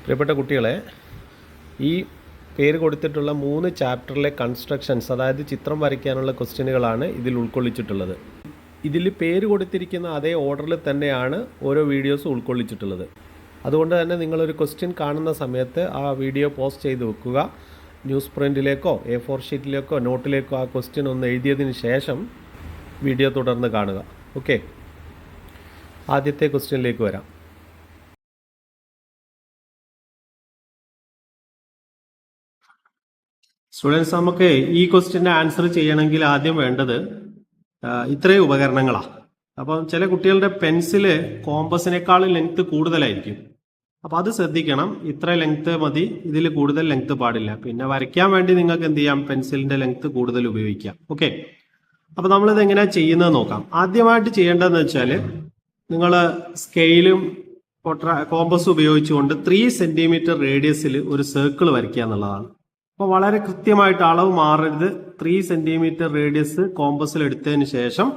പ്രിയപ്പെട്ട കുട്ടികളെ, ഈ പേര് കൊടുത്തിട്ടുള്ള 3 ചാപ്റ്ററിലെ കൺസ്ട്രക്ഷൻസ്, അതായത് ചിത്രം വരയ്ക്കാനുള്ള ക്വസ്റ്റ്യനുകളാണ് ഇതിൽ ഉൾക്കൊള്ളിച്ചിട്ടുള്ളത്. ഇതിൽ പേര് കൊടുത്തിരിക്കുന്ന അതേ ഓർഡറിൽ തന്നെയാണ് ഓരോ വീഡിയോസും ഉൾക്കൊള്ളിച്ചിട്ടുള്ളത്. അതുകൊണ്ട് തന്നെ നിങ്ങളൊരു ക്വസ്റ്റ്യൻ കാണുന്ന സമയത്ത് ആ വീഡിയോ പോസ്റ്റ് ചെയ്ത് വെക്കുക. ന്യൂസ് പ്രിൻറ്റിലേക്കോ A4 ഷീറ്റിലേക്കോ നോട്ടിലേക്കോ ആ ക്വസ്റ്റ്യൻ ഒന്ന് എഴുതിയതിന് ശേഷം വീഡിയോ തുടർന്ന് കാണുക. ഓക്കെ, ആദ്യത്തെ ക്വസ്റ്റ്യനിലേക്ക് വരാം. സ്റ്റുഡൻസ്, നമുക്ക് ഈ ക്വസ്റ്റ്യൻ്റെ ആൻസർ ചെയ്യണമെങ്കിൽ ആദ്യം വേണ്ടത് ഇത്രയും ഉപകരണങ്ങളാണ്. അപ്പം ചില കുട്ടികളുടെ പെൻസില് കോമ്പസിനേക്കാളും ലെങ്ത് കൂടുതലായിരിക്കും. അപ്പം അത് ശ്രദ്ധിക്കണം. ഇത്ര ലെങ്ത് മതി, ഇതിൽ കൂടുതൽ ലെങ്ത് പാടില്ല. പിന്നെ വരയ്ക്കാൻ വേണ്ടി നിങ്ങൾക്ക് എന്ത് ചെയ്യാം, പെൻസിലിന്റെ ലെങ്ത് കൂടുതൽ ഉപയോഗിക്കാം. ഓക്കെ, അപ്പം നമ്മളിത് എങ്ങനെയാണ് ചെയ്യുന്നത് നോക്കാം. ആദ്യമായിട്ട് ചെയ്യേണ്ടതെന്ന് വെച്ചാൽ നിങ്ങൾ സ്കെയിലും കോമ്പസും ഉപയോഗിച്ചുകൊണ്ട് 3 സെന്റിമീറ്റർ റേഡിയസിൽ ഒരു സർക്കിൾ വരയ്ക്കുക എന്നുള്ളതാണ്. അപ്പോൾ വളരെ കൃത്യമായിട്ട് അളവ് മാറരുത്. 3 സെന്റിമീറ്റർ റേഡിയസ് കോമ്പസിൽ എടുത്തതിന് ശേഷം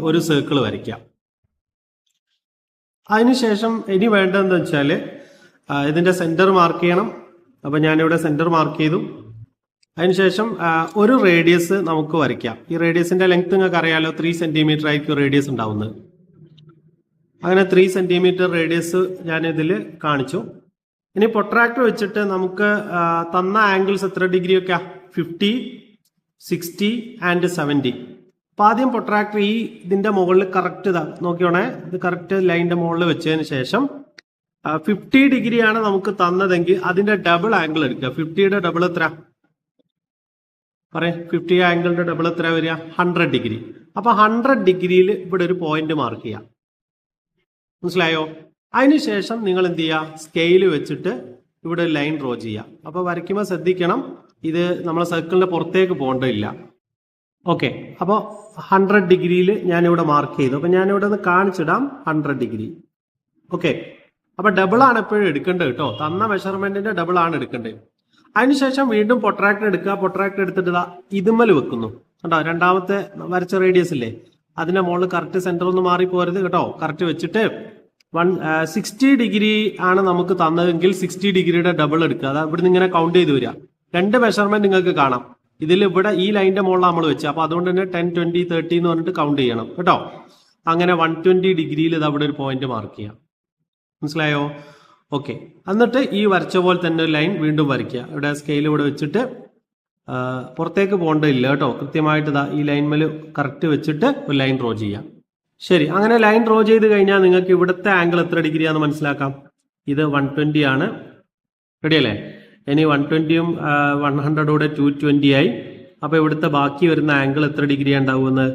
ഒരു സർക്കിൾ വരയ്ക്കാം. അതിനുശേഷം ഇനി വേണ്ടതെന്ന് വെച്ചാൽ ഇതിന്റെ സെന്റർ മാർക്ക് ചെയ്യണം. അപ്പം ഞാനിവിടെ സെന്റർ മാർക്ക് ചെയ്തു. അതിനുശേഷം ഒരു റേഡിയസ് നമുക്ക് വരയ്ക്കാം. ഈ റേഡിയസിന്റെ ലെങ്ത് നിങ്ങൾക്ക് അറിയാലോ, 3 സെന്റിമീറ്റർ ആയിരിക്കും റേഡിയസ് ഉണ്ടാവുന്നത്. അങ്ങനെ 3 സെന്റിമീറ്റർ റേഡിയസ് ഞാൻ ഇതിൽ കാണിച്ചു. ഇനി പ്രൊട്രാക്ടർ വെച്ചിട്ട് നമുക്ക് തന്ന ആംഗിൾസ് എത്ര ഡിഗ്രി ഒക്കെ, 50, 60 ആൻഡ് 70. അപ്പം ആദ്യം പ്രൊട്രാക്ടർ ഇതിന്റെ മുകളിൽ കറക്റ്റ് നോക്കിയോണേ, ഇത് കറക്റ്റ് ലൈനിന്റെ മുകളിൽ വെച്ചതിന് ശേഷം 50 ഡിഗ്രിയാണ് നമുക്ക് തന്നതെങ്കിൽ അതിന്റെ ഡബിൾ ആംഗിൾ എടുക്കുക. 50യുടെ ഡബിൾ എത്ര പറയാം, 50 ആംഗിളിന്റെ ഡബിൾ എത്ര വരിക, 100 ഡിഗ്രി. അപ്പൊ 100 ഡിഗ്രിയിൽ ഇവിടെ ഒരു പോയിന്റ് മാർക്ക് ചെയ്യാം. മനസ്സിലായോ? അതിനുശേഷം നിങ്ങൾ എന്ത് ചെയ്യുക, സ്കെയിൽ വെച്ചിട്ട് ഇവിടെ ഒരു ലൈൻ ഡ്രോ ചെയ്യുക. അപ്പോൾ വരയ്ക്കുമ്പോൾ ശ്രദ്ധിക്കണം, ഇത് നമ്മളെ സർക്കിളിന്റെ പുറത്തേക്ക് പോകേണ്ടതില്ല. ഓക്കെ, അപ്പോൾ 100 ഡിഗ്രിയിൽ ഞാനിവിടെ മാർക്ക് ചെയ്തു. അപ്പം ഞാനിവിടെ ഒന്ന് കാണിച്ചിടാം 100 ഡിഗ്രി. ഓക്കെ, അപ്പോൾ ഡബിളാണ് എപ്പോഴും എടുക്കേണ്ടത് കേട്ടോ. തന്ന മെഷർമെന്റിന്റെ ഡബിൾ ആണ് എടുക്കേണ്ടത്. അതിനുശേഷം വീണ്ടും പ്രൊട്രാക്ടർ എടുക്കുക. പ്രൊട്രാക്ടർ എടുത്തിട്ട് ഇതുമ്മൽ വെക്കുന്നു കേട്ടോ. രണ്ടാമത്തെ വരച്ച റേഡിയസ് ഇല്ലേ, അതിന്റെ മുകളിൽ കറക്റ്റ് സെന്റർ ഒന്നും മാറി പോരുത് കേട്ടോ. കറക്റ്റ് വെച്ചിട്ട് 60 ഡിഗ്രി ആണ് നമുക്ക് തന്നതെങ്കിൽ 60 ഡിഗ്രിയുടെ ഡബിൾ എടുക്കുക. അതാ ഇവിടുന്ന് ഇങ്ങനെ കൗണ്ട് ചെയ്ത് വരിക. 2 മെഷർമെന്റ് നിങ്ങൾക്ക് കാണാം. ഇതിൽ ഇവിടെ ഈ ലൈനിന്റെ മുകളിൽ നമ്മൾ വെച്ച്, അപ്പൊ അതുകൊണ്ട് തന്നെ 10, 20, 30 എന്ന് പറഞ്ഞിട്ട് കൗണ്ട് ചെയ്യണം കേട്ടോ. അങ്ങനെ 120 ഡിഗ്രിയിൽ ഇത് അവിടെ ഒരു പോയിന്റ് മാർക്ക് ചെയ്യാം. മനസ്സിലായോ? ഓക്കെ, എന്നിട്ട് ഈ വരച്ച പോലെ തന്നെ ഒരു ലൈൻ വീണ്ടും വരയ്ക്കുക. ഇവിടെ സ്കെയിൽ ഇവിടെ വെച്ചിട്ട് പുറത്തേക്ക് പോകേണ്ടതില്ല കേട്ടോ. കൃത്യമായിട്ട് ഈ ലൈൻമേൽ കറക്റ്റ് വെച്ചിട്ട് ഒരു ലൈൻ ഡ്രോ ചെയ്യാം. ശരി, അങ്ങനെ ലൈൻ ഡ്രോ ചെയ്ത് കഴിഞ്ഞാൽ നിങ്ങൾക്ക് ഇവിടുത്തെ ആംഗിൾ എത്ര ഡിഗ്രിയാണെന്ന് മനസ്സിലാക്കാം. ഇത് 120 ആണ്. റെഡി അല്ലേ? ഇനി 120യും 100 കൂടെ 220 ആയി. അപ്പൊ ഇവിടുത്തെ ബാക്കി വരുന്ന ആംഗിൾ എത്ര ഡിഗ്രി ഉണ്ടാവുമെന്ന്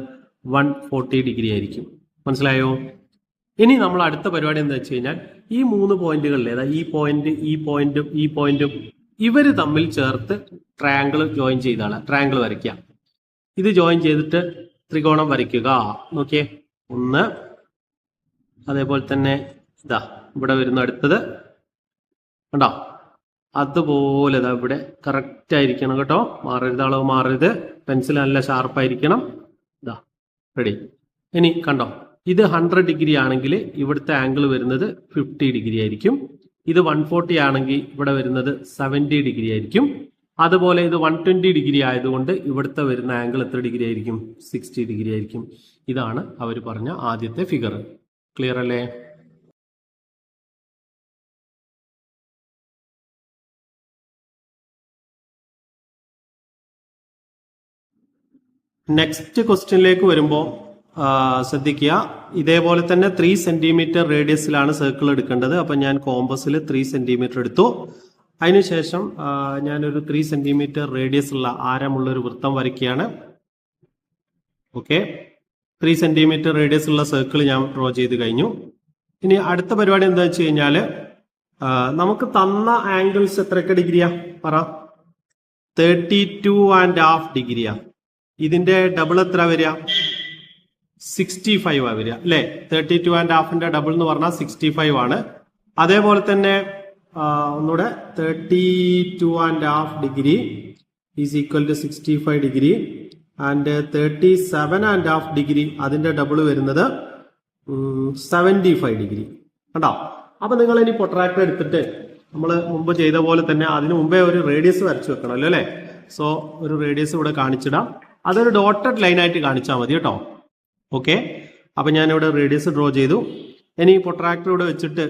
140 ഡിഗ്രി ആയിരിക്കും. മനസ്സിലായോ? ഇനി നമ്മൾ അടുത്ത പരിപാടി എന്താ വെച്ച് കഴിഞ്ഞാൽ ഈ 3 പോയിന്റുകളിൽ, അതായത് ഈ പോയിന്റ്, ഈ പോയിന്റും ഈ പോയിന്റും ഇവര് തമ്മിൽ ചേർത്ത് ട്രയാങ്കിൾ ജോയിൻ ചെയ്താണ്. ട്രയാങ്കിൾ വരയ്ക്കാം. ഇത് ജോയിൻ ചെയ്തിട്ട് ത്രികോണം വരയ്ക്കുക. നോക്കിയേ, 1, അതേപോലെ തന്നെ ഇതാ ഇവിടെ വരുന്ന അടുത്തത് കണ്ടോ, അതുപോലെ ഇതാ ഇവിടെ കറക്റ്റ് ആയിരിക്കണം കേട്ടോ. മാറരുത്, അളവ് മാറരുത്. പെൻസിൽ നല്ല ഷാർപ്പായിരിക്കണം. ഇതാ റെഡി. ഇനി കണ്ടോ, ഇത് 100 ഡിഗ്രി ആണെങ്കിൽ ഇവിടുത്തെ ആംഗിൾ വരുന്നത് 50 ഡിഗ്രി ആയിരിക്കും. ഇത് 140 ആണെങ്കിൽ ഇവിടെ വരുന്നത് 70 ഡിഗ്രി ആയിരിക്കും. അതുപോലെ ഇത് 120 ഡിഗ്രി ആയതുകൊണ്ട് ഇവിടുത്തെ വരുന്ന ആംഗിൾ എത്ര ഡിഗ്രി ആയിരിക്കും, 60 ഡിഗ്രി ആയിരിക്കും. ഇതാണ് അവർ പറഞ്ഞ ആദ്യത്തെ ഫിഗർ. ക്ലിയർ അല്ലേ? നെക്സ്റ്റ് ക്വസ്റ്റ്യനിലേക്ക് വരുമ്പോൾ ശ്രദ്ധിക്കുക, ഇതേപോലെ തന്നെ 3 സെന്റിമീറ്റർ റേഡിയസിലാണ് സർക്കിൾ എടുക്കേണ്ടത്. അപ്പം ഞാൻ കോമ്പസിൽ 3 സെന്റിമീറ്റർ എടുത്തു. അതിനുശേഷം ഞാനൊരു 3 സെന്റിമീറ്റർ റേഡിയസ് ഉള്ള ആരമുള്ള ഒരു വൃത്തം വരയ്ക്കുകയാണ്. ഓക്കെ, 3 സെന്റിമീറ്റർ റേഡിയസ് ഉള്ള സർക്കിൾ ഞാൻ ഡ്രോ ചെയ്ത് കഴിഞ്ഞു. ഇനി അടുത്ത പരിപാടി എന്താ വെച്ച് കഴിഞ്ഞാൽ നമുക്ക് തന്ന ആംഗിൾസ് എത്രയൊക്കെ ഡിഗ്രിയാ പറ, 32.5 ഡിഗ്രിയാ. ഇതിന്റെ ഡബിൾ എത്ര വരിക, 65 വരിക അല്ലെ. 32.5ന്റെ ഡബിൾ എന്ന് പറഞ്ഞാൽ 65 ആണ്. അതേപോലെ തന്നെ ഒന്നുകൂടെ 32.5 degree is equal to 65 degree and 37.5 degree അതിന്റെ ഡബിൾ വരുന്നത് 75 ഡിഗ്രി കണ്ടോ. അപ്പൊ നിങ്ങൾ ഇനി പ്രൊട്രാക്ടർ എടുത്തിട്ട് നമ്മൾ മുമ്പ് ചെയ്ത പോലെ തന്നെ അതിന് മുമ്പേ ഒരു റേഡിയസ് വരച്ചു വെക്കണമല്ലോ അല്ലേ? സോ ഒരു റേഡിയസ് ഇവിടെ കാണിച്ചിടാം. അതൊരു ഡോട്ടഡ് ലൈനായിട്ട് കാണിച്ചാൽ മതി കേട്ടോ. ഓക്കെ, അപ്പം ഞാനിവിടെ റേഡിയസ് ഡ്രോ ചെയ്തു. ഇനി പ്രൊട്രാക്ടർ ഇവിടെ വെച്ചിട്ട്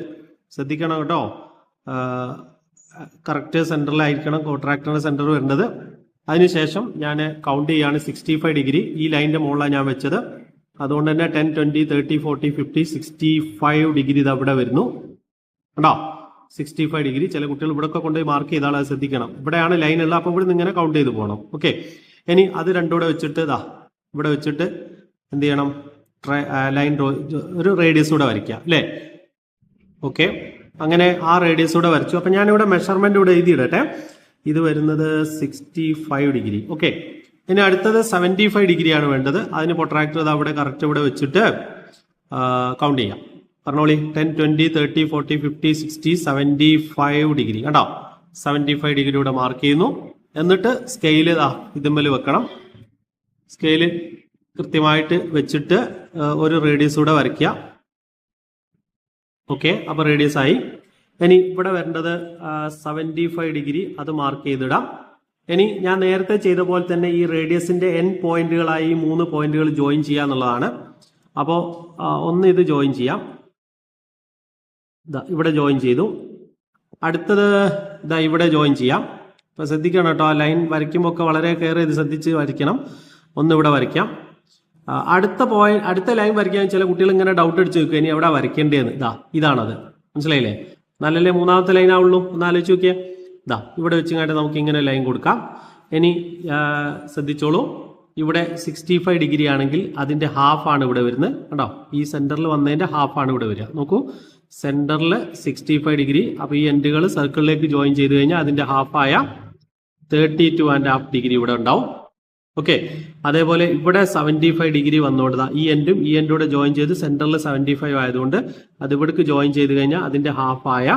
ശ്രദ്ധിക്കണം കേട്ടോ, കറക്റ്റ് സെൻറ്ററിലായിരിക്കണം പ്രൊട്രാക്ടറിൻ്റെ സെൻറ്റർ വരേണ്ടത്. അതിനുശേഷം ഞാൻ കൗണ്ട് ചെയ്യാണ് 65 ഡിഗ്രി. ഈ ലൈനിൻ്റെ മുകളിലാണ് ഞാൻ വെച്ചത്. അതുകൊണ്ട് തന്നെ 10, 20, 30, 40, 50, 65 ഡിഗ്രി ഇത് അവിടെ വരുന്നു കേട്ടോ. 65 ഡിഗ്രി. ചില കുട്ടികൾ ഇവിടെ ഒക്കെ കൊണ്ടുപോയി മാർക്ക് ചെയ്താൽ അത് ശ്രദ്ധിക്കണം. ഇവിടെയാണ് ലൈൻ ഉള്ളത്, അപ്പോൾ ഇവിടെ നിന്ന് ഇങ്ങനെ കൗണ്ട് ചെയ്ത് പോകണം. ഓക്കെ, ഇനി അത് രണ്ടുകൂടെ വെച്ചിട്ട് ഇവിടെ വെച്ചിട്ട് എന്ത് ചെയ്യണം, ലൈൻ ഒരു റേഡിയസ് കൂടെ വരയ്ക്കുക അല്ലേ? ഓക്കെ, അങ്ങനെ ആ റേഡിയസ് കൂടെ വരച്ചു. അപ്പം ഞാനിവിടെ മെഷർമെന്റ് ഇവിടെ എഴുതിയിടട്ടെ. ഇത് വരുന്നത് 65 ഡിഗ്രി. ഓക്കെ, ഇനി അടുത്തത് 75 ഡിഗ്രിയാണ് വേണ്ടത്. അതിന് പ്രൊട്രാക്ടർ അവിടെ കറക്റ്റ് ഇവിടെ വെച്ചിട്ട് കൗണ്ട് ചെയ്യാം. പറഞ്ഞോളി, 10, 20, 30, 40, 50, 60, 75 ഡിഗ്രി കണ്ടോ. 75 ഡിഗ്രി ഇവിടെ മാർക്ക് ചെയ്യുന്നു. എന്നിട്ട് സ്കെയില് ഇതുമ്മൽ വെക്കണം. സ്കെയില് കൃത്യമായിട്ട് വെച്ചിട്ട് ഒരു റേഡിയസ് കൂടെ വരയ്ക്കുക. ഓക്കെ, അപ്പോൾ റേഡിയസ് ആയി. ഇനി ഇവിടെ വരേണ്ടത് 75 ഡിഗ്രി, അത് മാർക്ക് ചെയ്തിടാം. ഇനി ഞാൻ നേരത്തെ ചെയ്ത പോലെ തന്നെ ഈ റേഡിയസിന്റെ N പോയിന്റുകളായി ഈ 3 പോയിന്റുകൾ ജോയിൻ ചെയ്യുക എന്നുള്ളതാണ്. അപ്പോൾ ഒന്ന് ഇത് ജോയിൻ ചെയ്യാം. ഇവിടെ ജോയിൻ ചെയ്തു. അടുത്തത് ഇവിടെ ജോയിൻ ചെയ്യാം. അപ്പോൾ ശ്രദ്ധിക്കണം കേട്ടോ, ആ ലൈൻ വരയ്ക്കുമ്പോൾ ഒക്കെ വളരെ കെയർ ചെയ്ത് ശ്രദ്ധിച്ച് വരയ്ക്കണം. ഒന്ന് ഇവിടെ വരയ്ക്കാം. അടുത്ത ലൈൻ വരയ്ക്കാൻ ചില കുട്ടികൾ ഇങ്ങനെ ഡൗട്ട് അടിച്ച് വെക്കുക, ഇനി എവിടെ വരയ്ക്കേണ്ടതെന്ന്. ഇതാണത്, മനസ്സിലായില്ലേ? നല്ലല്ലേ? മൂന്നാമത്തെ ലൈനാവുള്ളൂ. ഒന്ന് ആലോചിച്ച് നോക്കിയേ. ഇവിടെ വെച്ചിങ്ങായിട്ട് നമുക്ക് ഇങ്ങനെ ലൈൻ കൊടുക്കാം. ഇനി ശ്രദ്ധിച്ചോളൂ, ഇവിടെ 65 ഡിഗ്രി ആണെങ്കിൽ അതിന്റെ ഹാഫ് ആണ് ഇവിടെ വരുന്നത് കേട്ടോ. ഈ സെന്ററിൽ വന്നതിന്റെ ഹാഫ് ആണ് ഇവിടെ വരിക. നോക്കൂ, സെന്ററിൽ 65 ഡിഗ്രി. അപ്പോൾ ഈ എൻഡുകൾ സർക്കിളിലേക്ക് ജോയിൻ ചെയ്ത് കഴിഞ്ഞാൽ അതിന്റെ ഹാഫായ 32.5 ഡിഗ്രി ഇവിടെ ഉണ്ടാവും. ഓക്കെ, അതേപോലെ ഇവിടെ 75 ഡിഗ്രി വന്നുകൊണ്ട് ഈ എൻഡും ഈ എൻഡൂടെ ജോയിൻ ചെയ്ത് സെന്ററിൽ 75 ആയതുകൊണ്ട് അത് ഇവിടേക്ക് ജോയിൻ ചെയ്ത് കഴിഞ്ഞാൽ അതിന്റെ ഹാഫായ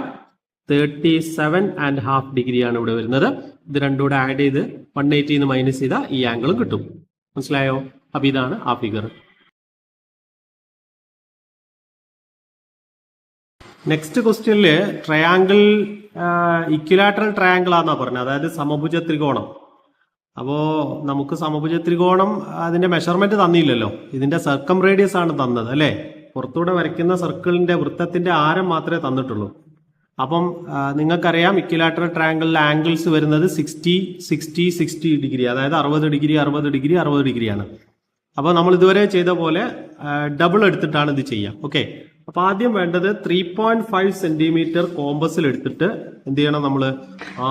37.5 ഡിഗ്രിയാണ് ഇവിടെ വരുന്നത്. ഇത് രണ്ടുകൂടെ ആഡ് ചെയ്ത് 180 മൈനസ് ചെയ്താൽ ഈ ആംഗിളും കിട്ടും. മനസ്സിലായോ? അപ്പൊ ഇതാണ് ആ ഫിഗർ. നെക്സ്റ്റ് ക്വസ്റ്റ്യനില് ട്രയാങ്കിൾ ഇക്വിലാറ്ററൽ ട്രയാങ്കിൾ ആണെന്നാ പറഞ്ഞത്, അതായത് സമഭുജ ത്രികോണം. അപ്പോ നമുക്ക് സമഭുജ ത്രികോണം അതിന്റെ മെഷർമെന്റ് തന്നില്ലല്ലോ, ഇതിന്റെ സർക്കം റേഡിയസ് ആണ് തന്നത് അല്ലേ? പുറത്തൂടെ വരയ്ക്കുന്ന സർക്കിളിന്റെ വൃത്തത്തിന്റെ ആരം മാത്രമേ തന്നിട്ടുള്ളൂ. അപ്പം നിങ്ങൾക്കറിയാം ഇക്വിലാറ്ററൽ ട്രയാങ്കിളിലെ ആംഗിൾസ് വരുന്നത് 60, 60, 60 ഡിഗ്രി, അതായത് 60 ഡിഗ്രി, 60 ഡിഗ്രി, 60 ഡിഗ്രിയാണ്. അപ്പോൾ നമ്മൾ ഇതുവരെ ചെയ്ത പോലെ ഡബിൾ എടുത്തിട്ടാണ് ഇത് ചെയ്യാം. ഓക്കെ, അപ്പൊ ആദ്യം വേണ്ടത് 3.5 സെന്റിമീറ്റർ കോമ്പസിൽ എടുത്തിട്ട് എന്ത് ചെയ്യണം, നമ്മൾ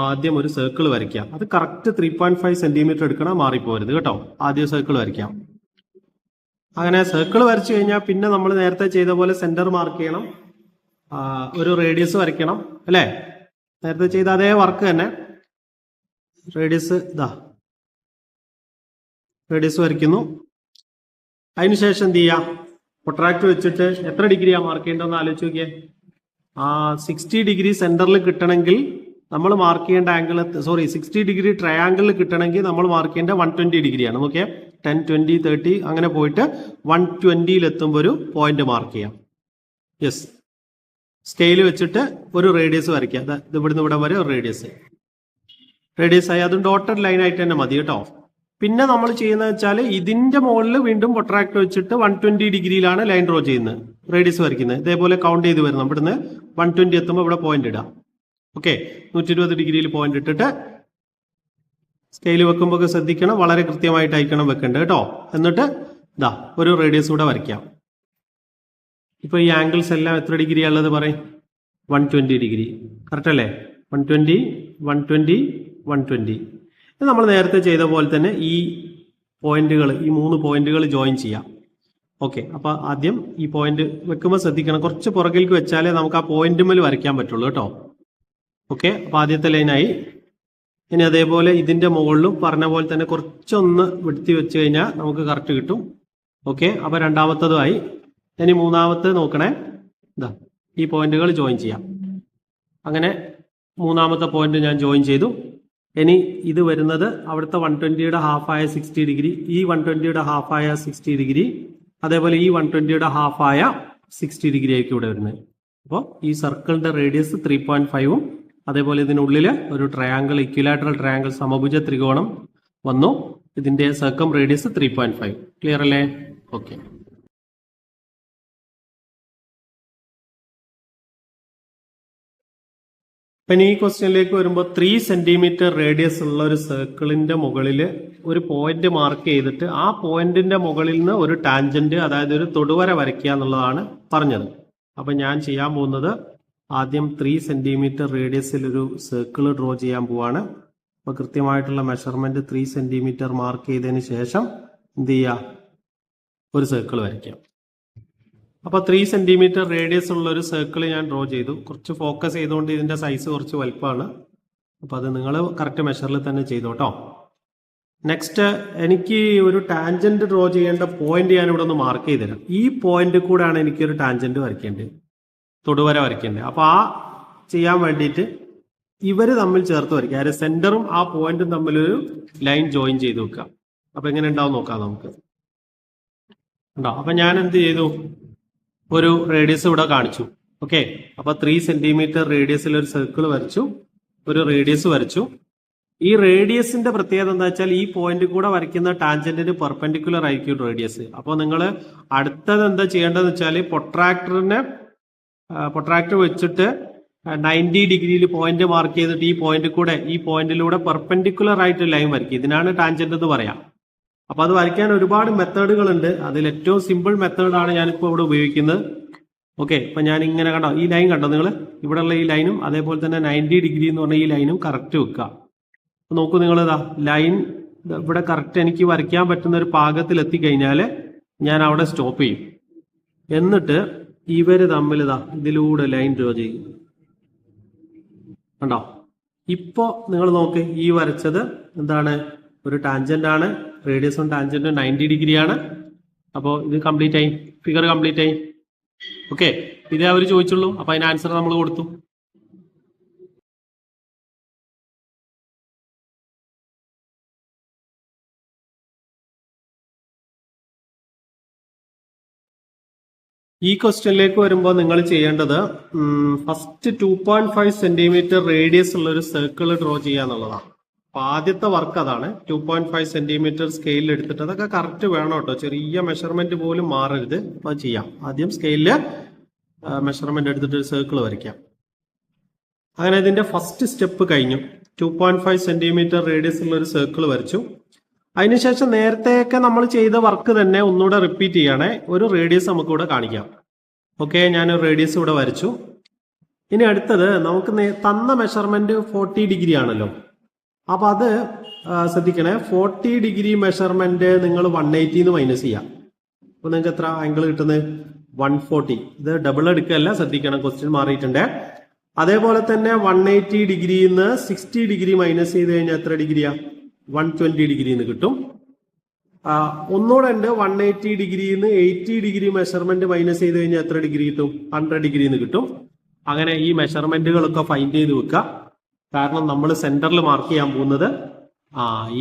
ആദ്യം ഒരു സർക്കിൾ വരയ്ക്കാം. അത് കറക്റ്റ് 3.5 സെന്റിമീറ്റർ എടുക്കണം, മാറിപ്പോരുത് കേട്ടോ. ആദ്യം സർക്കിൾ വരയ്ക്കാം. അങ്ങനെ സർക്കിൾ വരച്ചു കഴിഞ്ഞാൽ പിന്നെ നമ്മൾ നേരത്തെ ചെയ്ത പോലെ സെന്റർ മാർക്ക് ചെയ്യണം, ഒരു റേഡിയസ് വരയ്ക്കണം അല്ലേ? നേരത്തെ ചെയ്ത അതേ വർക്ക് തന്നെ. റേഡിയസ് റേഡിയസ് വരയ്ക്കുന്നു. അതിനുശേഷം എന്ത് ചെയ്യാം, പ്രൊട്രാക്ടർ വെച്ചിട്ട് എത്ര ഡിഗ്രിയാ മാർക്ക് ചെയ്യേണ്ടതെന്ന് ആലോചിച്ച് നോക്കിയേ. 60 ഡിഗ്രി സെന്ററിൽ കിട്ടണമെങ്കിൽ നമ്മൾ മാർക്ക് ചെയ്യേണ്ട ആംഗിൾ 60 ഡിഗ്രി ട്രയാങ്കിളിൽ കിട്ടണമെങ്കിൽ നമ്മൾ മാർക്ക് ചെയ്യേണ്ട 120 ഡിഗ്രിയാണ്. നോക്കിയേ, 10, 20, 30 അങ്ങനെ പോയിട്ട് 120 എത്തുമ്പോൾ ഒരു പോയിന്റ് മാർക്ക് ചെയ്യാം. യെസ്, സ്കെയിൽ വെച്ചിട്ട് ഒരു റേഡിയസ് വരയ്ക്കാം. ഇത് ഇവിടുന്ന് ഇവിടെ വരെ ഒരു റേഡിയസ് ആയി, അതും ഡോട്ടഡ് ലൈൻ ആയിട്ട് തന്നെ മതി കേട്ടോ. പിന്നെ നമ്മൾ ചെയ്യുന്നത് വെച്ചാൽ ഇതിന്റെ മുകളിൽ വീണ്ടും പ്രൊട്രാക്ടർ വെച്ചിട്ട് 120 ഡിഗ്രിയിലാണ് ലൈൻ ഡ്രോ ചെയ്യുന്നത്, റേഡിയസ് വരയ്ക്കുന്നത്. ഇതേപോലെ കൗണ്ട് ചെയ്ത് വരുന്നു. ഇവിടുന്ന് 120 എത്തുമ്പോൾ ഇവിടെ പോയിന്റ് ഇടാം. ഓക്കെ, 120 ഡിഗ്രിയിൽ പോയിന്റ് ഇട്ടിട്ട് സ്കെയിൽ വെക്കുമ്പോൾ ശ്രദ്ധിക്കണം, വളരെ കൃത്യമായിട്ടായിരിക്കണം വെക്കേണ്ടത് കേട്ടോ. എന്നിട്ട് ഒരു റേഡിയസ് കൂടെ വരയ്ക്കാം. ഇപ്പൊ ഈ ആംഗിൾസ് എല്ലാം എത്ര ഡിഗ്രിയാ ഉള്ളത് പറയും? 120 ഡിഗ്രി. കറക്റ്റ് അല്ലേ? 120, 120, 120. നമ്മൾ നേരത്തെ ചെയ്ത പോലെ തന്നെ ഈ പോയിന്റുകൾ, ഈ 3 പോയിന്റുകൾ ജോയിൻ ചെയ്യാം. ഓക്കെ, അപ്പൊ ആദ്യം ഈ പോയിന്റ് വെക്കുമ്പോൾ ശ്രദ്ധിക്കണം, കുറച്ച് പുറകിലേക്ക് വെച്ചാലേ നമുക്ക് ആ പോയിന്റുമേൽ വരയ്ക്കാൻ പറ്റുള്ളൂ കേട്ടോ. ഓക്കെ, അപ്പൊ ആദ്യത്തെ ലൈനായി. ഇനി അതേപോലെ ഇതിന്റെ മുകളിലും പറഞ്ഞ പോലെ തന്നെ കുറച്ചൊന്ന് വെട്ടി വെച്ച് കഴിഞ്ഞാൽ നമുക്ക് കറക്റ്റ് കിട്ടും. ഓക്കെ, അപ്പൊ രണ്ടാമത്തതുമായി. ഇനി മൂന്നാമത്തെ നോക്കണേ, ഈ പോയിന്റുകൾ ജോയിൻ ചെയ്യാം. അങ്ങനെ മൂന്നാമത്തെ പോയിന്റ് ഞാൻ ജോയിൻ ചെയ്തു. ഇനി ഇത് വരുന്നത് അവിടുത്തെ 120യുടെ ഹാഫായ 60 ഡിഗ്രി, ഈ 120യുടെ ഹാഫായ 60 ഡിഗ്രി, അതേപോലെ ഈ 120യുടെ ഹാഫായ 60 ഡിഗ്രി ആയിരിക്കും ഇവിടെ വരുന്നത്. അപ്പോൾ ഈ സർക്കിളിന്റെ റേഡിയസ് 3.5ഉം അതേപോലെ ഇതിനുള്ളിൽ ഒരു ട്രയാങ്കിൾ, ഇക്വിലാറ്ററൽ ട്രയാങ്കിൾ, സമഭുജ ത്രികോണം വന്നു. ഇതിന്റെ സർക്കം റേഡിയസ് 3.5. ക്ലിയർ അല്ലേ? ഓക്കെ. പിന്നെ ഈ ക്വസ്റ്റ്യനിലേക്ക് വരുമ്പോൾ 3 സെന്റിമീറ്റർ റേഡിയസ് ഉള്ള ഒരു സർക്കിളിന്റെ മുകളിൽ ഒരു പോയിന്റ് മാർക്ക് ചെയ്തിട്ട് ആ പോയിന്റിന്റെ മുകളിൽ നിന്ന് ഒരു ടാൻജന്റ്, അതായത് ഒരു തൊടുവര വരയ്ക്കുക എന്നുള്ളതാണ് പറഞ്ഞത്. അപ്പൊ ഞാൻ ചെയ്യാൻ പോകുന്നത് ആദ്യം 3 സെന്റിമീറ്റർ റേഡിയസിൽ ഒരു സർക്കിൾ ഡ്രോ ചെയ്യാൻ പോവാണ്. അപ്പൊ കൃത്യമായിട്ടുള്ള മെഷർമെന്റ് 3 സെന്റിമീറ്റർ മാർക്ക് ചെയ്തതിന് ശേഷം എന്ത് ചെയ്യുക, ഒരു സർക്കിൾ വരയ്ക്കാം. അപ്പൊ 3 സെന്റിമീറ്റർ റേഡിയസ് ഉള്ള ഒരു സർക്കിൾ ഞാൻ ഡ്രോ ചെയ്തു. കുറച്ച് ഫോക്കസ് ചെയ്തുകൊണ്ട് ഇതിന്റെ സൈസ് കുറച്ച് വലുപ്പമാണ്. അപ്പൊ അത് നിങ്ങൾ കറക്റ്റ് മെഷറിൽ തന്നെ ചെയ്തോട്ടോ. നെക്സ്റ്റ് എനിക്ക് ഒരു ടാൻജന്റ് ഡ്രോ ചെയ്യേണ്ട പോയിന്റ് ഞാൻ ഇവിടെ ഒന്ന് മാർക്ക് ചെയ്ത് തരാം. ഈ പോയിന്റ് കൂടെയാണ് എനിക്കൊരു ടാൻജന്റ് വരയ്ക്കേണ്ടത്, തൊടുവര വരയ്ക്കേണ്ടത്. അപ്പൊ ആ ചെയ്യാൻ വേണ്ടിയിട്ട് ഇവര് തമ്മിൽ ചേർത്ത് വരയ്ക്കുക. അതായത് സെന്ററും ആ പോയിന്റും തമ്മിലൊരു ലൈൻ ജോയിൻ ചെയ്ത് വെക്കുക. അപ്പൊ എങ്ങനെ ഉണ്ടാവും നോക്കാം നമുക്ക്. ഉണ്ടോ? അപ്പൊ ഞാൻ എന്ത് ചെയ്തു, ഒരു റേഡിയസ് ഇവിടെ കാണിച്ചു. ഓക്കെ. അപ്പൊ 3 സെന്റിമീറ്റർ റേഡിയസിൽ ഒരു സർക്കിൾ വരച്ചു, ഒരു റേഡിയസ് വരച്ചു. ഈ റേഡിയസിന്റെ പ്രത്യേകത എന്താ വെച്ചാൽ ഈ പോയിന്റ് കൂടെ വരയ്ക്കുന്ന ടാൻജന്റിന് പെർപെൻഡിക്കുലർ ആയിരിക്കും റേഡിയസ്. അപ്പോൾ നിങ്ങൾ അടുത്തത് എന്താ ചെയ്യേണ്ടതെന്ന് വെച്ചാൽ പൊട്രാക്ടർ വെച്ചിട്ട് 90 ഡിഗ്രിയിൽ പോയിന്റ് മാർക്ക് ചെയ്തിട്ട് ഈ പോയിന്റിലൂടെ പെർപെൻഡിക്കുലർ ആയിട്ട് ലൈൻ വരയ്ക്കും. ഇതിനാണ് ടാൻജന്റ് എന്ന് പറയാം. അപ്പൊ അത് വരയ്ക്കാൻ ഒരുപാട് മെത്തേഡുകൾ ഉണ്ട്. അതിൽ ഏറ്റവും സിമ്പിൾ മെത്തേഡാണ് ഞാനിപ്പോൾ ഇവിടെ ഉപയോഗിക്കുന്നത്. ഓക്കെ. ഇപ്പൊ ഞാൻ ഇങ്ങനെ കണ്ടോ, ഈ ലൈൻ കണ്ടോ നിങ്ങൾ, ഇവിടെയുള്ള ഈ ലൈനും അതേപോലെ തന്നെ 90 ഡിഗ്രി എന്ന് പറഞ്ഞ ഈ ലൈനും കറക്റ്റ് വെക്കുക. നോക്കൂ നിങ്ങൾ, ഇതാ ലൈൻ ഇവിടെ കറക്റ്റ് എനിക്ക് വരയ്ക്കാൻ പറ്റുന്ന ഒരു പാകത്തിൽ എത്തിക്കഴിഞ്ഞാൽ ഞാൻ അവിടെ സ്റ്റോപ്പ് ചെയ്യും. എന്നിട്ട് ഇവര് തമ്മിൽ ഇതാ ഇതിലൂടെ ലൈൻ ഡ്രോ ചെയ്യും. കണ്ടോ? ഇപ്പോ നിങ്ങൾ നോക്ക്, ഈ വരച്ചത് എന്താണ്, ഒരു ടാൻജന്റ് ആണ്. റേഡിയസും ടാൻജന്റും 90 ഡിഗ്രിയാണ്. അപ്പോൾ ഇത് കംപ്ലീറ്റ് ആയി, ഫിഗർ കംപ്ലീറ്റ് ആയി. ഓക്കെ. ഇതേ അവർ ചോദിച്ചുള്ളൂ. അപ്പൊ അതിന് ആൻസർ നമ്മൾ കൊടുത്തു. ഈ ക്വസ്റ്റ്യനിലേക്ക് വരുമ്പോൾ നിങ്ങൾ ചെയ്യേണ്ടത് ഫസ്റ്റ് 2.5 സെന്റിമീറ്റർ റേഡിയസ് ഉള്ള ഒരു സർക്കിൾ ഡ്രോ ചെയ്യുക എന്നുള്ളതാണ്. അപ്പൊ ആദ്യത്തെ വർക്ക് അതാണ്. 2.5 സെന്റിമീറ്റർ സ്കെയിലിൽ എടുത്തിട്ട്, അതൊക്കെ കറക്റ്റ് വേണം കേട്ടോ, ചെറിയ മെഷർമെന്റ് പോലും മാറരുത്. അപ്പൊ ചെയ്യാം. ആദ്യം സ്കെയിലില് മെഷർമെന്റ് എടുത്തിട്ട് ഒരു സർക്കിൾ വരയ്ക്കാം. അങ്ങനെ ഇതിന്റെ ഫസ്റ്റ് സ്റ്റെപ്പ് കഴിഞ്ഞു. 2.5 സെന്റിമീറ്റർ റേഡിയസ് ഉള്ള ഒരു സർക്കിൾ വരച്ചു. അതിനുശേഷം നേരത്തെയൊക്കെ നമ്മൾ ചെയ്ത വർക്ക് തന്നെ ഒന്നുകൂടെ റിപ്പീറ്റ് ചെയ്യണേ. ഒരു റേഡിയസ് നമുക്ക് ഇവിടെ കാണിക്കാം. ഓക്കെ. ഞാനൊരു റേഡിയസ് ഇവിടെ വരച്ചു. ഇനി അടുത്തത് നമുക്ക് തന്ന മെഷർമെന്റ് 40 ഡിഗ്രി ആണല്ലോ. അപ്പൊ അത് ശ്രദ്ധിക്കണേ, 40 ഡിഗ്രി മെഷർമെന്റ് നിങ്ങൾ 180 മൈനസ് ചെയ്യാം. അപ്പൊ നിങ്ങൾക്ക് എത്ര ആംഗിൾ കിട്ടുന്നത്? 140. ഇത് ഡബിൾ എടുക്കല്ല, ശ്രദ്ധിക്കണം, ക്വസ്റ്റ്യൻ മാറിയിട്ടുണ്ട്. അതേപോലെ തന്നെ 180 ഡിഗ്രിന്ന് 60 ഡിഗ്രി മൈനസ് ചെയ്ത് കഴിഞ്ഞാൽ എത്ര ഡിഗ്രിയാ? 120 ഡിഗ്രിന്ന് കിട്ടും. ഒന്നുകൂടെ ഉണ്ട്, 180 ഡിഗ്രിന്ന് 80 ഡിഗ്രി മെഷർമെന്റ് മൈനസ് ചെയ്ത് കഴിഞ്ഞാൽ എത്ര ഡിഗ്രി കിട്ടും? 100 ഡിഗ്രിന്ന് കിട്ടും. അങ്ങനെ ഈ മെഷർമെന്റുകളൊക്കെ ഫൈൻഡ് ചെയ്ത് വെക്കുക. കാരണം നമ്മൾ സെന്ററിൽ മാർക്ക് ചെയ്യാൻ പോകുന്നത്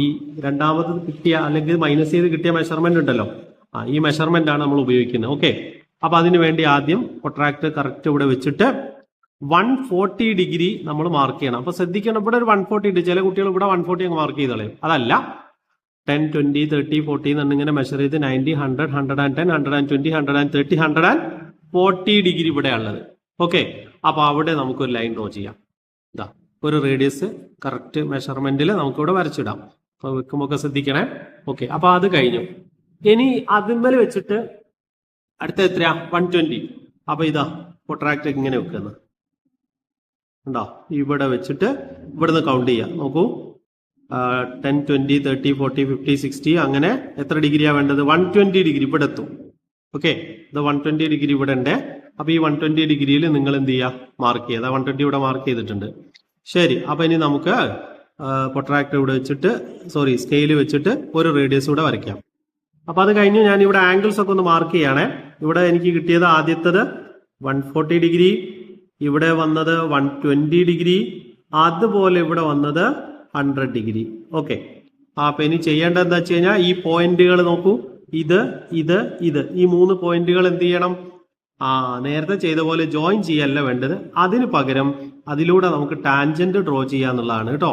ഈ രണ്ടാമത് കിട്ടിയ അല്ലെങ്കിൽ മൈനസ് ചെയ്ത് കിട്ടിയ മെഷർമെന്റ് ഉണ്ടല്ലോ, ഈ മെഷർമെന്റ് ആണ് നമ്മൾ ഉപയോഗിക്കുന്നത്. ഓക്കെ. അപ്പൊ അതിനു വേണ്ടി ആദ്യം പ്രൊട്രാക്ടർ കറക്റ്റ് ഇവിടെ വെച്ചിട്ട് 140 ഡിഗ്രി നമ്മൾ മാർക്ക് ചെയ്യണം. അപ്പൊ ശ്രദ്ധിക്കണം, ഇവിടെ ഒരു 140 ഉണ്ട്. ചില കുട്ടികൾ ഇവിടെ 140 അങ്ങ് മാർക്ക് ചെയ്തോളെ. അതല്ല, 10, 20, 30, 40 എന്നിങ്ങനെ മെഷർ ചെയ്ത് 90, 100, 110, 120, 130, 140 ഡിഗ്രി ഇവിടെ ഉള്ളത്. ഓക്കെ. അപ്പൊ അവിടെ നമുക്കൊരു ലൈൻ ഡ്രോ ചെയ്യാം. ഇതാ ഒരു റേഡിയസ് കറക്റ്റ് മെഷർമെന്റിൽ നമുക്കിവിടെ വരച്ചിടാം. അപ്പൊ വെക്കുമ്പോൾ ശ്രദ്ധിക്കണേ. ഓക്കെ. അപ്പൊ അത് കഴിഞ്ഞു. ഇനി അതിന്മേൽ വെച്ചിട്ട് അടുത്ത എത്രയാ? 120. അപ്പൊ ഇതാ പ്രൊട്രാക്ടർ ഇങ്ങനെ വെക്കുന്നത് ഉണ്ടോ? ഇവിടെ വെച്ചിട്ട് ഇവിടുന്ന് കൗണ്ട് ചെയ്യാം. നോക്കൂ, 10, 20, 30, 40, 50, 60 അങ്ങനെ എത്ര ഡിഗ്രിയാ വേണ്ടത്? 120 ഡിഗ്രി ഇവിടെ എത്തും. ഓക്കെ. ഇത് 120 ഡിഗ്രി ഇവിടെ ഉണ്ട്. അപ്പൊ ഈ 120 ഡിഗ്രിയിൽ നിങ്ങൾ എന്ത് ചെയ്യുക? മാർക്ക് ചെയ്യുക. 120 ഇവിടെ മാർക്ക് ചെയ്തിട്ടുണ്ട്. ശരി. അപ്പൊ ഇനി നമുക്ക് പ്രൊട്രാക്ടർ ഇവിടെ വെച്ചിട്ട് സ്കെയിൽ വെച്ചിട്ട് ഒരു റേഡിയസ് കൂടെ വരയ്ക്കാം. അപ്പൊ അത് കഴിഞ്ഞ് ഞാൻ ഇവിടെ ആംഗിൾസ് ഒക്കെ ഒന്ന് മാർക്ക് ചെയ്യണേ. ഇവിടെ എനിക്ക് കിട്ടിയത് ആദ്യത്തത് 140 ഡിഗ്രി, ഇവിടെ വന്നത് 120 ഡിഗ്രി, അതുപോലെ ഇവിടെ വന്നത് 100 ഡിഗ്രി. ഓക്കെ. അപ്പൊ ഇനി ചെയ്യേണ്ടത് എന്താ വെച്ച് കഴിഞ്ഞാൽ ഈ പോയിന്റുകൾ നോക്കൂ, ഇത് ഈ 3 പോയിന്റുകൾ എന്ത് ചെയ്യണം? നേരത്തെ ചെയ്ത പോലെ ജോയിൻ ചെയ്യല്ല വേണ്ടത്. അതിന് പകരം അതിലൂടെ നമുക്ക് ടാൻജന്റ് ഡ്രോ ചെയ്യാന്നുള്ളതാണ് കേട്ടോ.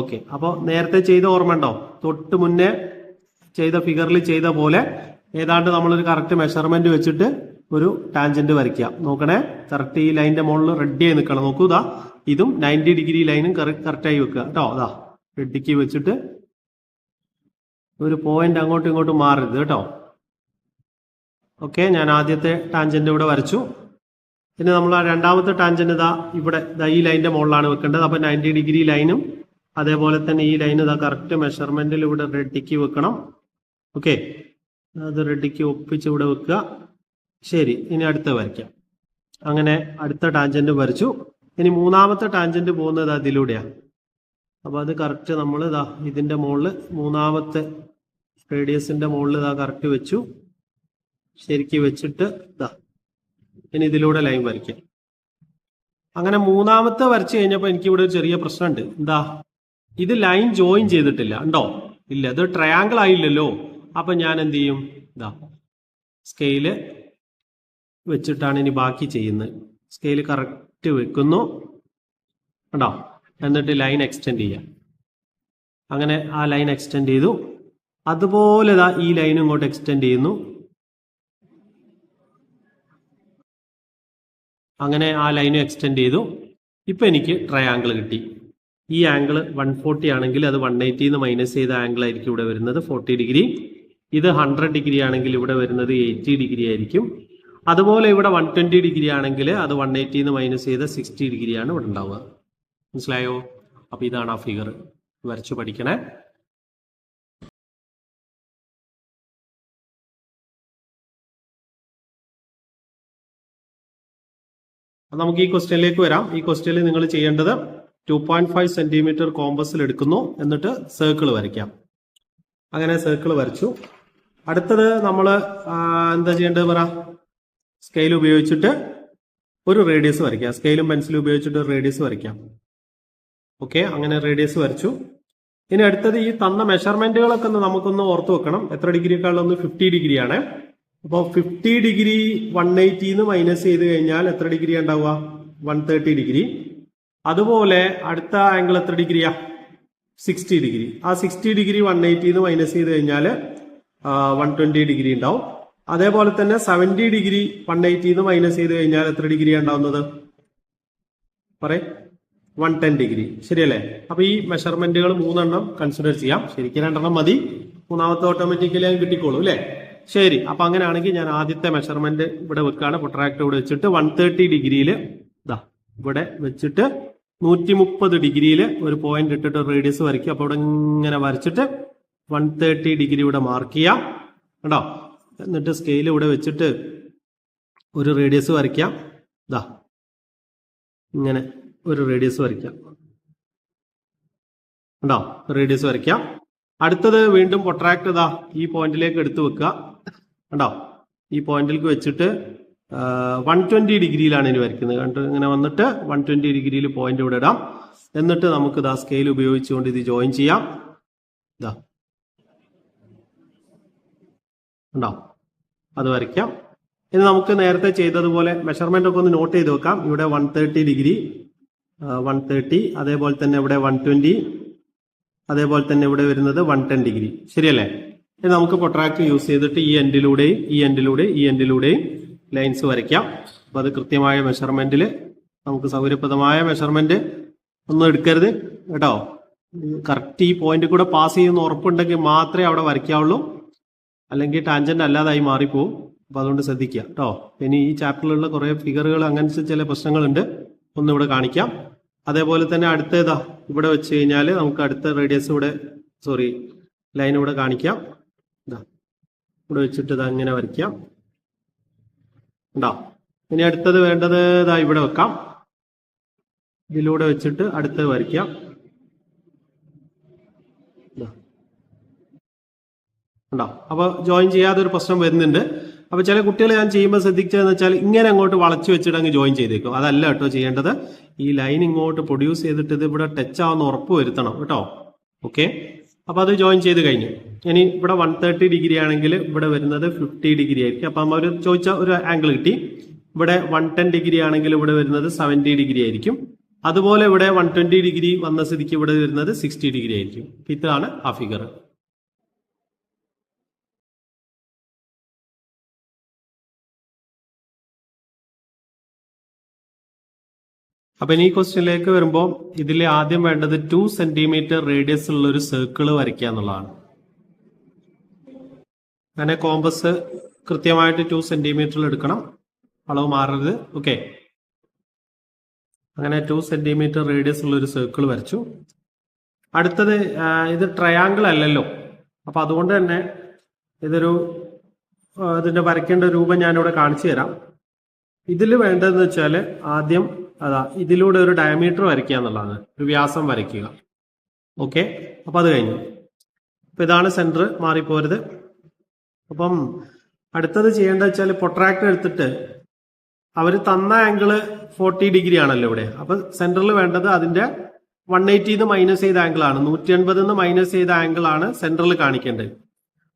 ഓക്കെ, അപ്പോൾ നേരത്തെ ചെയ്ത ഓർമ്മ ഉണ്ടോ? തൊട്ട് മുന്നേ ചെയ്ത ഫിഗറിൽ ചെയ്ത പോലെ ഏതാണ്ട് നമ്മളൊരു കറക്റ്റ് മെഷർമെന്റ് വെച്ചിട്ട് ഒരു ടാൻജന്റ് വരയ്ക്കാം. നോക്കണേ, കറക്റ്റ് ഈ ലൈനിന്റെ മുകളിൽ റെഡി ആയി നിൽക്കണം. നോക്കൂ, ഇതാ ഇതും 90 ഡിഗ്രി ലൈനും കറക്റ്റായി വെക്കുക കേട്ടോ. അതാ റെഡിക്ക് വെച്ചിട്ട് ഒരു പോയിന്റ് അങ്ങോട്ടും ഇങ്ങോട്ടും മാറരുത് കേട്ടോ. ഓക്കെ, ഞാൻ ആദ്യത്തെ ടാൻജന്റ് ഇവിടെ വരച്ചു. ഇനി നമ്മൾ ആ രണ്ടാമത്തെ ടാൻജന്റ് ഇതാ ഇവിടെ ഈ ലൈനിന്റെ മുകളിലാണ് വെക്കേണ്ടത്. അപ്പൊ 90 ഡിഗ്രി ലൈനും അതേപോലെ തന്നെ ഈ ലൈൻ ഇതാ കറക്റ്റ് മെഷർമെന്റിൽ ഇവിടെ റെഡിക്ക് വെക്കണം. ഓക്കെ, അത് റെഡിക്ക് ഒപ്പിച്ച് ഇവിടെ വെക്കുക. ശരി, ഇനി അടുത്ത വരയ്ക്കാം. അങ്ങനെ അടുത്ത ടാൻജന്റ് വരച്ചു. ഇനി മൂന്നാമത്തെ ടാൻജന്റ് പോകുന്നത് അതിലൂടെയാണ്. അപ്പൊ അത് കറക്റ്റ് നമ്മൾ ഇതാ ഇതിന്റെ മുകളിൽ മൂന്നാമത്തെ റേഡിയസിന്റെ മുകളിൽ ഇതാ കറക്റ്റ് വെച്ചു. ശരിക്ക് വെച്ചിട്ട് ഇതാ ഇനി ഇതിലൂടെ ലൈൻ വരയ്ക്കാം. അങ്ങനെ മൂന്നാമത്തെ വരച്ചു കഴിഞ്ഞപ്പോൾ എനിക്ക് ഇവിടെ ഒരു ചെറിയ പ്രശ്നമുണ്ട്. എന്താ, ഇത് ലൈൻ ജോയിൻ ചെയ്തിട്ടില്ല, ഉണ്ടോ? ഇല്ല, ഇത് ട്രയാങ്കിൾ ആയില്ലല്ലോ. അപ്പൊ ഞാൻ എന്ത് ചെയ്യും? ഇതാ സ്കെയില് വെച്ചിട്ടാണ് ഇനി ബാക്കി ചെയ്യുന്നത്. സ്കെയില് കറക്റ്റ് വെക്കുന്നു, ഉണ്ടോ? എന്നിട്ട് ലൈൻ എക്സ്റ്റെൻഡ് ചെയ്യാം. അങ്ങനെ ആ ലൈൻ എക്സ്റ്റെൻഡ് ചെയ്തു. അതുപോലെ ഇതാ ഈ ലൈൻ ഇങ്ങോട്ട് എക്സ്റ്റെൻഡ് ചെയ്യുന്നു. അങ്ങനെ ആ ലൈനും എക്സ്റ്റെൻഡ് ചെയ്തു. ഇപ്പൊ എനിക്ക് ട്രയാങ്കിൾ കിട്ടി. ഈ ആംഗിൾ 140 ആണെങ്കിൽ അത് 180 മൈനസ് ചെയ്ത ആംഗിൾ ആയിരിക്കും ഇവിടെ വരുന്നത് 40 ഡിഗ്രി. ഇത് 100 ഡിഗ്രി ആണെങ്കിൽ ഇവിടെ വരുന്നത് 80 ഡിഗ്രി ആയിരിക്കും. അതുപോലെ ഇവിടെ 120 ഡിഗ്രി ആണെങ്കിൽ അത് 180 മൈനസ് ചെയ്ത 60 ഡിഗ്രിയാണ് ഇവിടെ ഉണ്ടാവുക. മനസ്സിലായോ? അപ്പൊ ഇതാണ് ആ ഫിഗർ. വരച്ചു പഠിക്കണേ. നമുക്ക് ഈ ക്വസ്റ്റ്യനിലേക്ക് വരാം. ഈ ക്വസ്റ്റ്യനിൽ നിങ്ങൾ ചെയ്യേണ്ടത് 2.5 സെന്റിമീറ്റർ കോമ്പസിൽ എടുക്കുന്നു, എന്നിട്ട് സർക്കിൾ വരയ്ക്കാം. അങ്ങനെ സർക്കിൾ വരച്ചു. അടുത്തത് നമ്മൾ എന്താ ചെയ്യേണ്ടത് പറ? സ്കെയിൽ ഉപയോഗിച്ചിട്ട് ഒരു റേഡിയസ് വരയ്ക്കാം. സ്കെയിലും പെൻസിലും ഉപയോഗിച്ചിട്ട് ഒരു റേഡിയസ് വരയ്ക്കാം. ഓക്കെ, അങ്ങനെ റേഡിയസ് വരച്ചു. ഇനി അടുത്തത് ഈ തന്ന മെഷർമെന്റുകളൊക്കെ നമുക്കൊന്ന് ഓർത്ത് വെക്കണം. എത്ര ഡിഗ്രിക്കാളൊന്ന് 50 ഡിഗ്രിയാണ്. അപ്പോൾ 50 ഡിഗ്രി 180 മൈനസ് ചെയ്ത് കഴിഞ്ഞാൽ എത്ര ഡിഗ്രി ഉണ്ടാവുക? 130 ഡിഗ്രി. അതുപോലെ അടുത്ത ആംഗിൾ എത്ര ഡിഗ്രിയാ? 60 ഡിഗ്രി. ആ 60 ഡിഗ്രി 180 മൈനസ് ചെയ്ത് കഴിഞ്ഞാൽ 120 ഡിഗ്രി ഉണ്ടാവും. അതേപോലെ തന്നെ 70 ഡിഗ്രി 180 മൈനസ് ചെയ്ത് കഴിഞ്ഞാൽ എത്ര ഡിഗ്രിയാണ് ഉണ്ടാവുന്നത്? പറയേ, 110 ഡിഗ്രി. ശരിയല്ലേ? അപ്പൊ ഈ മെഷർമെന്റുകൾ 3 കൺസിഡർ ചെയ്യാം. ശരിക്കും 2 മതി, മൂന്നാമത്തെ ഓട്ടോമാറ്റിക്കലി അത് കിട്ടിക്കോളൂ അല്ലേ? ശരി, അപ്പൊ അങ്ങനെയാണെങ്കിൽ ഞാൻ ആദ്യത്തെ മെഷർമെന്റ് ഇവിടെ വെക്കാണ്. പ്രൊട്രാക്ടർ ഇവിടെ വെച്ചിട്ട് 130 ഡിഗ്രിയിൽ ഇതാ ഇവിടെ വെച്ചിട്ട് 130 ഡിഗ്രിയിൽ ഒരു പോയിന്റ് ഇട്ടിട്ട് റേഡിയസ് വരയ്ക്കും. അപ്പൊ ഇവിടെ ഇങ്ങനെ വരച്ചിട്ട് 130 ഡിഗ്രി ഇവിടെ മാർക്ക് ചെയ്യാം കേട്ടോ. എന്നിട്ട് സ്കെയിൽ ഇവിടെ വെച്ചിട്ട് ഒരു റേഡിയസ് വരയ്ക്കാം. ഇതാ ഇങ്ങനെ ഒരു റേഡിയസ് വരയ്ക്കാം കേട്ടോ. റേഡിയസ് വരയ്ക്കാം. അടുത്തത് വീണ്ടും പ്രൊട്രാക്ടർ ഇതാ ഈ പോയിന്റിലേക്ക് എടുത്തു വെക്കുക കേട്ടോ. ഈ പോയിന്റിലേക്ക് വെച്ചിട്ട് 120 ഡിഗ്രിയിലാണ് ഇനി വരയ്ക്കുന്നത്. കണ്ട് ഇങ്ങനെ വന്നിട്ട് 120 ഡിഗ്രിയിൽ പോയിന്റ് ഇവിടെ ഇടാം. എന്നിട്ട് നമുക്ക് ഇതാ സ്കെയിൽ ഉപയോഗിച്ചുകൊണ്ട് ഇത് ജോയിൻ ചെയ്യാം. ഇതാ ഉണ്ടോ? അത് വരയ്ക്കാം. ഇനി നമുക്ക് നേരത്തെ ചെയ്തതുപോലെ മെഷർമെന്റ് ഒക്കെ ഒന്ന് നോട്ട് ചെയ്ത് വെക്കാം. ഇവിടെ 130 ഡിഗ്രി 130, അതേപോലെ തന്നെ ഇവിടെ 120, അതേപോലെ തന്നെ ഇവിടെ വരുന്നത് 110 ഡിഗ്രി. ശരിയല്ലേ? ഇനി നമുക്ക് പ്രൊട്രാക്ടർ യൂസ് ചെയ്തിട്ട് ഈ എൻഡിലൂടെയും ഈ എൻഡിലൂടെയും ഈ എൻഡിലൂടെയും ലൈൻസ് വരയ്ക്കാം. അപ്പൊ അത് കൃത്യമായ മെഷർമെന്റിൽ നമുക്ക് സൗകര്യപ്രദമായ മെഷർമെന്റ് ഒന്നും എടുക്കരുത് കേട്ടോ. കറക്റ്റ് ഈ പോയിന്റ് കൂടെ പാസ് ചെയ്യുന്ന ഉറപ്പുണ്ടെങ്കിൽ മാത്രമേ അവിടെ വരയ്ക്കാവുള്ളൂ. അല്ലെങ്കിൽ ടാൻജന്റ് അല്ലാതായി മാറിപ്പോവും. അപ്പൊ അതുകൊണ്ട് ശ്രദ്ധിക്കുക കേട്ടോ. ഇനി ഈ ചാപ്റ്ററിലുള്ള കുറെ ഫിഗറുകൾ അങ്ങനത്തെ ചില പ്രശ്നങ്ങളുണ്ട്, ഒന്ന് ഇവിടെ കാണിക്കാം. അതേപോലെ തന്നെ അടുത്തതാ ഇവിടെ വെച്ച് കഴിഞ്ഞാൽ നമുക്ക് അടുത്ത റേഡിയസ് ഇവിടെ ലൈൻ ഇവിടെ കാണിക്കാം. ഇതാ ഇവിടെ വെച്ചിട്ട് ഇതാ ഇങ്ങനെ വരയ്ക്കാം ഉണ്ടോ. ഇനി അടുത്തത് വേണ്ടത് ഇതാ ഇവിടെ വെക്കാം. ഇതിലൂടെ വെച്ചിട്ട് അടുത്തത് വരയ്ക്കാം. ഉണ്ടോ? അപ്പൊ ജോയിൻ ചെയ്യാതെ ഒരു പ്രശ്നം വരുന്നുണ്ട്. അപ്പൊ ചില കുട്ടികൾ ഞാൻ ചെയ്യുമ്പോൾ ശ്രദ്ധിച്ചതെന്ന് വെച്ചാൽ ഇങ്ങനെ അങ്ങോട്ട് വളച്ചു വെച്ചിട്ട് അങ്ങ് ജോയിൻ ചെയ്തേക്കും. അതല്ല കേട്ടോ ചെയ്യേണ്ടത്. ഈ ലൈൻ ഇങ്ങോട്ട് പ്രൊഡ്യൂസ് ചെയ്തിട്ട് ഇത് ഇവിടെ ടച്ച് ആവുന്ന ഉറപ്പ് വരുത്തണം കേട്ടോ. ഓക്കെ, അപ്പൊ അത് ജോയിൻ ചെയ്ത് കഴിഞ്ഞു. ഇനി ഇവിടെ 130 ഡിഗ്രി ആണെങ്കിൽ ഇവിടെ വരുന്നത് 50 ഡിഗ്രി ആയിരിക്കും. അപ്പൊ നമ്മൾ ചോദിച്ച ഒരു ആംഗിൾ കിട്ടി. ഇവിടെ 110 ഡിഗ്രി ആണെങ്കിൽ ഇവിടെ വരുന്നത് 70 ഡിഗ്രി ആയിരിക്കും. അതുപോലെ ഇവിടെ 120 ഡിഗ്രി വന്ന സ്ഥിതിക്ക് ഇവിടെ വരുന്നത് 60 ഡിഗ്രി ആയിരിക്കും. ഇതാണ് ആ ഫിഗർ. അപ്പൊ ഇനി ഈ ക്വസ്റ്റ്യനിലേക്ക് വരുമ്പോൾ ഇതിൽ ആദ്യം വേണ്ടത് 2 സെന്റിമീറ്റർ റേഡിയസ് ഉള്ള ഒരു സർക്കിൾ വരയ്ക്കുക എന്നുള്ളതാണ്. അങ്ങനെ കോമ്പസ് കൃത്യമായിട്ട് 2 സെന്റിമീറ്ററിൽ എടുക്കണം, അളവ് മാറരുത്. ഓക്കെ, അങ്ങനെ 2 സെന്റിമീറ്റർ റേഡിയസ് ഉള്ള ഒരു സർക്കിൾ വരച്ചു. അടുത്തത് ഇത് ട്രയാങ്കിൾ അല്ലല്ലോ, അപ്പൊ അതുകൊണ്ട് തന്നെ ഇതിന്റെ വരയ്ക്കേണ്ട രൂപം ഞാനിവിടെ കാണിച്ചു തരാം. ഇതിൽ വേണ്ടതെന്ന് വെച്ചാൽ ആദ്യം ഇതിലൂടെ ഒരു ഡയമീറ്റർ വരയ്ക്കുക എന്നുള്ളതാണ്, ഒരു വ്യാസം വരയ്ക്കുക. ഓക്കെ, അപ്പൊ അത് കഴിഞ്ഞു. അപ്പൊ ഇതാണ് സെന്റർ, മാറിപ്പോരുത്. അപ്പം അടുത്തത് ചെയ്യേണ്ടത് വെച്ചാൽ പ്രൊട്രാക്ടർ എടുത്തിട്ട് അവർ തന്ന ആംഗിള് 40 ഡിഗ്രി ആണല്ലോ ഇവിടെ. അപ്പൊ സെന്ററിൽ വേണ്ടത് അതിന്റെ 180 മൈനസ് ചെയ്ത ആംഗിൾ ആണ്, 180 മൈനസ് ചെയ്ത ആംഗിൾ ആണ് സെന്ററിൽ കാണിക്കേണ്ടത്.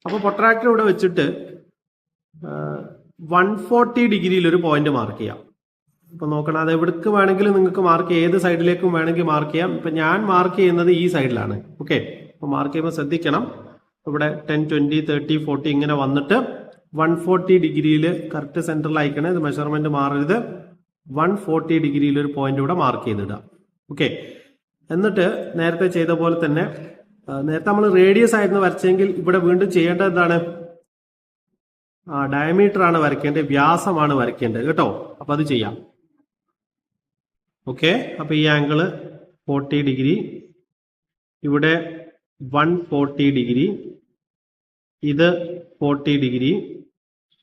അപ്പൊ പ്രൊട്രാക്ടർ ഇവിടെ വെച്ചിട്ട് 140 ഡിഗ്രിയിൽ ഒരു പോയിന്റ് മാർക്ക് ചെയ്യാം. അപ്പൊ നോക്കണം, അത് എവിടേക്ക് വേണമെങ്കിലും നിങ്ങൾക്ക് മാർക്ക് ചെയ്യാം, ഏത് സൈഡിലേക്കും വേണമെങ്കിൽ മാർക്ക് ചെയ്യാം. ഇപ്പൊ ഞാൻ മാർക്ക് ചെയ്യുന്നത് ഈ സൈഡിലാണ്. ഓക്കെ, അപ്പൊ മാർക്ക് ചെയ്യുമ്പോൾ ശ്രദ്ധിക്കണം, ഇവിടെ 10, 20, 30, 40 ഇങ്ങനെ വന്നിട്ട് 140 ഡിഗ്രിയിൽ കറക്റ്റ് സെന്ററിൽ അയക്കണേ. ഇത് മെഷർമെന്റ് മാറരുത്. 140 ഡിഗ്രിയിൽ ഒരു പോയിന്റ് ഇവിടെ മാർക്ക് ചെയ്തിടുക. ഓക്കെ, എന്നിട്ട് നേരത്തെ ചെയ്ത പോലെ തന്നെ, നേരത്തെ നമ്മൾ റേഡിയസ് ആയിരുന്നു വരച്ചെങ്കിൽ ഇവിടെ വീണ്ടും ചെയ്യേണ്ടത് എന്താണ്, ഡയമീറ്റർ ആണ് വരയ്ക്കേണ്ടത്, വ്യാസമാണ് വരയ്ക്കേണ്ടത് കേട്ടോ. അപ്പൊ അത് ചെയ്യാം. ഓക്കെ, അപ്പൊ ഈ ആംഗിള് 40 ഡിഗ്രി, ഇവിടെ 140 ഡിഗ്രി, ഇത് 40 ഡിഗ്രി,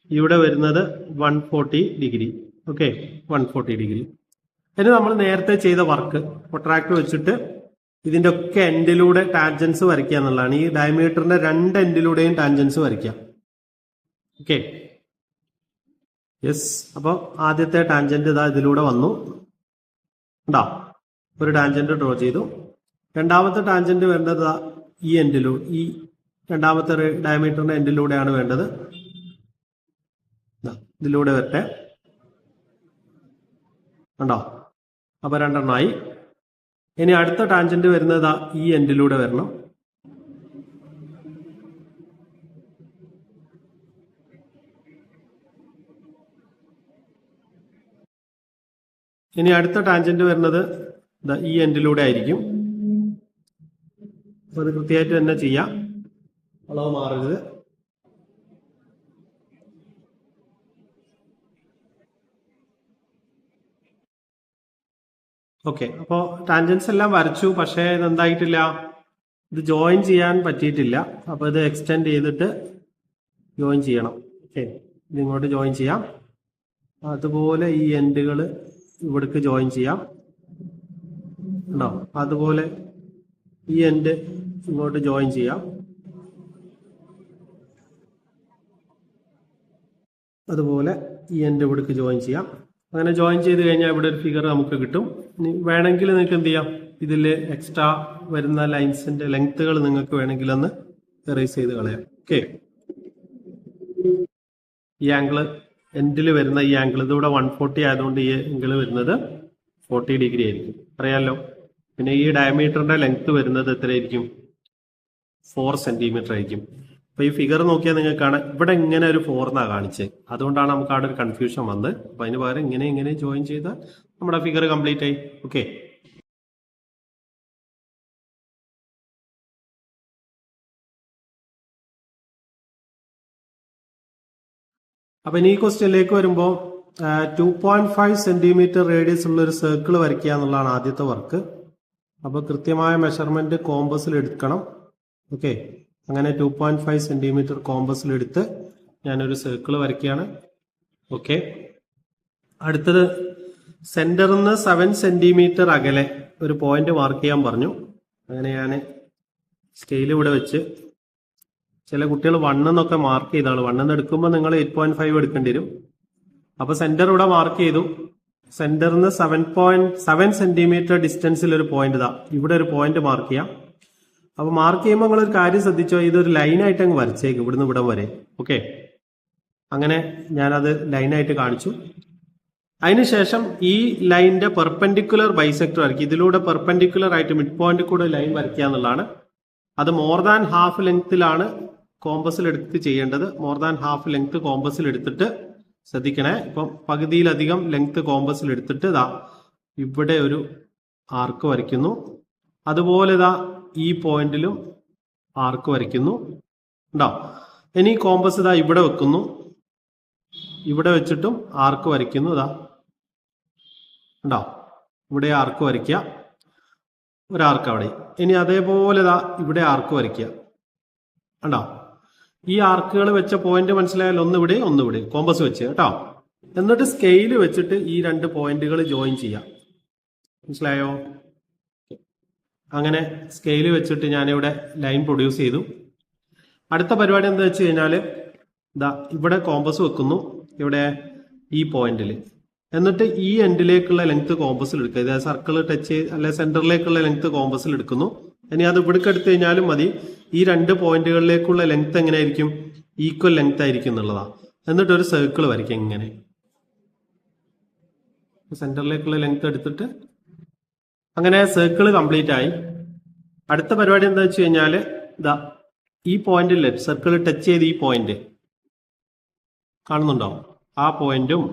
ഇവിടെ വരുന്നത് 140 ഡിഗ്രി. Okay, 140 degree. ഇനി നമ്മൾ നേരത്തെ ചെയ്ത വർക്ക് പ്രൊട്രാക്ടർ വെച്ചിട്ട് ഇതിന്റെ ഒക്കെ എൻഡിലൂടെ ടാൻജൻസ് വരയ്ക്കുക എന്നുള്ളതാണ്. ഈ ഡയമീറ്ററിന്റെ 2 എൻഡിലൂടെയും ടാൻജൻസ് വരയ്ക്കാം. Okay, yes. അപ്പോൾ ആദ്യത്തെ ടാൻജന്റ് ഇതാ ഇതിലൂടെ വന്നു, ഉണ്ടോ? ഒരു ടാൻജന്റ് ഡ്രോ ചെയ്തു. രണ്ടാമത്തെ ടാൻജന്റ് വേണ്ടത് ഈ എൻഡിലൂടെ, ഈ രണ്ടാമത്തെ ഡയമീറ്ററിന്റെ എൻഡിലൂടെയാണ് വേണ്ടത്. ഇതിലൂടെ വരട്ടെ, ഉണ്ടോ? അപ്പൊ 2 എണ്ണമായി. ഇനി അടുത്ത ടാൻജന്റ് വരുന്നത് ഈ എൻഡിലൂടെ വരണം. ഇനി അടുത്ത ടാൻജന്റ് വരുന്നത് ഈ എൻഡിലൂടെ ആയിരിക്കും. അപ്പൊ അത് കൃത്യമായിട്ട് തന്നെ ചെയ്യാം, അളവ് മാറരുത്. ഓക്കെ, അപ്പോൾ ടാൻജൻസ് എല്ലാം വരച്ചു, പക്ഷേ ഇതെന്തായിട്ടില്ല, ഇത് ജോയിൻ ചെയ്യാൻ പറ്റിയിട്ടില്ല. അപ്പൊ ഇത് എക്സ്റ്റെൻഡ് ചെയ്തിട്ട് ജോയിൻ ചെയ്യണം. ഓക്കെ, ഇത് ഇങ്ങോട്ട് ജോയിൻ ചെയ്യാം. അതുപോലെ ഈ എൻഡുകൾ ഇവിടേക്ക് ജോയിൻ ചെയ്യാം, ഉണ്ടോ? അതുപോലെ ഈ എൻഡ് ഇങ്ങോട്ട് ജോയിൻ ചെയ്യാം. അതുപോലെ ഈ എൻഡ് ഇവിടേക്ക് ജോയിൻ ചെയ്യാം. അങ്ങനെ ജോയിൻ ചെയ്ത് കഴിഞ്ഞാൽ ഇവിടെ ഒരു ഫിഗർ നമുക്ക് കിട്ടും. വേണമെങ്കിൽ നിങ്ങൾക്ക് എന്ത് ചെയ്യാം, ഇതിൽ എക്സ്ട്രാ വരുന്ന ലൈൻസിന്റെ ലെങ്ത്തുകൾ നിങ്ങൾക്ക് വേണമെങ്കിൽ ഒന്ന് എറേസ് ചെയ്ത് കളയാം. ഓക്കെ, ഈ ആംഗിള് എൻഡിൽ വരുന്ന ഈ ആംഗിൾ ഇതിവിടെ 140 ആയതുകൊണ്ട് ഈ ആംഗിൾ വരുന്നത് 40 ഡിഗ്രി ആയിരിക്കും, അറിയാലോ. പിന്നെ ഈ ഡയമീറ്ററിന്റെ ലെങ്ത് വരുന്നത് എത്രയായിരിക്കും, 4 സെന്റിമീറ്റർ ആയിരിക്കും. അപ്പൊ ഈ ഫിഗർ നോക്കിയാൽ നിങ്ങൾക്ക് കാണാം, ഇവിടെ ഇങ്ങനെ ഒരു 4 എന്നാ കാണിച്ചത്, അതുകൊണ്ടാണ് നമുക്ക് അവിടെ ഒരു കൺഫ്യൂഷൻ വന്നത്. അപ്പൊ അതിന് പകരം ഇങ്ങനെ ജോയിൻ ചെയ്താൽ നമ്മുടെ ഫിഗർ കംപ്ലീറ്റ് ആയി. ഓക്കെ, അപ്പൊ ഇനി ഈ ക്വസ്റ്റ്യനിലേക്ക് വരുമ്പോൾ 2.5 സെന്റിമീറ്റർ റേഡിയസ് ഉള്ള ഒരു സർക്കിൾ വരയ്ക്കുക എന്നുള്ളതാണ് ആദ്യത്തെ വർക്ക്. അപ്പൊ കൃത്യമായ മെഷർമെന്റ് കോമ്പസിൽ എടുക്കണം. ഓക്കെ, അങ്ങനെ 2.5 സെന്റിമീറ്റർ കോമ്പസിൽ എടുത്ത് ഞാനൊരു സർക്കിൾ വരയ്ക്കുകയാണ്. ഓക്കെ, അടുത്തത് സെന്ററിൽ നിന്ന് 7 സെന്റിമീറ്റർ അകലെ ഒരു പോയിന്റ് മാർക്ക് ചെയ്യാൻ പറഞ്ഞു. അങ്ങനെ ഞാൻ സ്കെയിൽ ഇവിടെ വെച്ച്, ചില കുട്ടികൾ 1 എന്നൊക്കെ മാർക്ക് ചെയ്താണ്, 1 എന്ന് എടുക്കുമ്പോൾ നിങ്ങൾ 8.5 എടുക്കേണ്ടി വരും. അപ്പൊ സെന്റർ ഇവിടെ മാർക്ക് ചെയ്തു. സെന്ററിൽ നിന്ന് 7 സെന്റിമീറ്റർ ഡിസ്റ്റൻസിൽ ഒരു പോയിന്റ് ഇതാ ഇവിടെ ഒരു പോയിന്റ് മാർക്ക് ചെയ്യാം. അപ്പൊ മാർക്ക് ചെയ്യുമ്പോൾ നിങ്ങൾ ഒരു കാര്യം ശ്രദ്ധിച്ചോ, ഇതൊരു ലൈനായിട്ട് അങ്ങ് വരച്ചേക്കും ഇവിടുന്ന് ഇവിടം വരെ. ഓക്കെ, അങ്ങനെ ഞാനത് ലൈനായിട്ട് കാണിച്ചു. അതിനുശേഷം ഈ ലൈനിന്റെ പെർപെൻഡിക്കുലർ ബൈസെക്ടർ വരയ്ക്കുക. ഇതിലൂടെ പെർപെൻഡിക്കുലർ ആയിട്ട് മിഡ് പോയിന്റ് കൂടെ ലൈൻ വരയ്ക്കുക എന്നുള്ളതാണ്. അത് മോർ ദാൻ ഹാഫ് ലെങ്ത്തിലാണ് കോമ്പസിൽ എടുത്ത് ചെയ്യേണ്ടത്. മോർ ദാൻ ഹാഫ് ലെങ്ത് കോമ്പസിൽ എടുത്തിട്ട് ശ്രദ്ധിക്കണേ. ഇപ്പം പകുതിയിലധികം ലെങ്ത് കോമ്പസിൽ എടുത്തിട്ട് ഇതാ ഇവിടെ ഒരു ആർക്ക് വരയ്ക്കുന്നു. അതുപോലെ ഇതാ ഈ പോയിന്റിലും ആർക്ക് വരയ്ക്കുന്നു. ഉണ്ടോ? ഇനി കോമ്പസ് ഇതാ ഇവിടെ വെക്കുന്നു. ഇവിടെ വെച്ചിട്ടും ആർക്ക് വരയ്ക്കുന്നു. ഇതാ ഉണ്ടോ? ഇവിടെ ആർക്ക് വരയ്ക്കുക, ഒരാർക്ക് അവിടെ. ഇനി അതേപോലെ ഇതാ ഇവിടെ ആർക്ക് വരയ്ക്കുക. ഉണ്ടോ? ഈ ആർക്കുകൾ വെച്ച പോയിന്റ് മനസ്സിലായാലും ഒന്നിവിടെ ഒന്നിവിടെ കോമ്പസ് വെച്ച് കേട്ടോ. എന്നിട്ട് സ്കെയില് വെച്ചിട്ട് ഈ രണ്ട് പോയിന്റുകൾ ജോയിൻ ചെയ്യാം. മനസ്സിലായോ? അങ്ങനെ സ്കെയില് വെച്ചിട്ട് ഞാനിവിടെ ലൈൻ പ്രൊഡ്യൂസ് ചെയ്തു. അടുത്ത പരിപാടി എന്താ വെച്ച് കഴിഞ്ഞാൽ ഇതാ ഇവിടെ കോമ്പസ് വെക്കുന്നു, ഇവിടെ ഈ പോയിന്റിൽ. എന്നിട്ട് ഈ എൻഡിലേക്കുള്ള ലെങ്ത് കോമ്പസിൽ എടുക്കുക. ഇതായത് സർക്കിൾ ടച്ച് ചെയ്ത് അല്ലെ സെന്ററിലേക്കുള്ള ലെങ്ത് കോമ്പസിൽ എടുക്കുന്നു. ഇനി അത് ഇവിടേക്ക് എടുത്തു കഴിഞ്ഞാലും മതി. ഈ രണ്ട് പോയിന്റുകളിലേക്കുള്ള ലെങ്ത് എങ്ങനെയായിരിക്കും? ഈക്വൽ ലെങ്ത് ആയിരിക്കും എന്നുള്ളതാ. എന്നിട്ട് ഒരു സർക്കിൾ വരയ്ക്കുക. ഇങ്ങനെ സെന്ററിലേക്കുള്ള ലെങ്ത് എടുത്തിട്ട് അങ്ങനെ സർക്കിൾ കംപ്ലീറ്റ് ആയി. അടുത്ത പരിപാടി എന്താ വെച്ച് കഴിഞ്ഞാൽ ഇതാ ഈ പോയിന്റിൽ സർക്കിൾ ടച്ച് ചെയ്ത് ഈ പോയിന്റ് കാണുന്നുണ്ടോ? ആ പോയിന്റും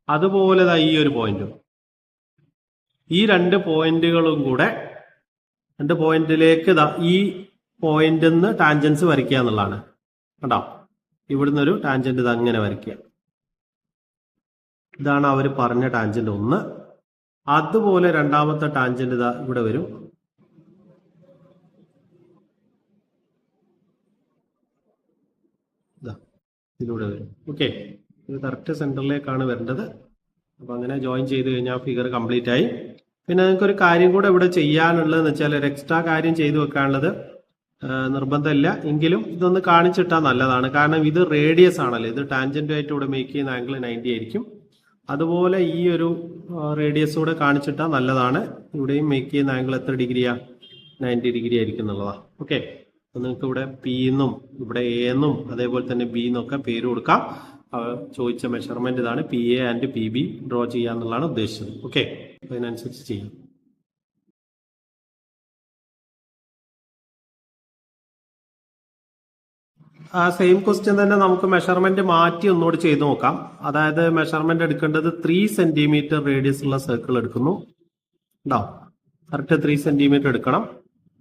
അതുപോലെ ഈ ഒരു പോയിന്റും, ഈ രണ്ട് പോയിന്റുകളും കൂടെ രണ്ട് പോയിന്റിലേക്ക് ഈ പോയിന്റിൽ നിന്ന് ടാൻജൻസ് വരയ്ക്കുക എന്നുള്ളതാണ്. കേട്ടോ? ഇവിടുന്ന് ഒരു ടാൻജന്റ് ഇത് അങ്ങനെ വരയ്ക്കുക. ഇതാണ് അവർ പറഞ്ഞ ടാൻജന്റ് 1. അതുപോലെ രണ്ടാമത്തെ ടാൻജന്റ് ഇതാ ഇവിടെ വരും. ഇതിലൂടെ വരും. ഓക്കെ, ഇത് കറക്റ്റ് സെന്ററിലേക്കാണ് വരേണ്ടത്. അപ്പൊ അങ്ങനെ ജോയിൻ ചെയ്ത് കഴിഞ്ഞാൽ ഫിഗർ കംപ്ലീറ്റ് ആയി. പിന്നെ നിങ്ങൾക്ക് ഒരു കാര്യം കൂടെ ഇവിടെ ചെയ്യാനുള്ളതെന്ന് വെച്ചാൽ ഒരു എക്സ്ട്രാ കാര്യം ചെയ്തു വെക്കാനുള്ളത് നിർബന്ധമില്ല, എങ്കിലും ഇതൊന്ന് കാണിച്ചിട്ടാൽ നല്ലതാണ്. കാരണം ഇത് റേഡിയസ് ആണല്ലോ, ഇത് ടാൻജന്റുമായിട്ട് ഇവിടെ മേക്ക് ചെയ്യുന്ന ആംഗിൾ 90 ആയിരിക്കും. അതുപോലെ ഈ ഒരു റേഡിയസ് കൂടെ കാണിച്ചിട്ടാൽ നല്ലതാണ്. ഇവിടെയും മേക്ക് ചെയ്യുന്ന ആംഗിൾ എത്ര ഡിഗ്രിയാ? 90 ഡിഗ്രി ആയിരിക്കും എന്നുള്ളതാണ്. ഓക്കെ, നിങ്ങൾക്ക് ഇവിടെ പി എന്നും ഇവിടെ എ എന്നും അതേപോലെ തന്നെ ബി എന്നൊക്കെ പേര് കൊടുക്കാം. ചോദിച്ച മെഷർമെന്റ് ഇതാണ്. P A and P B draw ചെയ്യാന്നുള്ളതാണ് ഉദ്ദേശിച്ചത്. ഓക്കെ, അതിനനുസരിച്ച് ചെയ്യാം. ആ സെയിം ക്വസ്റ്റ്യൻ തന്നെ നമുക്ക് മെഷർമെന്റ് മാറ്റി ഒന്നുകൂടി ചെയ്ത് നോക്കാം. അതായത് മെഷർമെന്റ് എടുക്കേണ്ടത് 3 സെന്റിമീറ്റർ റേഡിയസ് ഉള്ള സർക്കിൾ എടുക്കുന്നു. ഉണ്ടോ? കറക്റ്റ് 3 സെന്റിമീറ്റർ എടുക്കണം.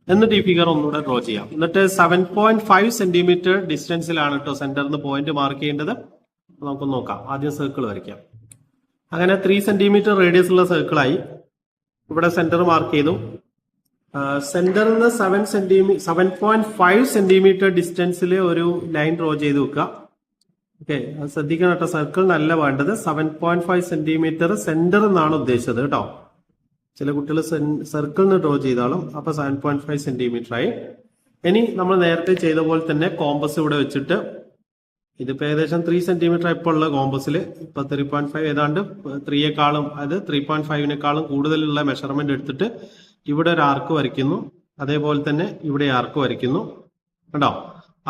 എന്നിട്ട് ഈ ഫിഗർ ഒന്നുകൂടെ ഡ്രോ ചെയ്യാം. എന്നിട്ട് 7.5 സെന്റിമീറ്റർ ഡിസ്റ്റൻസിലാണ് കേട്ടോ സെന്ററിൽ നിന്ന് പോയിന്റ് മാർക്ക് ചെയ്യേണ്ടത്. നമുക്കൊന്ന് നോക്കാം. ആദ്യം സർക്കിൾ വരയ്ക്കാം. അങ്ങനെ 3 സെന്റിമീറ്റർ റേഡിയസ് ഉള്ള സർക്കിളായി. ഇവിടെ സെന്റർ മാർക്ക് ചെയ്തു. സെന്ററിൽ നിന്ന് 7.5 സെന്റിമീറ്റർ ഡിസ്റ്റൻസിൽ ഒരു ലൈൻ ഡ്രോ ചെയ്ത് വെക്കുക. ഓക്കെ, അത് ശ്രദ്ധിക്കണം കേട്ടോ. സർക്കിളിനല്ല വേണ്ടത്, 7.5 സെന്റിമീറ്റർ സെന്റർ എന്നാണ് ഉദ്ദേശിച്ചത് കേട്ടോ. ചില കുട്ടികൾ സർക്കിളിന് ഡ്രോ ചെയ്താലും. അപ്പൊ 7.5 സെന്റിമീറ്റർ ആയി. ഇനി നമ്മൾ നേരത്തെ ചെയ്ത പോലെ തന്നെ കോമ്പസ് ഇവിടെ വെച്ചിട്ട് ഇതിപ്പോ ഏകദേശം 3 സെന്റിമീറ്റർ ഇപ്പോൾ ഉള്ള കോമ്പസിൽ ഇപ്പൊ 3.5 ഏതാണ്ട് 3യേക്കാളും അതായത് 3.5നേക്കാളും കൂടുതലുള്ള മെഷർമെന്റ് എടുത്തിട്ട് ഇവിടെ ഒരു ആർക്ക് വരയ്ക്കുന്നു. അതേപോലെ തന്നെ ഇവിടെ ആർക്ക് വരയ്ക്കുന്നു. കണ്ടോ?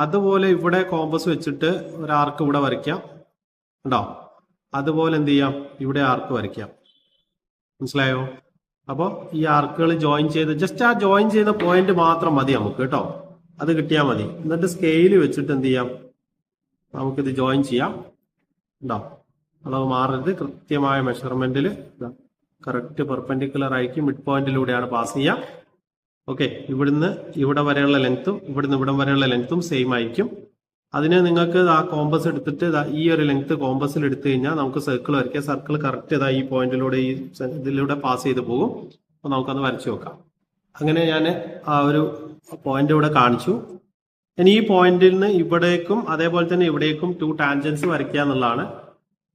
അതുപോലെ ഇവിടെ കോമ്പസ് വെച്ചിട്ട് ഒരു ആർക്ക് ഇവിടെ വരയ്ക്കാം. കണ്ടോ? അതുപോലെ എന്ത് ചെയ്യാം? ഇവിടെ ആർക്ക് വരയ്ക്കാം. മനസ്സിലായോ? അപ്പോൾ ഈ ആർക്കുകൾ ജോയിൻ ചെയ്ത് ജസ്റ്റ് ആ ജോയിൻ ചെയ്ത പോയിന്റ് മാത്രം മതി നമുക്ക് കേട്ടോ. അത് കിട്ടിയാൽ മതി. എന്നിട്ട് സ്കെയിൽ വെച്ചിട്ട് എന്ത് ചെയ്യാം? നമുക്കിത് ജോയിൻ ചെയ്യാം. ഉണ്ടോ? അളവ് മാറരുത്. കൃത്യമായ മെഷർമെന്റിൽ കറക്റ്റ് പെർപെൻഡിക്കുലർ ആയിരിക്കും. മിഡ് പോയിന്റിലൂടെയാണ് പാസ് ചെയ്യുക. ഓക്കെ, ഇവിടുന്ന് ഇവിടെ വരെയുള്ള ലെങ്ത്തും ഇവിടുന്ന് ഇവിടം വരെയുള്ള ലെങ്ത്തും സെയിം ആയിരിക്കും. അതിന് നിങ്ങൾക്ക് ആ കോമ്പസ് എടുത്തിട്ട് ഈ ഒരു ലെങ്ത് കോമ്പസിൽ എടുത്തു കഴിഞ്ഞാൽ നമുക്ക് സർക്കിൾ വരയ്ക്കാം. സർക്കിൾ കറക്റ്റ് ഈ പോയിന്റിലൂടെ ഈ ഇതിലൂടെ പാസ് ചെയ്ത് പോകും. അപ്പൊ നമുക്കത് വരച്ചു നോക്കാം. അങ്ങനെ ഞാൻ ആ ഒരു പോയിന്റ് ഇവിടെ കാണിച്ചു. ഇനി ഈ പോയിന്റിൽ നിന്ന് ഇവിടേക്കും അതേപോലെ തന്നെ ഇവിടേക്കും 2 ടാൻജൻസ് വരയ്ക്കുക എന്നുള്ളതാണ്.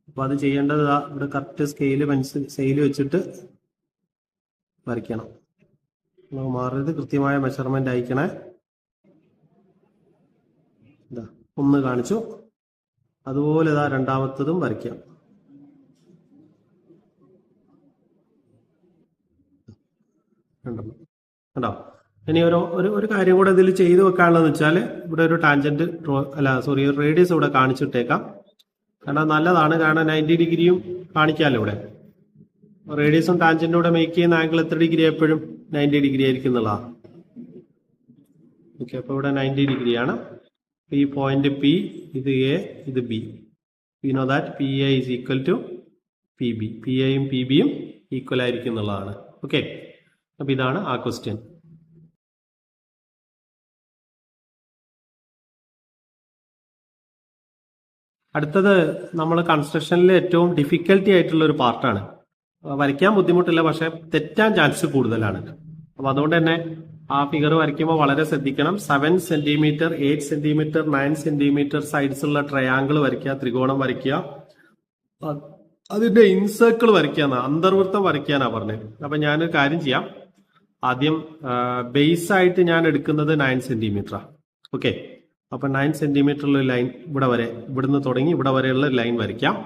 അപ്പൊ അത് ചെയ്യേണ്ടത് ഇവിടെ കറക്റ്റ് സ്കെയിൽ വെച്ചിട്ട് വരയ്ക്കണം. മാറരുത്. കൃത്യമായ മെഷർമെന്റ് അയക്കണേ. ഒന്ന് കാണിച്ചു. അതുപോലെ രണ്ടാമത്തതും വരയ്ക്കാം. കണ്ടോ? ഇനി ഒരു കാര്യം കൂടെ ഇതിൽ ചെയ്തു വെക്കാനുള്ളതെന്ന് വെച്ചാൽ ഇവിടെ ഒരു ടാൻജന്റ് റേഡിയസ് ഇവിടെ കാണിച്ചിട്ടേക്കാം. കാരണം നല്ലതാണ്. കാരണം 90 ഡിഗ്രിയും കാണിക്കാമല്ലോ ഇവിടെ. റേഡിയസും ടാൻജന്റും കൂടെ മേക്ക് ചെയ്യുന്ന ആംഗിൾ എത്ര ഡിഗ്രി എപ്പോഴും 90 ഡിഗ്രി ആയിരിക്കും എന്നുള്ളതാണ്. ഓക്കെ, അപ്പോൾ ഇവിടെ 90 ഡിഗ്രിയാണ്. ഈ പോയിന്റ് പി, ഇത് എ, ഇത് B. We know that P A is equal to P B. P എയും പി ബിയും ഈക്വൽ ആയിരിക്കും എന്നുള്ളതാണ്. ഓക്കെ, അപ്പോൾ ഇതാണ് ആ ക്വസ്റ്റ്യൻ. അടുത്തത് നമ്മൾ കൺസ്ട്രക്ഷനിൽ ഏറ്റവും ഡിഫിക്കൽട്ടി ആയിട്ടുള്ള ഒരു പാർട്ടാണ്. വരയ്ക്കാൻ ബുദ്ധിമുട്ടില്ല, പക്ഷെ തെറ്റാൻ ചാൻസ് കൂടുതലാണ്. അപ്പൊ അതുകൊണ്ട് തന്നെ ആ ഫിഗർ വരയ്ക്കുമ്പോൾ വളരെ ശ്രദ്ധിക്കണം. 7 സെന്റിമീറ്റർ, 8 സെന്റിമീറ്റർ, 9 സെന്റിമീറ്റർ സൈഡ്സ് ഉള്ള ട്രയാങ്കിൾ വരയ്ക്കുക, ത്രികോണം വരയ്ക്കുക, അതിന്റെ ഇൻസർക്കിൾ വരയ്ക്കാന്നാ, അന്തർവൃത്തം വരയ്ക്കാനാ പറഞ്ഞത്. അപ്പൊ ഞാനൊരു കാര്യം ചെയ്യാം. ആദ്യം ബേസ് ആയിട്ട് ഞാൻ എടുക്കുന്നത് 9 സെന്റിമീറ്ററാണ്. ഓക്കെ, അപ്പൊ 9 സെന്റിമീറ്ററുള്ള ലൈൻ ഇവിടെ വരെ, ഇവിടുന്ന് തുടങ്ങി ഇവിടെ വരെയുള്ള ലൈൻ വരയ്ക്കാം.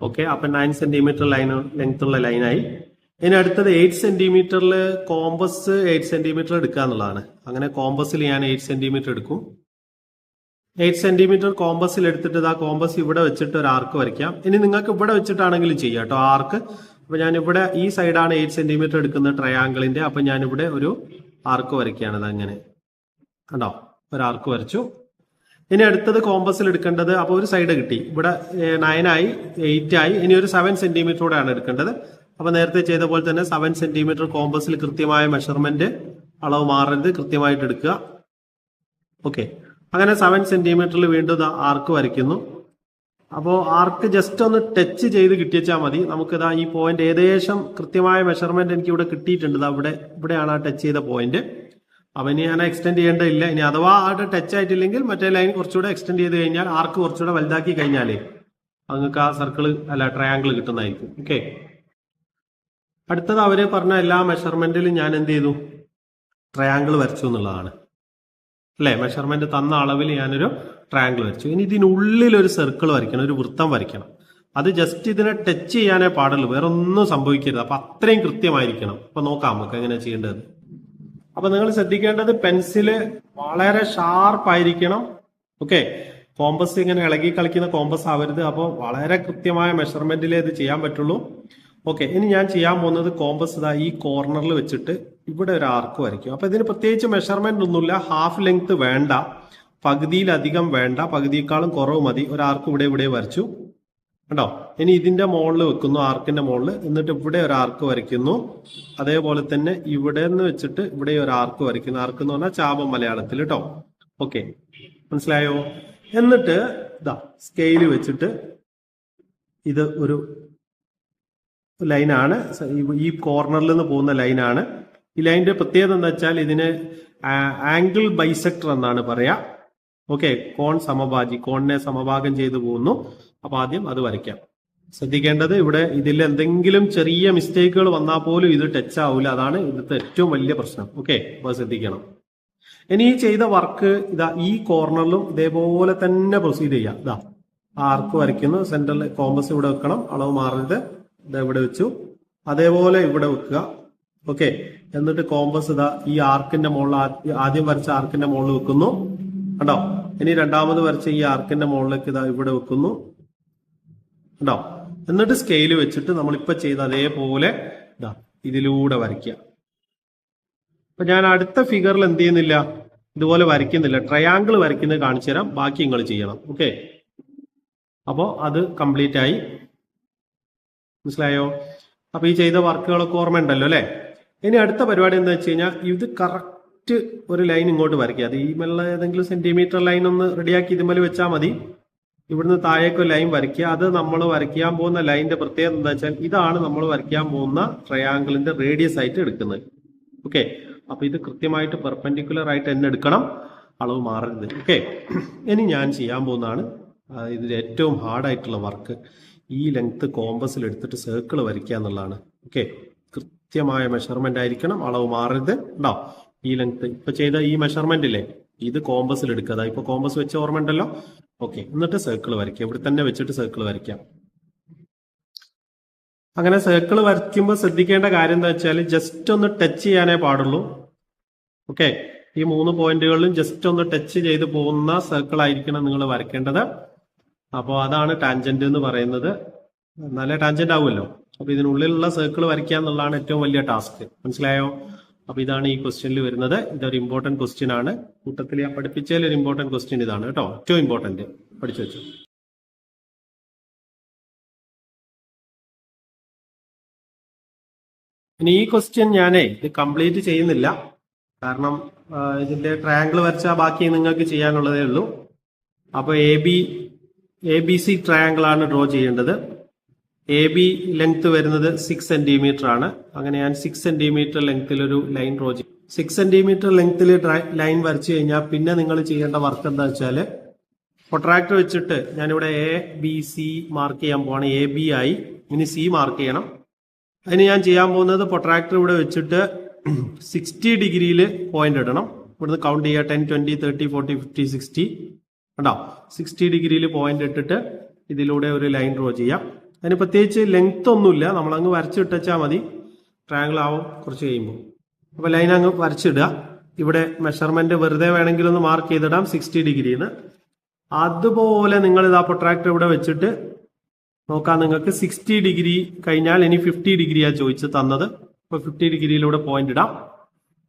ഓക്കെ, അപ്പൊ 9 സെന്റിമീറ്റർ ലൈൻ ലെങ്ത് ഉള്ള ലൈനായി. ഇനി അടുത്തത് 8 സെന്റിമീറ്ററിൽ കോമ്പസ് 8 സെന്റിമീറ്റർ എടുക്കുക എന്നുള്ളതാണ്. അങ്ങനെ കോമ്പസിൽ ഞാൻ 8 സെന്റിമീറ്റർ എടുക്കും. 8 സെന്റിമീറ്റർ കോമ്പസിൽ എടുത്തിട്ട് ആ കോമ്പസ് ഇവിടെ വെച്ചിട്ട് ഒരു ആർക്ക് വരയ്ക്കാം. ഇനി നിങ്ങൾക്ക് ഇവിടെ വെച്ചിട്ടാണെങ്കിലും ചെയ്യാം കേട്ടോ ആർക്ക്. അപ്പൊ ഞാൻ ഇവിടെ ഈ സൈഡാണ് 8 സെന്റിമീറ്റർ എടുക്കുന്ന ട്രയാങ്കിളിന്റെ. അപ്പൊ ഞാൻ ഇവിടെ ഒരു ആർക്ക് വരയ്ക്കുകയാണ്. അത് അങ്ങനെ കണ്ടോ, ഒരു ആർക്ക് വരച്ചു. ഇനി അടുത്തത് കോമ്പസിൽ എടുക്കേണ്ടത്, അപ്പൊ ഒരു സൈഡ് കിട്ടി. ഇവിടെ 9 ആയി, 8 ആയി. ഇനി ഒരു 7 സെന്റിമീറ്റർ കൂടെ ആണ് എടുക്കേണ്ടത്. അപ്പൊ നേരത്തെ ചെയ്ത പോലെ തന്നെ 7 സെന്റിമീറ്റർ കോമ്പസിൽ കൃത്യമായ മെഷർമെന്റ്, അളവ് മാറരുത്, കൃത്യമായിട്ട് എടുക്കുക. ഓക്കെ, അങ്ങനെ 7 സെന്റിമീറ്ററിൽ വീണ്ടും ആർക്ക് വരയ്ക്കുന്നു. അപ്പോൾ ആർക്ക് ജസ്റ്റ് ഒന്ന് ടച്ച് ചെയ്ത് കിട്ടിയച്ചാൽ മതി. നമുക്കിതാ ഈ പോയിന്റ് ഏകദേശം കൃത്യമായ മെഷർമെന്റ് എനിക്ക് ഇവിടെ കിട്ടിയിട്ടുണ്ട്. ഇവിടെയാണ് ആ ടച്ച് ചെയ്ത പോയിന്റ്. അപ്പൊ ഇനി ഞാൻ എക്സ്റ്റെൻഡ് ചെയ്യേണ്ടതില്ല. ഇനി അഥവാ അവിടെ ടച്ച് ആയിട്ടില്ലെങ്കിൽ മറ്റേ ലൈൻ കുറച്ചുകൂടെ എക്സ്റ്റെൻഡ് ചെയ്ത് കഴിഞ്ഞാൽ, ആർക്ക് കുറച്ചുകൂടെ വലുതാക്കി കഴിഞ്ഞാലേ നിങ്ങൾക്ക് ആ സർക്കിൾ ട്രയാങ്കിൾ കിട്ടുന്നതായിരിക്കും. ഓക്കെ, അടുത്തത് അവര് പറഞ്ഞ എല്ലാ മെഷർമെന്റിലും ഞാൻ എന്ത് ചെയ്തു, ട്രയാങ്കിൾ വരച്ചു എന്നുള്ളതാണ്. അല്ലെ, മെഷർമെന്റ് തന്ന അളവിൽ ഞാനൊരു ട്രയാങ്കിൾ വരച്ചു. ഇനി ഇതിനുള്ളിൽ ഒരു സർക്കിൾ വരയ്ക്കണം, ഒരു വൃത്തം വരയ്ക്കണം. അത് ജസ്റ്റ് ഇതിനെ ടച്ച് ചെയ്യാനേ പാടുള്ളൂ, വേറെ ഒന്നും സംഭവിക്കരുത്. അപ്പൊ അത്രയും കൃത്യമായിരിക്കണം. അപ്പൊ നോക്കാം നമുക്ക് എങ്ങനെ ചെയ്യേണ്ടത്. അപ്പൊ നിങ്ങൾ ശ്രദ്ധിക്കേണ്ടത് പെൻസില് വളരെ ഷാർപ്പ് ആയിരിക്കണം. ഓക്കെ, കോമ്പസ് ഇങ്ങനെ ഇളകി കളിക്കുന്ന കോമ്പസ് ആവരുത്. അപ്പോൾ വളരെ കൃത്യമായ മെഷർമെന്റിലേ ഇത് ചെയ്യാൻ പറ്റുള്ളൂ. ഓക്കെ, ഇനി ഞാൻ ചെയ്യാൻ പോകുന്നത് കോമ്പസ് ഇതാ ഈ കോർണറിൽ വെച്ചിട്ട് ഇവിടെ ഒരു ആർക്ക് വരയ്ക്കും. അപ്പൊ ഇതിന് പ്രത്യേകിച്ച് മെഷർമെന്റ് ഒന്നുമില്ല. ഹാഫ് ലെങ്ത് വേണ്ട, പകുതിയിലധികം വേണ്ട, പകുതിയേക്കാളും കുറവ് മതി. ഒരു ആർക്ക് ഇവിടെ വരച്ചു കണ്ടോ. ഇനി ഇതിന്റെ മുകളിൽ വെക്കുന്നു, ആർക്കിന്റെ മുകളിൽ. എന്നിട്ട് ഇവിടെ ഒരു ആർക്ക് വരയ്ക്കുന്നു. അതേപോലെ തന്നെ ഇവിടെ നിന്ന് വെച്ചിട്ട് ഇവിടെ ഒരു ആർക്ക് വരയ്ക്കുന്നു. ആർക്ക് എന്ന് പറഞ്ഞാൽ ചാപം മലയാളത്തിൽ കേട്ടോ. ഓക്കെ, മനസ്സിലായോ? എന്നിട്ട് ഇതാ സ്കെയില് വെച്ചിട്ട് ഇത് ഒരു ലൈനാണ്, ഈ കോർണറിൽ നിന്ന് പോകുന്ന ലൈനാണ്. ഈ ലൈനിന്റെ പ്രത്യേകത എന്താ വെച്ചാൽ ഇതിന് ആംഗിൾ ബൈസെക്ടർ എന്നാണ് പറയാ. ഓക്കെ, കോൺ സമഭാജി, കോണിനെ സമഭാഗം ചെയ്തു പോകുന്നു. അപ്പൊ ആദ്യം അത് വരയ്ക്കാം. ശ്രദ്ധിക്കേണ്ടത് ഇവിടെ ഇതിൽ എന്തെങ്കിലും ചെറിയ മിസ്റ്റേക്കുകൾ വന്നാൽ പോലും ഇത് ടച്ച് ആവില്ല. അതാണ് ഇവിടുത്തെ ഏറ്റവും വലിയ പ്രശ്നം. ഓക്കെ, അപ്പൊ ശ്രദ്ധിക്കണം. ഇനി ഈ ചെയ്ത വർക്ക് ഇതാ ഈ കോർണറിലും ഇതേപോലെ തന്നെ പ്രൊസീഡ് ചെയ്യാം. ഇതാ ആർക്ക് വരയ്ക്കുന്നു, സെന്ററിൽ കോമ്പസ് ഇവിടെ വെക്കണം, അളവ് മാറരുത്. ഇതാ ഇവിടെ വെച്ചു, അതേപോലെ ഇവിടെ വെക്കുക. ഓക്കെ, എന്നിട്ട് കോമ്പസ് ഇതാ ഈ ആർക്കിന്റെ മുകളിൽ, ആദ്യം വരച്ച ആർക്കിന്റെ മുകളിൽ വെക്കുന്നു കണ്ടോ. ഇനി രണ്ടാമത് വരച്ച ഈ ആർക്കിന്റെ മുകളിലേക്ക് ഇതാ ഇവിടെ വെക്കുന്നു കണ്ടോ. എന്നിട്ട് സ്കെയില് വെച്ചിട്ട് നമ്മളിപ്പോ ചെയ്ത അതേപോലെ ഇതാ ഇതിലൂടെ വരയ്ക്കുക. അപ്പൊ ഞാൻ അടുത്ത ഫിഗറിൽ എന്ത് ചെയ്യുന്നില്ല, ഇതുപോലെ വരയ്ക്കുന്നില്ല, ട്രയാങ്കിൾ വരയ്ക്കുന്നത് കാണിച്ചു തരാം. ബാക്കി നിങ്ങൾ ചെയ്യണം. ഓക്കെ, അപ്പോ അത് കംപ്ലീറ്റ് ആയി. മനസ്സിലായോ? അപ്പൊ ഈ ചെയ്ത വർക്കുകളൊക്കെ ഓർമ്മ ഉണ്ടല്ലോ അല്ലെ. ഇനി അടുത്ത പരിപാടി എന്താ വെച്ച് കഴിഞ്ഞാൽ ഇത് കറക്റ്റ് ഒരു ലൈൻ ഇങ്ങോട്ട് വരയ്ക്കുക. അത് ഈ മേലുള്ള ഏതെങ്കിലും സെന്റിമീറ്റർ ലൈൻ ഒന്ന് റെഡിയാക്കി ഇതുമേൽ വെച്ചാൽ മതി. ഇവിടുന്ന് താഴേക്ക് ലൈൻ വരയ്ക്കുക. അത് നമ്മൾ വരയ്ക്കാൻ പോകുന്ന ലൈനിന്റെ പ്രത്യേകത എന്താ വെച്ചാൽ ഇതാണ് നമ്മൾ വരയ്ക്കാൻ പോകുന്ന ട്രയാങ്കിളിന്റെ റേഡിയസ് ആയിട്ട് എടുക്കുന്നത്. ഓക്കെ, അപ്പൊ ഇത് കൃത്യമായിട്ട് പെർപെൻഡിക്കുലർ ആയിട്ട് തന്നെ എടുക്കണം, അളവ് മാറരുത്. ഓക്കെ, ഇനി ഞാൻ ചെയ്യാൻ പോകുന്നതാണ് ഇതിൽ ഏറ്റവും ഹാർഡായിട്ടുള്ള വർക്ക്. ഈ ലെങ്ത് കോമ്പസിൽ എടുത്തിട്ട് സർക്കിൾ വരയ്ക്കുക എന്നുള്ളതാണ്. ഓക്കെ, കൃത്യമായ മെഷർമെന്റ് ആയിരിക്കണം, അളവ് മാറരുത്. ഉണ്ടോ, ഈ ലെങ്ത് ഇപ്പൊ ചെയ്ത ഈ മെഷർമെന്റ് ഇല്ലേ, ഇത് കോമ്പസിൽ എടുക്കുക. ഇപ്പൊ കോമ്പസ് വെച്ച ഓർമ്മ ഉണ്ടല്ലോ. ഓക്കെ, എന്നിട്ട് സർക്കിൾ വരയ്ക്കുക. ഇവിടെ തന്നെ വെച്ചിട്ട് സർക്കിൾ വരയ്ക്കാം. അങ്ങനെ സർക്കിൾ വരയ്ക്കുമ്പോൾ ശ്രദ്ധിക്കേണ്ട കാര്യം എന്താ വെച്ചാൽ ജസ്റ്റ് ഒന്ന് ടച്ച് ചെയ്യാനേ പാടുള്ളൂ. ഓക്കെ, ഈ 3 പോയിന്റുകളിലും ജസ്റ്റ് ഒന്ന് ടച്ച് ചെയ്ത് പോകുന്ന സർക്കിൾ ആയിരിക്കണം നിങ്ങൾ വരയ്ക്കേണ്ടത്. അപ്പോൾ അതാണ് ടാൻജന്റ് എന്ന് പറയുന്നത്. നല്ല ടാൻജന്റ് ആവുമല്ലോ. അപ്പോൾ ഇതിനുള്ളിലുള്ള സർക്കിൾ വരയ്ക്കുക എന്നുള്ളതാണ് ഏറ്റവും വലിയ ടാസ്ക്. മനസ്സിലായോ? അപ്പോൾ ഇതാണ് ഈ ക്വസ്റ്റ്യനിൽ വരുന്നത്. ഇതൊരു ഇമ്പോർട്ടൻറ്റ് ക്വസ്റ്റ്യൻ ആണ്. കൂട്ടത്തിൽ ഞാൻ പഠിപ്പിച്ചതിൽ ഒരു ഇമ്പോർട്ടൻറ്റ് ക്വസ്റ്റ്യൻ ഇതാണ് കേട്ടോ. ഏറ്റവും ഇമ്പോർട്ടൻറ്റ് പഠിച്ചു വെച്ചു. ഇനി ഈ ക്വസ്റ്റ്യൻ ഞാനേ ഇത് കംപ്ലീറ്റ് ചെയ്യുന്നില്ല. കാരണം ഇതിന്റെ ട്രയാങ്കിൾ വരച്ചാൽ ബാക്കി നിങ്ങൾക്ക് ചെയ്യാനുള്ളതേ ഉള്ളൂ. അപ്പോൾ എ ബി സി ട്രയാങ്കിൾ ആണ് ഡ്രോ ചെയ്യേണ്ടത്. എ ബി ലെങ്ത് വരുന്നത് 6 സെന്റിമീറ്റർ ആണ്. അങ്ങനെ ഞാൻ 6 സെന്റിമീറ്റർ ലെങ്ത്തിൽ ഒരു ലൈൻ ഡ്രോ ചെയ്യും. 6 സെന്റിമീറ്റർ ലെങ്ത്തിൽ ലൈൻ വരച്ചു കഴിഞ്ഞാൽ പിന്നെ നിങ്ങൾ ചെയ്യേണ്ട വർക്ക് എന്താ വെച്ചാൽ, പ്രൊട്രാക്ടർ വെച്ചിട്ട് ഞാനിവിടെ എ ബി സി മാർക്ക് ചെയ്യാൻ പോവാണ്. എ ബി ആയി, ഇനി സി മാർക്ക് ചെയ്യണം. അതിന് ഞാൻ ചെയ്യാൻ പോകുന്നത് പ്രൊട്രാക്ടർ ഇവിടെ വെച്ചിട്ട് 60 ഡിഗ്രിയിൽ പോയിന്റ് ഇടണം. ഇവിടുന്ന് കൗണ്ട് ചെയ്യുക 10, 20, 30, 40, 50, 60 കണ്ടോ. 60 ഡിഗ്രിയിൽ പോയിന്റ് ഇട്ടിട്ട് ഇതിലൂടെ ഒരു ലൈൻ ഡ്രോ ചെയ്യാം. അതിന് പ്രത്യേകിച്ച് ലെങ്ത് ഒന്നുമില്ല, നമ്മളങ്ങ് വരച്ചിട്ടാൽ മതി. ട്രയാങ്കിൾ ആവും കുറച്ച് കഴിയുമ്പോൾ. അപ്പോൾ ലൈൻ അങ്ങ് വരച്ചിടുക. ഇവിടെ മെഷർമെന്റ് വെറുതെ വേണമെങ്കിൽ ഒന്ന് മാർക്ക് ചെയ്തിടാം 60 ഡിഗ്രിന്ന്. അതുപോലെ നിങ്ങൾ ഇതാ പ്രൊട്രാക്ടർ ഇവിടെ വെച്ചിട്ട് നോക്കാം. നിങ്ങൾക്ക് 60 ഡിഗ്രി കഴിഞ്ഞാൽ ഇനി 50 ഡിഗ്രിയാ ചോദിച്ച് തന്നത്. അപ്പോൾ 50 ഡിഗ്രിയിലൂടെ പോയിന്റ് ഇടാം.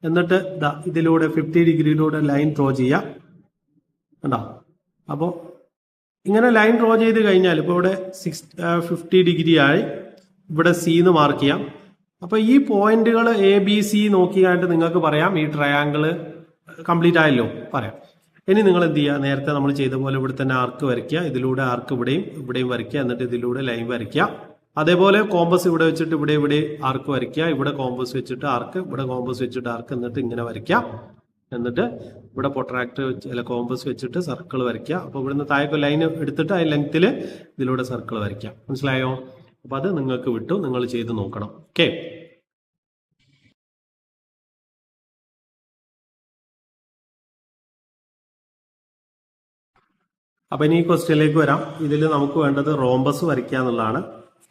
എന്നിട്ട് ഇതിലൂടെ 50 ഡിഗ്രിയിലൂടെ ലൈൻ ഡ്രോ ചെയ്യാം. കണ്ടോ? അപ്പോൾ ഇങ്ങനെ ലൈൻ ഡ്രോ ചെയ്ത് കഴിഞ്ഞാൽ ഇപ്പോൾ ഇവിടെ 50 ഡിഗ്രി ആയി. ഇവിടെ സി എന്ന് മാർക്ക് ചെയ്യാം. അപ്പോൾ ഈ പോയിന്റുകൾ എ ബി സി നോക്കിയായിട്ട് നിങ്ങൾക്ക് പറയാം ഈ ട്രയാങ്കിൾ കംപ്ലീറ്റ് ആയല്ലോ പറയാം. ഇനി നിങ്ങൾ എന്ത് ചെയ്യുക, നേരത്തെ നമ്മൾ ചെയ്ത പോലെ ഇവിടെ തന്നെ ആർക്ക് വരയ്ക്കുക. ഇതിലൂടെ ആർക്ക് ഇവിടെയും വരയ്ക്കുക. എന്നിട്ട് ഇതിലൂടെ ലൈൻ വരയ്ക്കുക. അതേപോലെ കോമ്പസ് ഇവിടെ വെച്ചിട്ട് ഇവിടെ ആർക്ക് വരയ്ക്കുക. ഇവിടെ കോമ്പസ് വെച്ചിട്ട് ആർക്ക്, ഇവിടെ കോമ്പസ് വെച്ചിട്ട് ആർക്ക്, എന്നിട്ട് ഇങ്ങനെ വരയ്ക്കുക. എന്നിട്ട് ഇവിടെ പ്രൊട്രാക്ടർ അല്ല കോമ്പസ് വെച്ചിട്ട് സർക്കിൾ വരയ്ക്കുക. അപ്പോൾ ഇവിടുന്ന് താഴേക്ക് ലൈൻ എടുത്തിട്ട് ആ ലെങ്ത്തിൽ ഇതിലൂടെ സർക്കിൾ വരയ്ക്കുക. മനസ്സിലായോ? അപ്പോൾ അത് നിങ്ങൾക്ക് വിട്ടു, നിങ്ങൾ ചെയ്ത് നോക്കണം. ഓക്കെ. അപ്പൊ ഇനി ഈ ക്വസ്റ്റ്യനിലേക്ക് വരാം. ഇതിൽ നമുക്ക് വേണ്ടത് റോംബസ് വരയ്ക്കുക എന്നുള്ളതാണ്.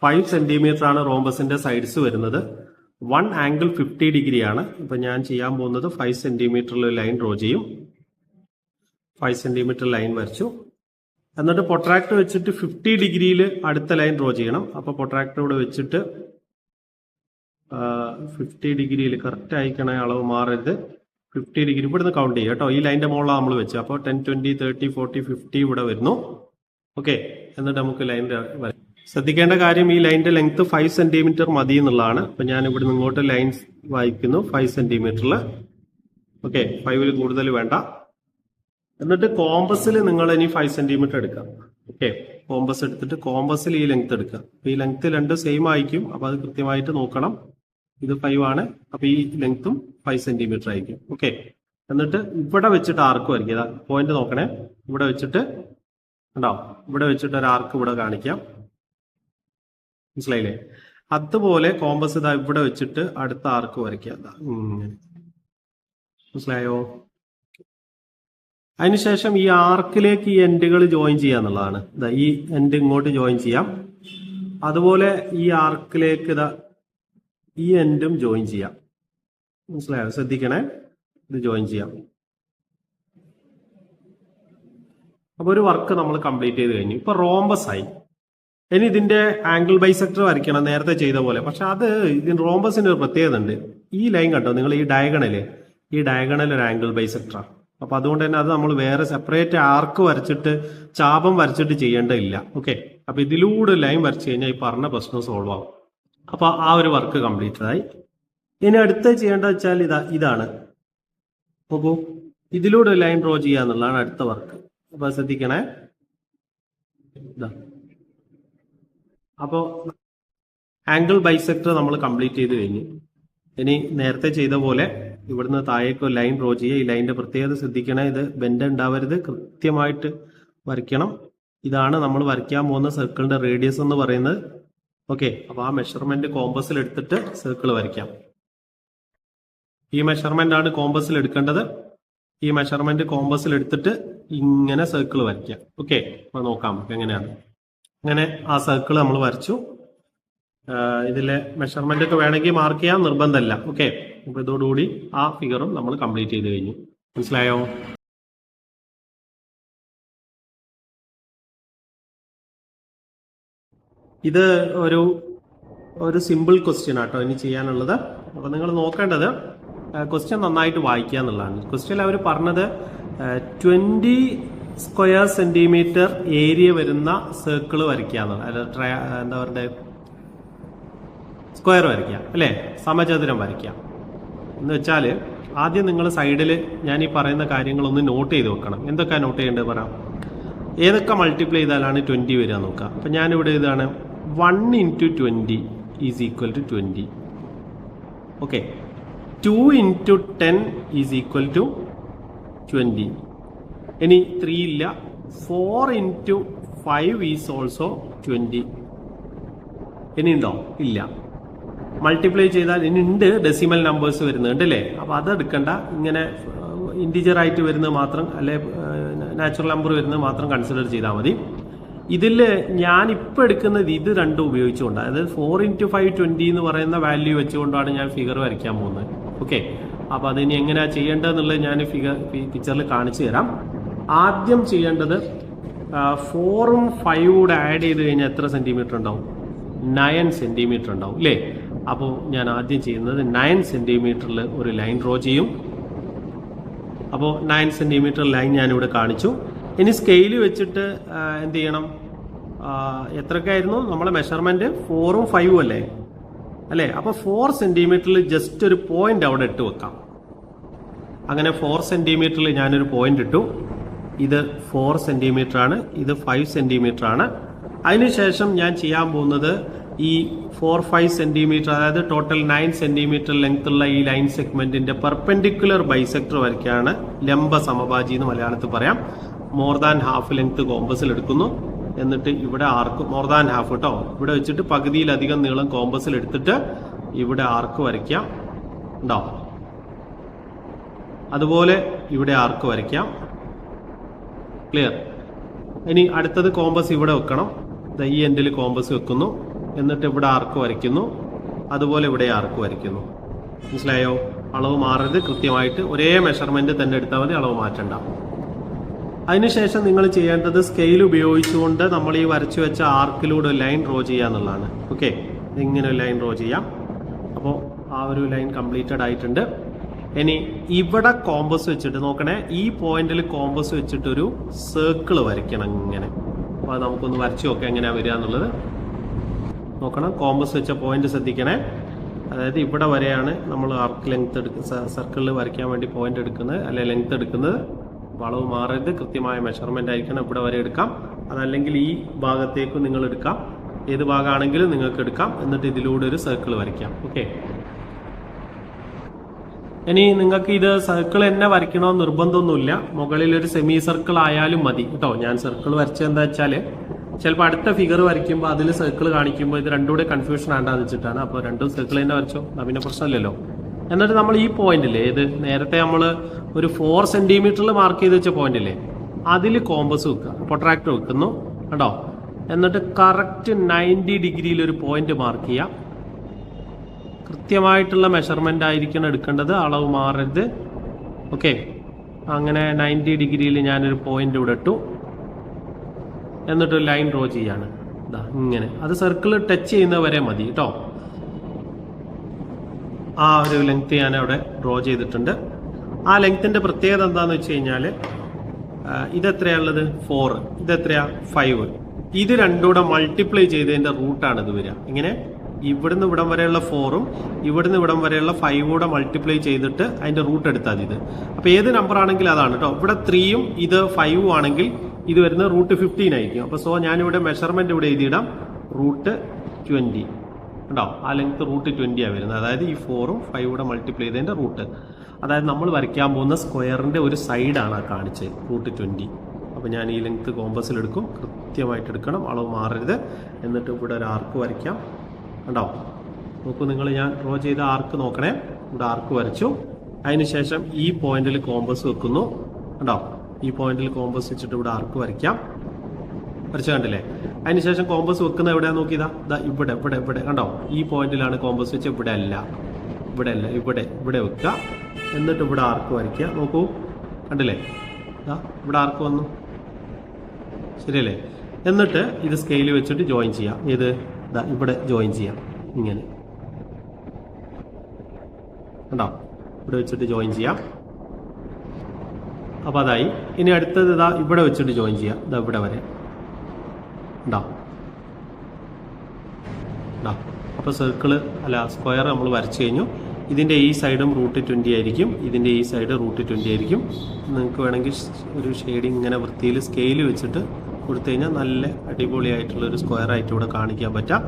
5 സെന്റിമീറ്റർ ആണ് റോംബസിന്റെ സൈഡ്സ് വരുന്നത്. 1 ആംഗിൾ 50 ഡിഗ്രി ആണ്. ഇപ്പൊ ഞാൻ ചെയ്യാൻ പോകുന്നത് 5 സെന്റിമീറ്ററിൽ ലൈൻ ഡ്രോ ചെയ്യും. 5 സെന്റിമീറ്റർ ലൈൻ വരച്ചു. എന്നിട്ട് പ്രൊട്രാക്ടർ വെച്ചിട്ട് 50 ഡിഗ്രിയിൽ അടുത്ത ലൈൻ ഡ്രോ ചെയ്യണം. അപ്പൊ പ്രൊട്രാക്ടർ ഇവിടെ വെച്ചിട്ട് 50 ഡിഗ്രിയിൽ കറക്റ്റ് ആയിക്കണേ, അളവ് മാറരുത്. 50 ഡിഗ്രി ഇവിടുന്ന് കൗണ്ട് ചെയ്യുക കേട്ടോ. ഈ ലൈൻ്റെ മുകളിലാണ് നമ്മൾ വെച്ചത്. അപ്പോൾ 10, 20, 30, 40, 50 ഇവിടെ വരുന്നു. ഓക്കെ. എന്നിട്ട് നമുക്ക് ലൈൻ വരാം. ശ്രദ്ധിക്കേണ്ട കാര്യം ഈ ലൈൻ്റെ ലെങ്ത് 5 സെന്റിമീറ്റർ മതി എന്നുള്ളതാണ്. അപ്പം ഞാൻ ഇവിടുന്ന് ഇങ്ങോട്ട് ലൈൻ വായിക്കുന്നു 5 സെന്റിമീറ്ററിൽ. ഓക്കെ. 5ൽ കൂടുതൽ വേണ്ട. എന്നിട്ട് കോമ്പസിൽ നിങ്ങൾ ഇനി 5 സെന്റിമീറ്റർ എടുക്കാം. ഓക്കെ. കോമ്പസ് എടുത്തിട്ട് കോമ്പസിൽ ഈ ലെങ്ത് എടുക്കുക. അപ്പോൾ ഈ ലെങ്ത് രണ്ടും സെയിം ആയിരിക്കും. അപ്പോൾ അത് കൃത്യമായിട്ട് നോക്കണം. ഇത് 5 ആണ്. അപ്പോൾ ഈ ലെങ്ത്തും 5 സെന്റിമീറ്റർ ആയിരിക്കും. ഓക്കെ. എന്നിട്ട് ഇവിടെ വെച്ചിട്ട് ആർക്ക് വരയ്ക്കുക. പോയിന്റ് നോക്കണേ. ഇവിടെ വെച്ചിട്ട് ഉണ്ടാവും. ഇവിടെ വെച്ചിട്ട് ഒരു ആർക്ക് ഇവിടെ കാണിക്കാം. മനസ്സിലായില്ലേ? അതുപോലെ കോമ്പസ് ഇതാ ഇവിടെ വെച്ചിട്ട് അടുത്ത ആർക്ക് വരയ്ക്കുക. മനസ്സിലായോ? അതിനുശേഷം ഈ ആർക്കിലേക്ക് ഈ എൻഡുകൾ ജോയിൻ ചെയ്യുക എന്നുള്ളതാണ്. ഇതാ ഈ എൻഡ് ഇങ്ങോട്ട് ജോയിൻ ചെയ്യാം. അതുപോലെ ഈ ആർക്കിലേക്ക് ഇതാ ഈ എൻഡും ജോയിൻ ചെയ്യാം. മനസ്സിലായോ? ശ്രദ്ധിക്കണേ. ഇത് ജോയിൻ ചെയ്യാം. അപ്പൊ ഒരു വർക്ക് നമ്മൾ കംപ്ലീറ്റ് ചെയ്ത് കഴിഞ്ഞു. ഇപ്പൊ റോംബസ് ആയി. ഇനി ഇതിന്റെ ആംഗിൾ ബൈസെക്ടർ വരയ്ക്കണം നേരത്തെ ചെയ്ത പോലെ. പക്ഷെ അത് ഇതിന് റോംബസിന് ഒരു പ്രത്യേകത ഉണ്ട്. ഈ ലൈൻ കണ്ടോ നിങ്ങൾ, ഈ ഡയഗണൽ ഒരു ആംഗിൾ ബൈസെക്ടറാണ്. അപ്പൊ അതുകൊണ്ട് തന്നെ അത് നമ്മൾ വേറെ സെപ്പറേറ്റ് ആർക്ക് വരച്ചിട്ട് ചാപം വരച്ചിട്ട് ചെയ്യേണ്ടതില്ല. ഓക്കെ. അപ്പൊ ഇതിലൂടെ ലൈൻ വരച്ചു കഴിഞ്ഞാൽ ഈ പറഞ്ഞ പ്രശ്നം സോൾവ് ആവും. അപ്പൊ ആ ഒരു വർക്ക് കംപ്ലീറ്റഡ് ആയി. ഇനി അടുത്ത ചെയ്യേണ്ടത് വെച്ചാൽ ഇതാണ്. നോക്കൂ, ഇതിലൂടെ ലൈൻ ഡ്രോ ചെയ്യുക എന്നുള്ളതാണ് അടുത്ത വർക്ക്. അപ്പൊ ശ്രദ്ധിക്കണേ. ഇതാ. അപ്പോൾ ആംഗിൾ ബൈസെക്ടർ നമ്മൾ കംപ്ലീറ്റ് ചെയ്ത് കഴിഞ്ഞു. ഇനി നേരത്തെ ചെയ്ത പോലെ ഇവിടുന്ന് താഴേക്ക് ലൈൻ ഡ്രോ ചെയ്യുക. ഈ ലൈനിന്റെ പ്രത്യേകത ശ്രദ്ധിക്കണേ. ഇത് ബെൻഡ് ഉണ്ടാവരുത്, കൃത്യമായിട്ട് വരയ്ക്കണം. ഇതാണ് നമ്മൾ വരയ്ക്കാൻ പോകുന്ന സർക്കിളിന്റെ റേഡിയസ് എന്ന് പറയുന്നത്. ഓക്കെ. അപ്പൊ ആ മെഷർമെന്റ് കോമ്പസിൽ എടുത്തിട്ട് സർക്കിൾ വരയ്ക്കാം. ഈ മെഷർമെന്റ് ആണ് കോമ്പസിൽ എടുക്കേണ്ടത്. ഈ മെഷർമെന്റ് കോമ്പസിൽ എടുത്തിട്ട് ഇങ്ങനെ സർക്കിൾ വരയ്ക്കാം. ഓക്കെ. അപ്പൊ നോക്കാം എങ്ങനെയാണ്. അങ്ങനെ ആ സർക്കിൾ നമ്മൾ വരച്ചു. ഇതിലെ മെഷർമെന്റ് ഒക്കെ വേണമെങ്കിൽ മാർക്ക് ചെയ്യാൻ നിർബന്ധമല്ല. ഓക്കെ. അപ്പൊ ഇതോടുകൂടി ആ ഫിഗറും നമ്മൾ കംപ്ലീറ്റ് ചെയ്ത് കഴിഞ്ഞു. മനസ്സിലായോ? ഇത് ഒരു ഒരു സിമ്പിൾ ക്വസ്റ്റ്യൻ ആട്ടോ ഇനി ചെയ്യാനുള്ളത്. അപ്പോൾ നിങ്ങൾ നോക്കേണ്ടത് ക്വസ്റ്റ്യൻ നന്നായിട്ട് വായിക്കുക എന്നുള്ളതാണ്. ക്വസ്റ്റ്യൻ അവർ പറഞ്ഞത് 20 സ്ക്വയർ സെന്റിമീറ്റർ ഏരിയ വരുന്ന സർക്കിൾ വരയ്ക്കുക എന്നുള്ളത്, എന്താ പറയുക, സ്ക്വയർ വരയ്ക്കുക അല്ലേ, സമചതുരം വരയ്ക്കുക എന്ന് വെച്ചാൽ ആദ്യം നിങ്ങൾ സൈഡിൽ ഞാൻ ഈ പറയുന്ന കാര്യങ്ങളൊന്ന് നോട്ട് ചെയ്ത് വെക്കണം. എന്തൊക്കെ നോട്ട് ചെയ്യേണ്ടത് പറയാം. ഏതൊക്കെ മൾട്ടിപ്ലൈ ചെയ്താലാണ് 20 വരിക നോക്കുക. അപ്പം ഞാനിവിടെ ഇതാണ് 1 × 20 is equal to 20. Okay, 2 × 10 is equal to 20. ഇനി 3 ഇല്ല. 4 × 5 ഈസ് ഓൾസോ 20. ഇനി ഉണ്ടോ? ഇല്ല. മൾട്ടിപ്ലൈ ചെയ്താൽ ഇനി ഉണ്ട് ഡെസിമൽ നമ്പേഴ്സ് വരുന്നുണ്ട് അല്ലേ. അപ്പോൾ അതെടുക്കണ്ട, ഇങ്ങനെ ഇൻറ്റിജർ ആയിട്ട് വരുന്നത് മാത്രം, അല്ലെ നാച്ചുറൽ നമ്പർ വരുന്നത് മാത്രം കൺസിഡർ ചെയ്താൽ മതി. ഇതിൽ ഞാനിപ്പോൾ എടുക്കുന്നത് ഇത് രണ്ടും ഉപയോഗിച്ചുകൊണ്ട്, അതായത് 4 × 5 20 എന്ന് പറയുന്ന വാല്യൂ വെച്ചുകൊണ്ടാണ് ഞാൻ ഫിഗർ വരയ്ക്കാൻ പോകുന്നത്. ഓക്കെ, അപ്പോൾ അതിനി എങ്ങനെയാണ് ചെയ്യേണ്ടതെന്നുള്ളത് ഞാൻ പിക്ചറിൽ കാണിച്ചു തരാം. ആദ്യം ചെയ്യേണ്ടത് 4ഉം 5ഉം കൂടെ ആഡ് ചെയ്ത് കഴിഞ്ഞാൽ എത്ര സെൻറ്റിമീറ്റർ ഉണ്ടാവും? 9 സെൻറ്റിമീറ്റർ ഉണ്ടാവും അല്ലേ. അപ്പോൾ ഞാൻ ആദ്യം ചെയ്യുന്നത് 9 സെൻറ്റിമീറ്ററിൽ ഒരു ലൈൻ ഡ്രോ ചെയ്യും. അപ്പോൾ 9 സെൻറ്റിമീറ്റർ ലൈൻ ഞാനിവിടെ കാണിച്ചു. ഇനി സ്കെയിൽ വെച്ചിട്ട് എന്ത് ചെയ്യണം? എത്രയൊക്കെയായിരുന്നു നമ്മളെ മെഷർമെൻറ്റ്? 4ഉം 5ഉം അല്ലേ. അപ്പോൾ 4 സെൻറ്റിമീറ്ററിൽ ജസ്റ്റ് ഒരു പോയിന്റ് അവിടെ ഇട്ട് വെക്കാം. അങ്ങനെ 4 സെൻറ്റിമീറ്ററിൽ ഞാനൊരു പോയിന്റ് ഇട്ടു. ഇത് 4 സെൻറ്റിമീറ്റർ ആണ്, ഇത് 5 സെൻറ്റിമീറ്റർ ആണ്. അതിനുശേഷം ഞാൻ ചെയ്യാൻ പോകുന്നത് ഈ 4-5 സെൻറ്റിമീറ്റർ, അതായത് ടോട്ടൽ 9 സെൻറ്റിമീറ്റർ ലെങ്ത് ഉള്ള ഈ ലൈൻ സെഗ്മെന്റിന്റെ പെർപെൻഡിക്കുലർ ബൈസെക്ടർ വരയ്ക്കാണ്. ലംബ സമഭാജി എന്ന് മലയാളത്തിൽ പറയാം. മോർ ദാൻ ഹാഫ് ലെങ്ത് കോമ്പസിൽ എടുക്കുന്നു. എന്നിട്ട് ഇവിടെ ആർക്ക്, മോർ ദാൻ ഹാഫ് കേട്ടോ, ഇവിടെ വെച്ചിട്ട് പകുതിയിലധികം നീളം കോമ്പസിൽ എടുത്തിട്ട് ഇവിടെ ആർക്ക് വരയ്ക്കാം. ഉണ്ടോ? അതുപോലെ ഇവിടെ ആർക്ക് വരയ്ക്കാം. ക്ലിയർ? ഇനി അടുത്തത് കോമ്പസ് ഇവിടെ വെക്കണം. ഈ എൻഡിൽ കോമ്പസ് വെക്കുന്നു. എന്നിട്ട് ഇവിടെ ആർക്ക് വരയ്ക്കുന്നു. അതുപോലെ ഇവിടെ ആർക്ക് വരയ്ക്കുന്നു. മനസ്സിലായോ? അളവ് മാറരുത്, കൃത്യമായിട്ട് ഒരേ മെഷർമെന്റ് തന്നെ എടുത്താൽ മതി, അളവ് മാറ്റണ്ട. അതിനുശേഷം നിങ്ങൾ ചെയ്യേണ്ടത് സ്കെയിൽ ഉപയോഗിച്ചുകൊണ്ട് നമ്മൾ ഈ വരച്ചു വെച്ച ആർക്കിലൂടെ ലൈൻ ഡ്രോ ചെയ്യുക എന്നുള്ളതാണ്. ഓക്കെ, ഇങ്ങനെ ഒരു ലൈൻ ഡ്രോ ചെയ്യാം. അപ്പോൾ ആ ഒരു ലൈൻ കംപ്ലീറ്റഡ് ആയിട്ടുണ്ട്. ഇനി ഇവിടെ കോമ്പസ് വെച്ചിട്ട് നോക്കണേ, ഈ പോയിന്റിൽ കോമ്പസ് വെച്ചിട്ടൊരു സർക്കിൾ വരയ്ക്കണം ഇങ്ങനെ. അപ്പോൾ അത് നമുക്കൊന്ന് വരച്ചു നോക്കാം എങ്ങനെയാണ് വരിക എന്നുള്ളത്. നോക്കണം, കോമ്പസ് വെച്ച പോയിന്റ് ശ്രദ്ധിക്കണേ. അതായത് ഇവിടെ വരെയാണ് നമ്മൾ ആർക്ക് ലെങ്ത് സർക്കിളിൽ വരയ്ക്കാൻ വേണ്ടി പോയിന്റ് എടുക്കുന്നത്, അല്ലെ ലെങ്ത് എടുക്കുന്നത്. വളവ് മാറരുത്, കൃത്യമായ മെഷർമെന്റ് ആയിരിക്കണം. ഇവിടെ വരെ എടുക്കാം, അതല്ലെങ്കിൽ ഈ ഭാഗത്തേക്ക് നിങ്ങൾ എടുക്കാം. ഏത് ഭാഗമാണെങ്കിലും നിങ്ങൾക്ക് എടുക്കാം. എന്നിട്ട് ഇതിലൂടെ ഒരു സർക്കിൾ വരയ്ക്കാം. ഓക്കെ, ഇനി നിങ്ങൾക്ക് ഇത് സർക്കിൾ തന്നെ വരയ്ക്കണമെന്ന് നിർബന്ധമൊന്നുമില്ല. മുകളിൽ ഒരു സെമി സർക്കിൾ ആയാലും മതി കേട്ടോ. ഞാൻ സർക്കിൾ വരച്ചത് എന്താ വെച്ചാൽ ചിലപ്പോൾ അടുത്ത ഫിഗർ വരയ്ക്കുമ്പോൾ അതിൽ സർക്കിൾ കാണിക്കുമ്പോൾ ഇത് രണ്ടും കൂടെ കൺഫ്യൂഷൻ ആണ്ടാന്ന് വെച്ചിട്ടാണ്. അപ്പോൾ രണ്ടും സർക്കിൾ തന്നെ വരച്ചോ, പിന്നെ പ്രശ്നമില്ലല്ലോ. എന്നിട്ട് നമ്മൾ ഈ പോയിന്റില്ലേ, ഇത് നേരത്തെ നമ്മൾ ഒരു 4 സെൻറ്റിമീറ്ററിൽ മാർക്ക് ചെയ്ത് വെച്ച പോയിന്റില്ലേ, അതിൽ കോമ്പസ് വെക്കുക, പ്രൊട്രാക്ടർ വെക്കുന്നു കേട്ടോ. എന്നിട്ട് കറക്റ്റ് 90 ഡിഗ്രിയിൽ ഒരു പോയിന്റ് മാർക്ക് ചെയ്യാം. കൃത്യമായിട്ടുള്ള മെഷർമെന്റ് ആയിരിക്കണം എടുക്കേണ്ടത്, അളവ് മാറരുത്. ഓക്കെ, അങ്ങനെ 90 ഡിഗ്രിയിൽ ഞാനൊരു പോയിന്റ് ഇവിടെ ഇട്ടു. എന്നിട്ട് ലൈൻ ഡ്രോ ചെയ്യാണ്. ഇതാ ഇങ്ങനെ, അത് സർക്കിൾ ടച്ച് ചെയ്യുന്നത് വരെ മതി കേട്ടോ. ആ ഒരു ലെങ്ത് ഞാൻ അവിടെ ഡ്രോ ചെയ്തിട്ടുണ്ട്. ആ ലെങ്ത്തിന്റെ പ്രത്യേകത എന്താണെന്ന് വെച്ച് കഴിഞ്ഞാൽ ഇതെത്രയാണുള്ളത്? 4, ഇതെത്രയാ? 5. ഇത് രണ്ടും കൂടെ മൾട്ടിപ്ലൈ ചെയ്തതിന്റെ റൂട്ടാണ് ഇത് വരിക. ഇങ്ങനെ ഇവിടുന്ന് ഇവിടം വരെയുള്ള 4ഉം ഇവിടുന്ന് ഇവിടം വരെയുള്ള 5ഉം കൂടെ മൾട്ടിപ്ലൈ ചെയ്തിട്ട് അതിന്റെ റൂട്ട് എടുത്താൽ ഇത്. അപ്പോൾ ഏത് നമ്പർ ആണെങ്കിലും അതാണ് കേട്ടോ. ഇവിടെ 3ഉം ഇത് 5ഉം ആണെങ്കിൽ ഇത് വരുന്ന റൂട്ട് 15 ആയിരിക്കും. അപ്പോൾ സോ ഞാനിവിടെ മെഷർമെന്റ് ഇവിടെ എഴുതിയിടാം, റൂട്ട് 20 ഉണ്ടോ. ആ ലെങ്ത് റൂട്ട് 20 വരുന്നത്. അതായത് ഈ 4ഉം 5ഉം കൂടെ മൾട്ടിപ്ലൈ ചെയ്തതിന്റെ റൂട്ട്. അതായത് നമ്മൾ വരയ്ക്കാൻ പോകുന്ന സ്ക്വയറിന്റെ ഒരു സൈഡാണ് ആ കാണിച്ചത്, റൂട്ട് 20. അപ്പോൾ ഞാൻ ഈ ലെങ്ത് കോമ്പസിൽ എടുക്കും, കൃത്യമായിട്ട് എടുക്കണം, അളവ് മാറരുത്. എന്നിട്ട് ഇവിടെ ഒരു ആർക്ക് വരയ്ക്കാം. ഉണ്ടോ? നോക്കൂ നിങ്ങൾ, ഞാൻ ഡ്രോ ചെയ്ത ആർക്ക് നോക്കണേ. ഇവിടെ ആർക്ക് വരച്ചു. അതിനുശേഷം ഈ പോയിന്റിൽ കോമ്പസ് വെക്കുന്നു. ഉണ്ടോ? ഈ പോയിന്റിൽ കോമ്പസ് വെച്ചിട്ട് ഇവിടെ ആർക്ക് വരയ്ക്കാം. വരച്ചു കണ്ടില്ലേ? അതിനുശേഷം കോമ്പസ് വെക്കുന്ന എവിടെയാ നോക്കിയതാ, ഇവിടെ ഇവിടെ ഇവിടെ കണ്ടോ. ഈ പോയിന്റിലാണ് കോമ്പസ് വെച്ച്, ഇവിടെ അല്ല, ഇവിടെ അല്ല, ഇവിടെ ഇവിടെ വെക്കുക. എന്നിട്ട് ഇവിടെ ആർക്ക് വരയ്ക്കുക. നോക്കൂ, കണ്ടില്ലേ? ഇവിടെ ആർക്ക് വന്നു, ശരിയല്ലേ? എന്നിട്ട് ഇത് സ്കെയിൽ വെച്ചിട്ട് ജോയിൻ ചെയ്യാം. ഇത് ഇവിടെ ജോയിൻ ചെയ്യാം. ഇങ്ങനെ കണ്ടോ, ഇവിടെ വെച്ചിട്ട് ജോയിൻ ചെയ്യാം. അപ്പോൾ അതായി. ഇനി അടുത്തത് ഇതാ ഇവിടെ വെച്ചിട്ട് ജോയിൻ ചെയ്യാം. ഇതാ ഇവിടെ വരെ ഉണ്ടോ. അപ്പോൾ സർക്കിള് അല്ല സ്ക്വയർ നമ്മൾ വരച്ചു കഴിഞ്ഞു. ഇതിൻ്റെ ഈ സൈഡും √20 ആയിരിക്കും, ഇതിൻ്റെ ഈ സൈഡ് √20 ആയിരിക്കും. നിങ്ങൾക്ക് വേണമെങ്കിൽ ഒരു ഷെയ്ഡിങ് ഇങ്ങനെ വൃത്തിയിൽ സ്കെയിൽ വെച്ചിട്ട് കൊടുത്തു കഴിഞ്ഞാൽ നല്ല അടിപൊളിയായിട്ടുള്ളൊരു സ്ക്വയർ ആയിട്ട് ഇവിടെ കാണിക്കാൻ പറ്റാം.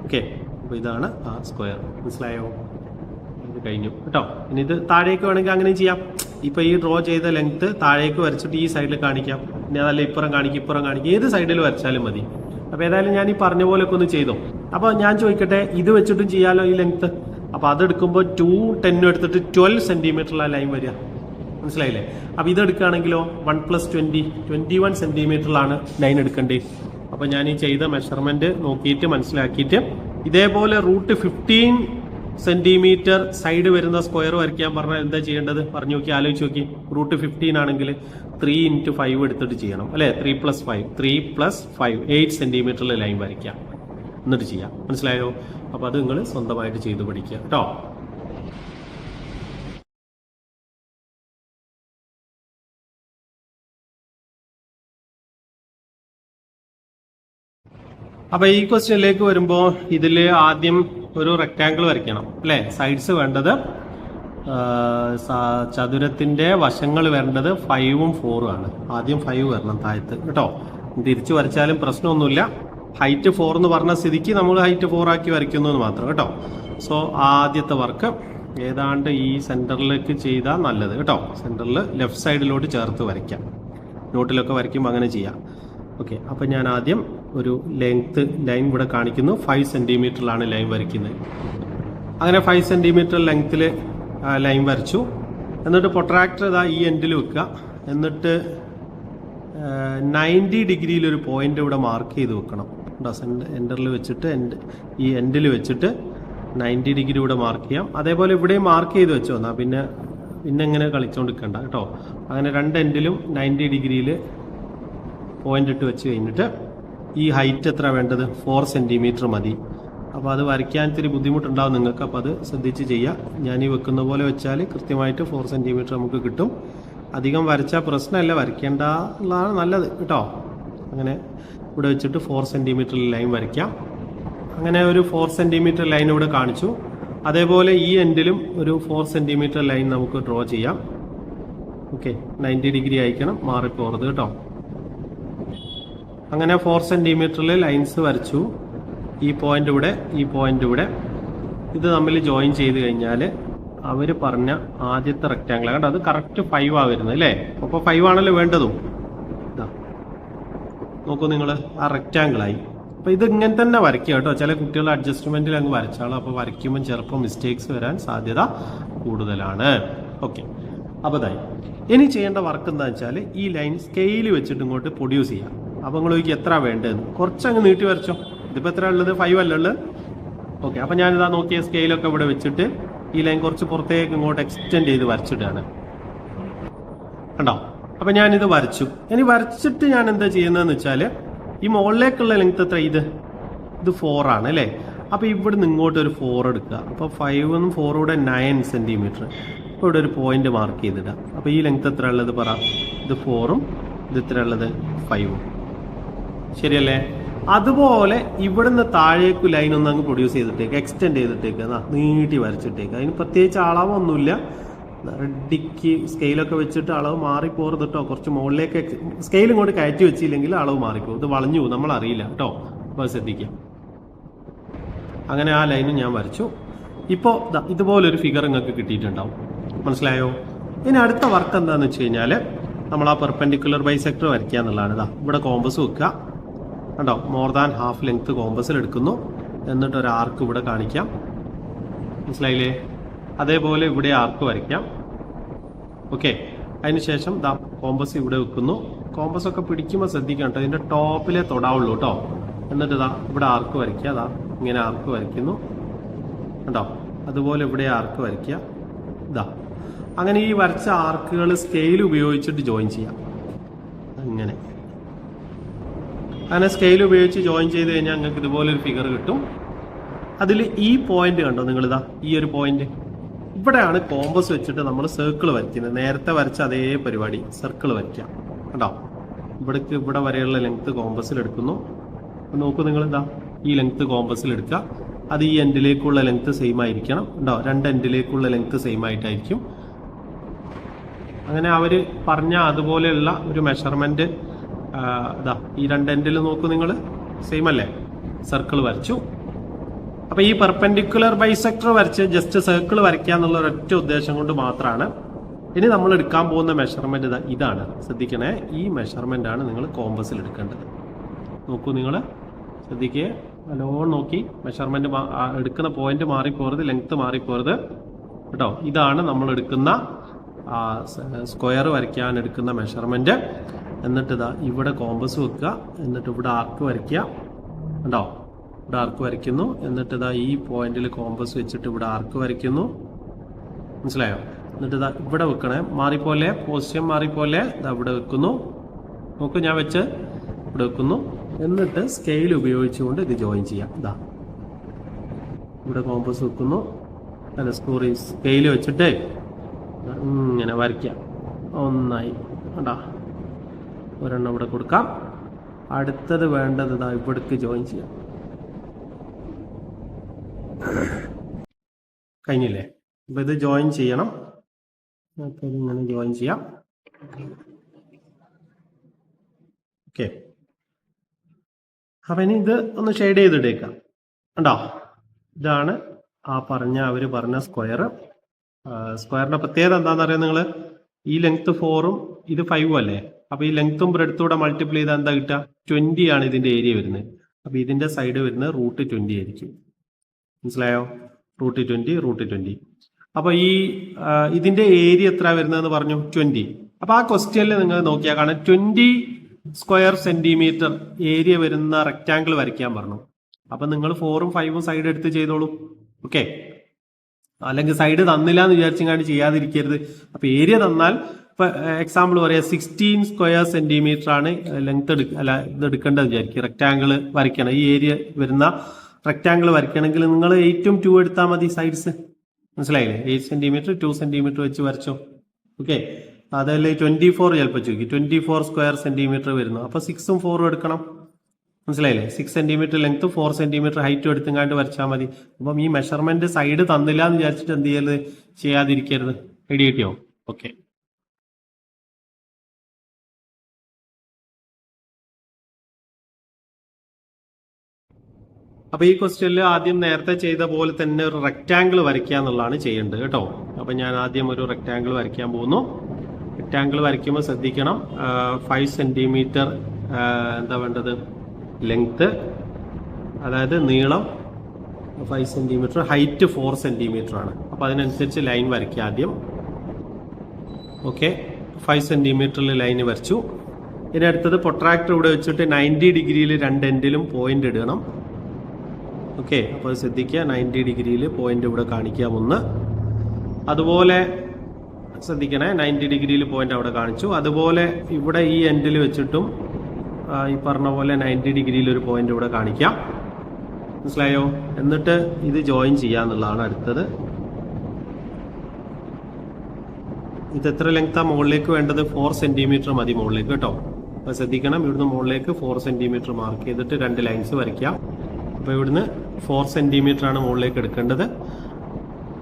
ഓക്കെ, അപ്പോൾ ഇതാണ് ആ സ്ക്വയർ. മനസ്സിലായോ? ഇത് കഴിഞ്ഞു കേട്ടോ. ഇനി ഇത് താഴേക്ക് വേണമെങ്കിൽ അങ്ങനെ ചെയ്യാം. ഇപ്പോൾ ഈ ഡ്രോ ചെയ്ത ലെങ്ത്ത് താഴേക്ക് വരച്ചിട്ട് ഈ സൈഡിൽ കാണിക്കാം. ഇനി അതല്ല ഇപ്പുറം കാണിക്കും, ഏത് സൈഡിൽ വരച്ചാലും മതി. അപ്പോൾ ഏതായാലും ഞാൻ ഈ പറഞ്ഞ പോലെയൊക്കെ ഒന്ന് ചെയ്തോ. അപ്പോൾ ഞാൻ ചോദിക്കട്ടെ, ഇത് വെച്ചിട്ടും ചെയ്യാമല്ലോ ഈ ലെങ്ത്ത്. അപ്പോൾ അതെടുക്കുമ്പോൾ 210 എടുത്തിട്ട് 12 സെൻറ്റിമീറ്ററിലാണ് ലൈൻ വരിക. മനസ്സിലായില്ലേ? അപ്പോൾ ഇതെടുക്കുകയാണെങ്കിലോ 1 + 20 21 സെൻറ്റിമീറ്ററിലാണ് ലൈൻ എടുക്കേണ്ടത്. അപ്പോൾ ഞാൻ ഈ ചെയ്ത മെഷർമെൻറ്റ് നോക്കിയിട്ട് മനസ്സിലാക്കിയിട്ട് ഇതേപോലെ √15 സെൻറ്റിമീറ്റർ സൈഡ് വരുന്ന സ്ക്വയർ വരയ്ക്കാൻ പറഞ്ഞാൽ എന്താ ചെയ്യേണ്ടത് പറഞ്ഞു നോക്കി, ആലോചിച്ച് നോക്കി. √15 ആണെങ്കിൽ 3 × 5 എടുത്തിട്ട് ചെയ്യണം അല്ലേ? 3 + 5 3 + 5 8 സെൻറ്റിമീറ്ററിൽ ലൈൻ വരയ്ക്കാം, എന്നിട്ട് ചെയ്യാം. മനസ്സിലായോ? അപ്പോൾ അത് നിങ്ങൾ സ്വന്തമായിട്ട് ചെയ്ത് പഠിക്കുക കേട്ടോ. അപ്പോൾ ഈ ക്വസ്റ്റ്യനിലേക്ക് വരുമ്പോൾ ഇതിൽ ആദ്യം ഒരു റെക്റ്റാങ്കിൾ വരയ്ക്കണം അല്ലേ? സൈഡ്സ് വേണ്ടത് ചതുരത്തിൻ്റെ വശങ്ങൾ വരേണ്ടത് 5ഉം 4ഉം ആണ്. ആദ്യം 5 വരണം താഴത്ത് കേട്ടോ. തിരിച്ചു വരച്ചാലും പ്രശ്നമൊന്നുമില്ല. ഹൈറ്റ് 4 എന്ന് പറഞ്ഞ സ്ഥിതിക്ക് നമ്മൾ ഹൈറ്റ് 4 ആക്കി വരയ്ക്കുന്നു എന്ന് മാത്രം കേട്ടോ. സോ ആദ്യത്തെ വർക്ക് ഏതാണ്ട് ഈ സെൻറ്ററിലേക്ക് ചെയ്താൽ നല്ലത് കേട്ടോ. സെൻറ്ററിൽ ലെഫ്റ്റ് സൈഡിലോട്ട് ചേർത്ത് വരയ്ക്കാം. നോട്ടിലൊക്കെ വരയ്ക്കുമ്പോൾ അങ്ങനെ ചെയ്യാം. ഓക്കെ, അപ്പോൾ ഞാൻ ആദ്യം ഒരു ലെങ്ത്ത് ലൈൻ ഇവിടെ കാണിക്കുന്നു. 5 സെൻറ്റിമീറ്ററിലാണ് ലൈൻ വരയ്ക്കുന്നത്. അങ്ങനെ 5 സെൻറ്റിമീറ്റർ ലെങ്ത്തിൽ ലൈൻ വരച്ചു. എന്നിട്ട് പ്രൊട്രാക്ടർ ഇതാ ഈ എൻഡിൽ വെക്കുക. എന്നിട്ട് 90 ഡിഗ്രിയിലൊരു പോയിന്റ് ഇവിടെ മാർക്ക് ചെയ്ത് വെക്കണം. എൻഡറിൽ വെച്ചിട്ട് ഈ എൻഡിൽ വെച്ചിട്ട് 90 ഡിഗ്രി ഇവിടെ മാർക്ക് ചെയ്യാം. അതേപോലെ ഇവിടെയും മാർക്ക് ചെയ്ത് വെച്ചോ. എന്നാൽ പിന്നെ ഇങ്ങനെ കളിച്ചുകൊണ്ടിരിക്കണ്ട കേട്ടോ. അങ്ങനെ രണ്ട് എൻഡിലും 90 ഡിഗ്രിയിൽ പോയിന്റ് ഇട്ട് വെച്ച് കഴിഞ്ഞിട്ട് ഈ ഹൈറ്റ് എത്ര വേണ്ടത്? 4 സെൻറ്റിമീറ്റർ മതി. അപ്പോൾ അത് വരയ്ക്കാൻ ഇത്തിരി ബുദ്ധിമുട്ടുണ്ടാവും നിങ്ങൾക്ക്. അപ്പോൾ അത് ശ്രദ്ധിച്ച് ചെയ്യുക. ഞാൻ ഈ വെക്കുന്ന പോലെ വെച്ചാൽ കൃത്യമായിട്ട് 4 സെൻറ്റിമീറ്റർ നമുക്ക് കിട്ടും. അധികം വരച്ചാൽ പ്രശ്നമല്ല, വരയ്ക്കേണ്ട ഉള്ളതാണ് നല്ലത് കേട്ടോ. അങ്ങനെ ഇവിടെ വെച്ചിട്ട് 4 സെൻറ്റിമീറ്ററിൽ ലൈൻ വരയ്ക്കാം. അങ്ങനെ ഒരു 4 സെൻറ്റിമീറ്റർ ലൈൻ ഇവിടെ കാണിച്ചു. അതേപോലെ ഈ എൻഡിലും ഒരു 4 സെൻറ്റിമീറ്റർ ലൈൻ നമുക്ക് ഡ്രോ ചെയ്യാം. ഓക്കെ, 90 ഡിഗ്രി അയക്കണം, മാറിപ്പോറുത് കേട്ടോ. അങ്ങനെ 4 സെൻറ്റിമീറ്ററിൽ ലൈൻസ് വരച്ചു. ഈ പോയിന്റ് ഇവിടെ, ഈ പോയിന്റ് ഇവിടെ, ഇത് തമ്മിൽ ജോയിൻ ചെയ്ത് കഴിഞ്ഞാൽ അവർ പറഞ്ഞ ആദ്യത്തെ റെക്റ്റാങ്കിൾ കണ്ടോ, അത് കറക്റ്റ് 5 ആ വരുന്നത് അല്ലേ? അപ്പോൾ 5 ആണല്ലോ വേണ്ടതും. ഇതാ നോക്കൂ നിങ്ങൾ, ആ റെക്റ്റാങ്കിളായി. അപ്പോൾ ഇത് ഇങ്ങനെ തന്നെ വരയ്ക്കുക കേട്ടോ. ചില കുട്ടികൾ അഡ്ജസ്റ്റ്മെൻറ്റിൽ അങ്ങ് വരച്ചാളും. അപ്പോൾ വരയ്ക്കുമ്പോൾ ചിലപ്പോൾ മിസ്റ്റേക്സ് വരാൻ സാധ്യത കൂടുതലാണ്. ഓക്കെ, അപ്പോൾ ഇതായി. ഇനി ചെയ്യേണ്ട വർക്ക് എന്താണെന്ന് വെച്ചാൽ ഈ ലൈൻ സ്കെയിൽ വെച്ചിട്ട് ഇങ്ങോട്ട് പ്രൊഡ്യൂസ് ചെയ്യാം. അപ്പോൾ നിങ്ങൾ ചോദിക്കും എത്ര വേണ്ടതെന്ന്. കുറച്ചങ്ങ് നീട്ടി വരച്ചോ. ഇതിപ്പോൾ എത്ര ഉള്ളത്? 5 അല്ലേ ഉള്ളത്? ഓക്കെ, അപ്പോൾ ഞാനിതാ നോക്കിയ സ്കെയിലൊക്കെ ഇവിടെ വെച്ചിട്ട് ഈ ലൈൻ കുറച്ച് പുറത്തേക്ക് ഇങ്ങോട്ട് എക്സ്റ്റെൻഡ് ചെയ്ത് വരച്ചിട്ടാണ് കണ്ടോ. അപ്പോൾ ഞാനിത് വരച്ചു. ഇനി വരച്ചിട്ട് ഞാൻ എന്താ ചെയ്യുന്നതെന്ന് വെച്ചാൽ ഈ മുകളിലേക്കുള്ള ലെങ്ത് എത്ര? ഇത് 4 ആണ് അല്ലേ? അപ്പോൾ ഇവിടെ നിന്ന് ഇങ്ങോട്ട് ഒരു 4 എടുക്കുക. അപ്പോൾ 5ഉം 4ഉം കൂടെ 9 സെൻറ്റിമീറ്റർ. അപ്പോൾ ഇവിടെ ഒരു പോയിന്റ് മാർക്ക് ചെയ്തിടുക. അപ്പോൾ ഈ ലെങ്ത് എത്ര ഉള്ളത് പറ? ഇത് 4ഉം ഇത് എത്ര ഉള്ളത്? 5ഉം. ശരിയല്ലേ? അതുപോലെ ഇവിടുന്ന് താഴേക്ക് ലൈൻ ഒന്ന് അങ്ങ് പ്രൊഡ്യൂസ് ചെയ്തിട്ടേക്ക്, എക്സ്റ്റെൻഡ് ചെയ്തിട്ടേക്ക്, നീട്ടി വരച്ചിട്ടേക്ക്. അതിന് പ്രത്യേകിച്ച് അളവൊന്നുമില്ല. റെഡിക്ക് സ്കെയിലൊക്കെ വെച്ചിട്ട് അളവ് മാറിപ്പോറുത് കേട്ടോ. കുറച്ച് മുകളിലേക്ക് സ്കെയിൽ ഇങ്ങോട്ട് കയറ്റി വെച്ചില്ലെങ്കിൽ അളവ് മാറിപ്പോകും. ഇത് വളഞ്ഞു പോകും, നമ്മൾ അറിയില്ല കേട്ടോ. അപ്പോൾ ശ്രദ്ധിക്കാം. അങ്ങനെ ആ ലൈനും ഞാൻ വരച്ചു. ഇപ്പോൾ ഇതുപോലൊരു ഫിഗർ നിങ്ങൾക്ക് കിട്ടിയിട്ടുണ്ടാവും. മനസ്സിലായോ? ഇനി അടുത്ത വർക്ക് എന്താണെന്ന് വെച്ച് കഴിഞ്ഞാൽ നമ്മൾ ആ പെർപെൻഡിക്കുലർ ബൈസെക്ടർ വരയ്ക്കുക എന്നുള്ളതാണ്. ഇതാ ഇവിടെ കോമ്പസ് വെക്കുക കണ്ടോ. മോർ ദാൻ ഹാഫ് ലെങ്ത് കോമ്പസിൽ എടുക്കുന്നു. എന്നിട്ട് ഒരു ആർക്ക് ഇവിടെ കാണിക്കാം. മനസ്സിലായില്ലേ? അതേപോലെ ഇവിടെ ആർക്ക് വരയ്ക്കാം. ഓക്കെ, അതിനുശേഷം ദാ കോമ്പസ് ഇവിടെ വെക്കുന്നു. കോമ്പസ് ഒക്കെ പിടിക്കുമ്പോൾ ശ്രദ്ധിക്കണം കേട്ടോ. ഇതിൻ്റെ ടോപ്പിലേ തൊടാവുള്ളൂ കേട്ടോ. എന്നിട്ട് ഇതാ ഇവിടെ ആർക്ക് വരയ്ക്കുക. അതാ ഇങ്ങനെ ആർക്ക് വരയ്ക്കുന്നു കേട്ടോ. അതുപോലെ ഇവിടെ ആർക്ക് വരയ്ക്കുക. ഇതാ അങ്ങനെ ഈ വരച്ച ആർക്കുകൾ സ്കെയിൽ ഉപയോഗിച്ചിട്ട് ജോയിൻ ചെയ്യാം. അങ്ങനെ സ്കെയിൽ ഉപയോഗിച്ച് ജോയിൻ ചെയ്ത് കഴിഞ്ഞാൽ നിങ്ങൾക്ക് ഇതുപോലൊരു ഫിഗർ കിട്ടും. അതിൽ ഈ പോയിന്റ് കണ്ടോ നിങ്ങളിതാ, ഈ ഒരു പോയിന്റ് ഇവിടെയാണ് കോമ്പസ് വെച്ചിട്ട് നമ്മൾ സർക്കിൾ വരയ്ക്കുന്നത്. നേരത്തെ വരച്ച അതേ പരിപാടി, സർക്കിൾ വരയ്ക്കാം കണ്ടോ. ഇവിടെ വരെയുള്ള ലെങ്ത് കോമ്പസിൽ എടുക്കുന്നു. നോക്കൂ നിങ്ങളിതാ, ഈ ലെങ്ത് കോമ്പസിൽ എടുക്കുക. അത് ഈ എൻഡിലേക്കുള്ള ലെങ്ത് സെയിം ആയിരിക്കണം ഉണ്ടോ, രണ്ട് എൻഡിലേക്കുള്ള ലെങ്ത് സെയിം ആയിട്ടായിരിക്കും. അങ്ങനെ അവർ പറഞ്ഞ അതുപോലെയുള്ള ഒരു മെഷർമെന്റ് ഇതാ ഈ രണ്ട് എൻഡിൽ നോക്കൂ നിങ്ങൾ, സെയിം അല്ലേ, സർക്കിൾ വരച്ചു. അപ്പൊ ഈ പെർപെൻഡിക്കുലർ ബൈസെക്ടർ വരച്ച് ജസ്റ്റ് സർക്കിൾ വരയ്ക്കുക എന്നുള്ള ഒരൊറ്റ ഉദ്ദേശം കൊണ്ട് മാത്രമാണ്. ഇനി നമ്മൾ എടുക്കാൻ പോകുന്ന മെഷർമെന്റ് ഇതാണ്, ശ്രദ്ധിക്കണേ. ഈ മെഷർമെന്റ് ആണ് നിങ്ങൾ കോമ്പസിൽ എടുക്കേണ്ടത്. നോക്കൂ നിങ്ങൾ, ശ്രദ്ധിക്കുക, നല്ലോണം നോക്കി. മെഷർമെന്റ് എടുക്കുന്ന പോയിന്റ് മാറിപ്പോരുത്, ലെങ്ത് മാറിപ്പോരുത് കേട്ടോ. ഇതാണ് നമ്മൾ എടുക്കുന്ന സ്ക്വയർ വരയ്ക്കാൻ എടുക്കുന്ന മെഷർമെന്റ്. എന്നിട്ട് ഇതാ ഇവിടെ കോമ്പസ് വെക്കുക, എന്നിട്ട് ഇവിടെ ആർക്ക് വരയ്ക്കുക കേട്ടോ. ഇവിടെ ആർക്ക് വരയ്ക്കുന്നു, എന്നിട്ട് ഇതാ ഈ പോയിന്റിൽ കോമ്പസ് വെച്ചിട്ട് ഇവിടെ ആർക്ക് വരയ്ക്കുന്നു, മനസ്സിലായോ? എന്നിട്ട് ഇതാ ഇവിടെ വെക്കണേ, മാറിപ്പോലെ, പൊസിഷൻ മാറിപ്പോലെ ഇതാ ഇവിടെ വെക്കുന്നു. നോക്കൂ, ഞാൻ വെച്ച് ഇവിടെ വെക്കുന്നു. എന്നിട്ട് സ്കെയിൽ ഉപയോഗിച്ചുകൊണ്ട് ഇത് ജോയിൻ ചെയ്യാം. ഇതാ ഇവിടെ കോമ്പസ് വെക്കുന്നു, അല്ല സോറി, സ്കെയിൽ വെച്ചിട്ട് ഇങ്ങനെ വരയ്ക്കാം. ഒന്നായി കണ്ടാ, ഒരെണ്ണം ഇവിടെ കൊടുക്കാം. അടുത്തത് വേണ്ടത് ഇതാ ഇവിടേക്ക് ജോയിൻ ചെയ്യാം. കഴിഞ്ഞില്ലേ? അപ്പൊ ഇത് ജോയിൻ ചെയ്യണം. ഇങ്ങനെ ജോയിൻ ചെയ്യാം. ഓക്കെ, അപ്പൊ ഇനി ഇത് ഒന്ന് ഷെയ്ഡ് ചെയ്തിട്ടേക്കാം കണ്ടോ. ഇതാണ് അവര് പറഞ്ഞ സ്ക്വയർ. സ്ക്വയറിന്റെ പ്രത്യേകത എന്താണെന്ന് അറിയാം നിങ്ങൾ. ഈ ലെങ്ത് 4ഉം ഇത് 5ഉം അല്ലേ. അപ്പൊ ഈ ലെങ്ത്തും ബ്രെഡ്ത്തൂടെ മൾട്ടിപ്ലൈ ചെയ്താൽ എന്താ കിട്ടുക? 20 ആണ് ഇതിന്റെ ഏരിയ വരുന്നത്. അപ്പൊ ഇതിന്റെ സൈഡ് വരുന്നത് √20 ആയിരിക്കും. മനസ്സിലായോ? √20. അപ്പൊ ഈ ഇതിന്റെ ഏരിയ എത്ര വരുന്നതെന്ന് പറഞ്ഞു? 20. അപ്പൊ ആ ക്വസ്റ്റ്യനിൽ നിങ്ങൾ നോക്കിയാൽ കാണാം 20 സ്ക്വയർ സെന്റിമീറ്റർ ഏരിയ വരുന്ന റെക്റ്റാങ്കിൾ വരയ്ക്കാൻ പറഞ്ഞു. അപ്പൊ നിങ്ങൾ 4ഉം 5ഉം സൈഡ് എടുത്ത് ചെയ്തോളൂ. ഓക്കെ, അല്ലെങ്കിൽ സൈഡ് തന്നില്ല എന്ന് വിചാരിച്ചെങ്ങാണ്ട് ചെയ്യാതിരിക്കരുത്. അപ്പൊ ഏരിയ തന്നാൽ ഇപ്പൊ എക്സാമ്പിൾ പറയാം, 16 സ്ക്വയർ സെന്റിമീറ്റർ ആണ് ലെങ്ത് ഇത് എടുക്കേണ്ടത് വിചാരിക്കും. റെക്റ്റാങ്കിൾ വരയ്ക്കണം, ഈ ഏരിയ വരുന്ന റെക്റ്റാങ്കിൾ വരയ്ക്കണമെങ്കിൽ നിങ്ങൾ 8ഉം 2 എടുത്താൽ മതി സൈഡ്സ്. മനസ്സിലായില്ലേ? 8 സെന്റിമീറ്റർ 2 സെന്റിമീറ്റർ വെച്ച് വരച്ചോ. ഓക്കെ, അതല്ലേ 24 ചിലപ്പോൾ ചോദിക്കും. 24 സ്ക്വയർ സെന്റിമീറ്റർ വരുന്നു. അപ്പൊ 6ഉം 4ഉം എടുക്കണം. മനസ്സിലായില്ലേ? 6 സെന്റിമീറ്റർ ലെങ്ത്തും 4 സെന്റിമീറ്റർ ഹൈറ്റും എടുത്തുങ്ങാണ്ട് വരച്ചാൽ മതി. അപ്പം ഈ മെഷർമെന്റ് സൈഡ് തന്നില്ല എന്ന് വിചാരിച്ചിട്ട് എന്ത് ചെയ്യരുത്, ചെയ്യാതിരിക്കരുത്. ഐഡിയ കിട്ടിയോ? ഓക്കെ, അപ്പൊ ഈ ക്വസ്റ്റ്യനിൽ ആദ്യം നേരത്തെ ചെയ്ത പോലെ തന്നെ ഒരു റെക്റ്റാങ്കിൾ വരയ്ക്കുക എന്നുള്ളതാണ് ചെയ്യേണ്ടത് കേട്ടോ. അപ്പൊ ഞാൻ ആദ്യം ഒരു റെക്റ്റാങ്കിൾ വരയ്ക്കാൻ പോകുന്നു. റെക്റ്റാങ്കിൾ വരയ്ക്കുമ്പോൾ ശ്രദ്ധിക്കണം, 5 സെന്റിമീറ്റർ എന്താ വേണ്ടത്, ലെങ്ത്, അതായത് നീളം 5 സെന്റിമീറ്റർ, ഹൈറ്റ് 4 സെന്റിമീറ്റർ ആണ്. അപ്പൊ അതിനനുസരിച്ച് ലൈൻ വരയ്ക്കുക ആദ്യം. ഓക്കെ, 5 സെന്റിമീറ്ററിൽ ലൈൻ വരച്ചു. ഇനി അടുത്തത് പ്രൊട്രാക്ടർ ഇവിടെ വെച്ചിട്ട് 90 ഡിഗ്രിയിൽ രണ്ട് എൻഡിലും പോയിന്റ് ഇടണം. ഓക്കെ, അപ്പോൾ ശ്രദ്ധിക്കുക, 90 ഡിഗ്രിയിൽ പോയിന്റ് ഇവിടെ കാണിക്കാം ഒന്ന്. അതുപോലെ ശ്രദ്ധിക്കണേ, 90 ഡിഗ്രിയിൽ പോയിന്റ് അവിടെ കാണിച്ചു. അതുപോലെ ഇവിടെ ഈ എൻഡിൽ വെച്ചിട്ടും ഈ പറഞ്ഞ പോലെ 90 ഡിഗ്രിയിൽ ഒരു പോയിന്റ് ഇവിടെ കാണിക്കാം. മനസ്സിലായോ? എന്നിട്ട് ഇത് ജോയിൻ ചെയ്യാന്നുള്ളതാണ് അടുത്തത്. ഇത് എത്ര ലെങ്താ മുകളിലേക്ക് വേണ്ടത്? 4 സെന്റിമീറ്റർ മതി മുകളിലേക്ക് കേട്ടോ. അപ്പൊ ശ്രദ്ധിക്കണം, ഇവിടുന്ന് മുകളിലേക്ക് 4 സെന്റിമീറ്റർ മാർക്ക് ചെയ്തിട്ട് രണ്ട് ലൈൻസ് വരയ്ക്കാം. അപ്പൊ ഇവിടുന്ന് 4 സെന്റിമീറ്റർ ആണ് മുകളിലേക്ക് എടുക്കേണ്ടത്.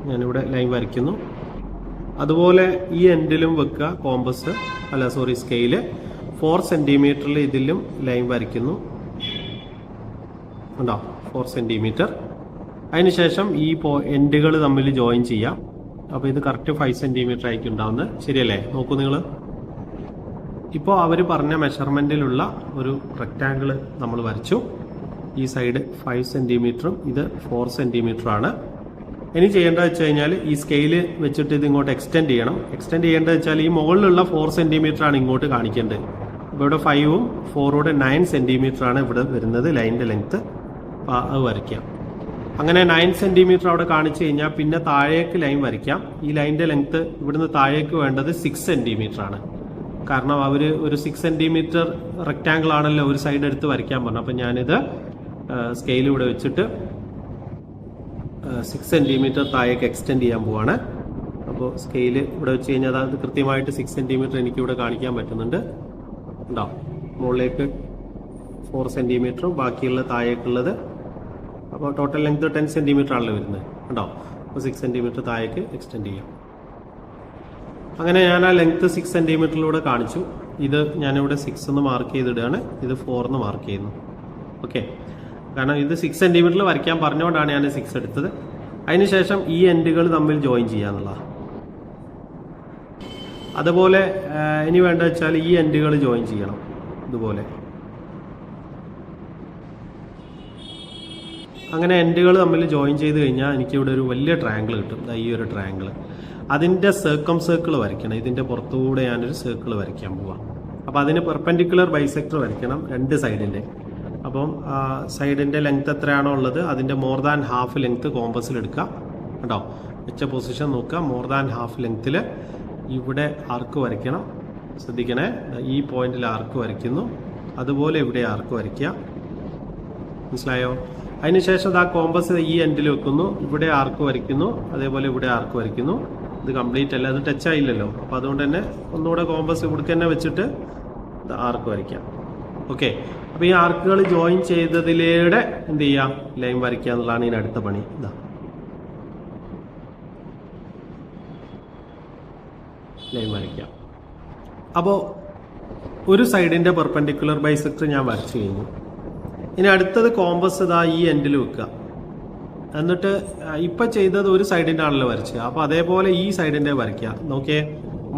ഞാനിവിടെ ലൈൻ വരയ്ക്കുന്നു. അതുപോലെ ഈ എൻഡിലും വെക്കുക കോമ്പസ്, അല്ല സോറി സ്കെയില്. 4 സെന്റിമീറ്ററിൽ ഇതിലും ലൈൻ വരയ്ക്കുന്നു ഉണ്ടോ, 4 സെന്റിമീറ്റർ. അതിനുശേഷം ഈ എൻഡുകൾ തമ്മിൽ ജോയിൻ ചെയ്യാം. അപ്പൊ ഇത് കറക്റ്റ് 5 സെന്റിമീറ്റർ ആയിരിക്കും ഉണ്ടാവുന്നത്. ശരിയല്ലേ? നോക്കൂ നിങ്ങൾ, ഇപ്പോൾ അവർ പറഞ്ഞ മെഷർമെന്റിലുള്ള ഒരു റെക്റ്റാങ്കിൾ നമ്മൾ വരച്ചു. ഈ സൈഡ് 5 സെന്റിമീറ്ററും ഇത് 4 സെന്റിമീറ്റർ ആണ്. ഇനി ചെയ്യേണ്ടത് വെച്ച് കഴിഞ്ഞാൽ ഈ സ്കെയിൽ വെച്ചിട്ട് ഇത് ഇങ്ങോട്ട് എക്സ്റ്റെൻഡ് ചെയ്യണം. എക്സ്റ്റെൻഡ് ചെയ്യേണ്ടത് വെച്ചാൽ ഈ മുകളിലുള്ള 4 സെന്റിമീറ്റർ ആണ് ഇങ്ങോട്ട് കാണിക്കേണ്ടത്. അപ്പോൾ ഇവിടെ 5ഉം 4ഉം 9 സെന്റിമീറ്റർ ആണ് ഇവിടെ വരുന്നത് ലൈനിന്റെ ലെങ്ത്. അത് വരയ്ക്കാം. അങ്ങനെ 9 സെന്റിമീറ്റർ അവിടെ കാണിച്ചു കഴിഞ്ഞാൽ പിന്നെ താഴേക്ക് ലൈൻ വരയ്ക്കാം. ഈ ലൈനിന്റെ ലെങ്ത് ഇവിടുന്ന് താഴേക്ക് വേണ്ടത് 6 സെന്റിമീറ്റർ ആണ്. കാരണം അവർ ഒരു 6 സെന്റിമീറ്റർ റെക്റ്റാങ്കിൾ ആണല്ലോ ഒരു സൈഡ് എടുത്ത് വരയ്ക്കാൻ പറഞ്ഞു. അപ്പം ഞാനിത് സ്കെയിൽ ഇവിടെ വെച്ചിട്ട് 6 സെൻറ്റിമീറ്റർ താഴേക്ക് എക്സ്റ്റെൻഡ് ചെയ്യാൻ പോവാണ്. അപ്പോൾ സ്കെയിൽ ഇവിടെ വെച്ച് കഴിഞ്ഞാൽ അത് കൃത്യമായിട്ട് 6 സെൻറ്റിമീറ്റർ എനിക്കിവിടെ കാണിക്കാൻ പറ്റുന്നുണ്ട്. ഉണ്ടാവും മുകളിലേക്ക് 4 സെൻറ്റിമീറ്ററും ബാക്കിയുള്ള താഴേക്കുള്ളത്. അപ്പോൾ ടോട്ടൽ ലെങ്ത് 10 സെൻറ്റിമീറ്റർ ആണല്ലോ വരുന്നത്. ഉണ്ടാവും. അപ്പോൾ 6 സെൻറ്റിമീറ്റർ താഴേക്ക് എക്സ്റ്റെൻഡ് ചെയ്യാം. അങ്ങനെ ഞാൻ ആ ലെങ്ത് 6 സെൻറ്റിമീറ്ററിലൂടെ കാണിച്ചു. ഇത് ഞാനിവിടെ 6 എന്ന് മാർക്ക് ചെയ്തിടുകയാണ്, ഇത് 4 എന്ന് മാർക്ക് ചെയ്യുന്നു. ഓക്കെ, കാരണം ഇത് 6 സെൻറ്റിമീറ്ററിൽ വരയ്ക്കാൻ പറഞ്ഞുകൊണ്ടാണ് ഞാൻ 6 എടുത്തത്. അതിനുശേഷം ഈ എൻഡുകൾ തമ്മിൽ ജോയിൻ ചെയ്യാന്നുള്ളതാണ്. അതുപോലെ ഇനി വേണ്ട വെച്ചാൽ ഈ എൻഡുകൾ ജോയിൻ ചെയ്യണം. ഇതുപോലെ അങ്ങനെ എൻഡുകൾ തമ്മിൽ ജോയിൻ ചെയ്ത് കഴിഞ്ഞാൽ എനിക്കിവിടെ ഒരു വലിയ ട്രയാങ്കിൾ കിട്ടും. ഈ ഒരു ട്രയാങ്കിൾ, അതിൻ്റെ സർക്കിൾ വരയ്ക്കണം. ഇതിൻ്റെ പുറത്തുകൂടെ ഞാനൊരു സർക്കിൾ വരയ്ക്കാൻ പോവാം. അപ്പോൾ അതിന് പെർപെൻഡിക്കുലർ ബൈസെക്ടർ വരയ്ക്കണം 2 സൈഡിൻ്റെ. അപ്പം സൈഡിൻ്റെ ലെങ്ത് എത്രയാണോ ഉള്ളത് അതിൻ്റെ മോർ ദാൻ ഹാഫ് ലെങ്ത് കോമ്പസിൽ എടുക്കുക കേട്ടോ. വെച്ച പൊസിഷൻ നോക്കുക. മോർ ദാൻ ഹാഫ് ലെങ്ത്തിൽ ഇവിടെ ആർക്ക് വരയ്ക്കണം. ശ്രദ്ധിക്കണേ, ഈ പോയിന്റിൽ ആർക്ക് വരയ്ക്കുന്നു, അതുപോലെ ഇവിടെ ആർക്ക് വരയ്ക്കുക. മനസ്സിലായോ? അതിനുശേഷം ആ കോമ്പസ് ഈ എൻഡിൽ വെക്കുന്നു, ഇവിടെ ആർക്ക് വരയ്ക്കുന്നു, അതേപോലെ ഇവിടെ ആർക്ക് വരയ്ക്കുന്നു. ഇത് കംപ്ലീറ്റ് അല്ല, അത് ടച്ച് ആയില്ലല്ലോ. അപ്പോൾ അതുകൊണ്ട് തന്നെ ഒന്നുകൂടെ കോമ്പസ് ഇവിടെ തന്നെ വെച്ചിട്ട് ആർക്ക് വരയ്ക്കാം. ഓക്കെ, അപ്പോൾ ഈ ആർക്കുകൾ ജോയിൻ ചെയ്തതിലൂടെ എന്ത് ചെയ്യാം, ലൈൻ വരയ്ക്കുക എന്നുള്ളതാണ് ഇതിന് അടുത്ത പണി. ഇതാ ലൈൻ വരയ്ക്കാം. അപ്പോൾ ഒരു സൈഡിൻ്റെ പെർപെൻഡിക്കുലർ ബൈസെക്ടർ ഞാൻ വരച്ചു കഴിഞ്ഞു. ഇനി അടുത്തത് കോമ്പസ് ഇതാ ഈ എൻഡിൽ വെക്കുക. എന്നിട്ട് ഇപ്പം ചെയ്തത് ഒരു സൈഡിൻ്റെ ആണല്ലോ വരച്ചത്, അപ്പോൾ അതേപോലെ ഈ സൈഡിൻ്റെ വരയ്ക്കുക. നോക്കിയേ,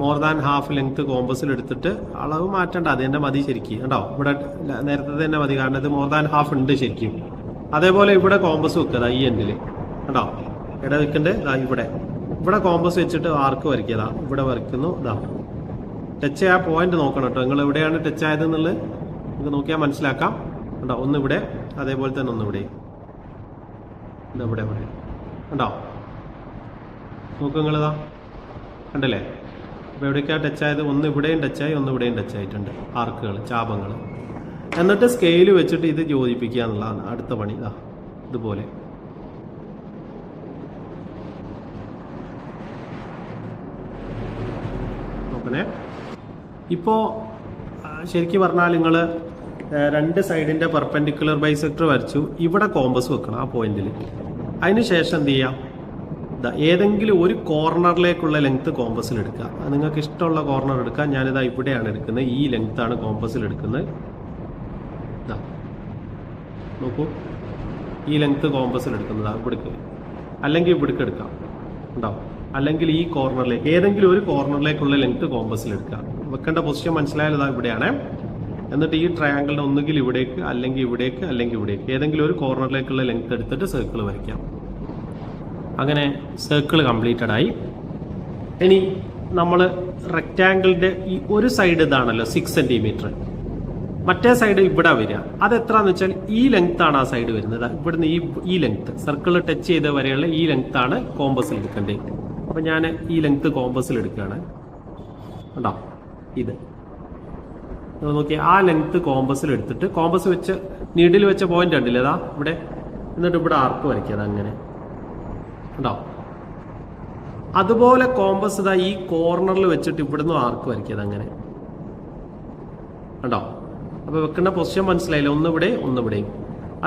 മോർ ദാൻ ഹാഫ് ലെങ്ത് കോമ്പസിൽ എടുത്തിട്ട് അളവ് മാറ്റണ്ട, അത് തന്നെ മതി ശരിക്കും കേട്ടോ. ഇവിടെ നേരത്തെ തന്നെ മതി, കാരണം ഇത് മോർ ദാൻ ഹാഫ് ഉണ്ട് ശരിക്കും. അതേപോലെ ഇവിടെ കോമ്പസ് വെക്കുക ഈ എൻഡിൽ കേട്ടോ. ഇവിടെ വെക്കേണ്ടത് ഇവിടെ കോമ്പസ് വെച്ചിട്ട് ആർക്ക് വരയ്ക്കുക. ഇവിടെ വരയ്ക്കുന്നു. ഇതാ ടച്ച് ആ പോയിന്റ് നോക്കണം കേട്ടോ, നിങ്ങൾ എവിടെയാണ് ടച്ച് ആയതെന്നുള്ളത് നിങ്ങൾക്ക് നോക്കിയാൽ മനസ്സിലാക്കാം കേട്ടോ. ഒന്നിവിടെ, അതേപോലെ തന്നെ ഒന്നിവിടെ, ഇതെവിടെ കണ്ടോ, നോക്ക് നിങ്ങളിതാ കണ്ടല്ലേ. അപ്പോൾ എവിടേക്കാണ് ടച്ച് ആയത്, ഒന്ന് ഇവിടെയും ടച്ചായി, ഒന്ന് ഇവിടെയും ടച്ച് ആയിട്ടുണ്ട് ആർക്കുകൾ, ചാപങ്ങൾ. എന്നിട്ട് സ്കെയിൽ വെച്ചിട്ട് ഇത് യോജിപ്പിക്കുക എന്നുള്ളതാണ് അടുത്ത പണി. ഇതാ ഇതുപോലെ നോക്കണേ. ഇപ്പോൾ ശരിക്കും പറഞ്ഞാൽ നിങ്ങൾ 2 സൈഡിൻ്റെ പെർപെൻഡിക്കുലർ ബൈസെക്ടർ വരച്ചു, ഇവിടെ കോമ്പസ് വെക്കണം ആ പോയിന്റിൽ. അതിന് ശേഷം എന്ത് ചെയ്യാം, ഏതെങ്കിലും ഒരു കോർണറിലേക്കുള്ള ലെങ്ത് കോമ്പസിൽ എടുക്കുക. നിങ്ങൾക്ക് ഇഷ്ടമുള്ള കോർണർ എടുക്കുക. ഞാനിതാ ഇവിടെയാണ് എടുക്കുന്നത്, ഈ ലെങ്ത്താണ് കോമ്പസിൽ എടുക്കുന്നത്. ഇതാ നോക്കൂ, ഈ ലെങ്ത് കോമ്പസിൽ എടുക്കുന്നതാണ് ഇവിടേക്ക്, അല്ലെങ്കിൽ ഇവിടേക്ക് എടുക്കാം ഉണ്ടാവും. അല്ലെങ്കിൽ ഈ കോർണറിലേക്ക്, ഏതെങ്കിലും ഒരു കോർണറിലേക്കുള്ള ലെങ്ത് കോമ്പസിൽ എടുക്കുക. വെക്കേണ്ട പൊസിഷൻ മനസ്സിലായാലും ഇവിടെയാണ്. എന്നിട്ട് ഈ ട്രയാങ്കിളിൻ്റെ ഒന്നുകിൽ ഇവിടേക്ക്, അല്ലെങ്കിൽ ഇവിടേക്ക്, അല്ലെങ്കിൽ ഇവിടേക്ക്, ഏതെങ്കിലും ഒരു കോർണറിലേക്കുള്ള ലെങ്ത് എടുത്തിട്ട് സർക്കിൾ വരയ്ക്കാം. അങ്ങനെ സർക്കിൾ കംപ്ലീറ്റഡ് ആയി. ഇനി നമ്മൾ റെക്റ്റാങ്കിളിൻ്റെ ഈ ഒരു സൈഡ് ഇതാണല്ലോ 6 സെൻറ്റിമീറ്റർ, മറ്റേ സൈഡ് ഇവിടെ വരിക. അതെത്രയാണെന്ന് വെച്ചാൽ ഈ ലെങ്ത്താണ് ആ സൈഡ് വരുന്നത്. ഇവിടുന്ന് ഈ ലെങ്ത്ത് സർക്കിൾ ടച്ച് ചെയ്ത വരെയുള്ള ഈ ലെങ്ത്താണ് കോമ്പസിൽ എടുക്കേണ്ടത്. അപ്പം ഞാൻ ഈ ലെങ്ത്ത് കോമ്പസിൽ എടുക്കുകയാണ് കേട്ടോ. ഇത് നോക്കി, ആ ലെങ്ത്ത് കോമ്പസിൽ എടുത്തിട്ട് കോമ്പസ് വെച്ച് നീഡിൽ വെച്ച പോയിന്റ് ഉണ്ടല്ലേ അതാ ഇവിടെ, എന്നിട്ട് ഇവിടെ ആർക്ക് വരയ്ക്കുക. അങ്ങനെ ഉണ്ടോ. അതുപോലെ കോമ്പസ് ഇതാ ഈ കോർണറിൽ വെച്ചിട്ട് ഇവിടുന്ന് ആർക്ക് വരയ്ക്കുക. അങ്ങനെ ഉണ്ടോ. അപ്പോൾ വെക്കേണ്ട പൊസിഷൻ മനസ്സിലായില്ല, ഒന്നിവിടെ ഒന്നിവിടെയും.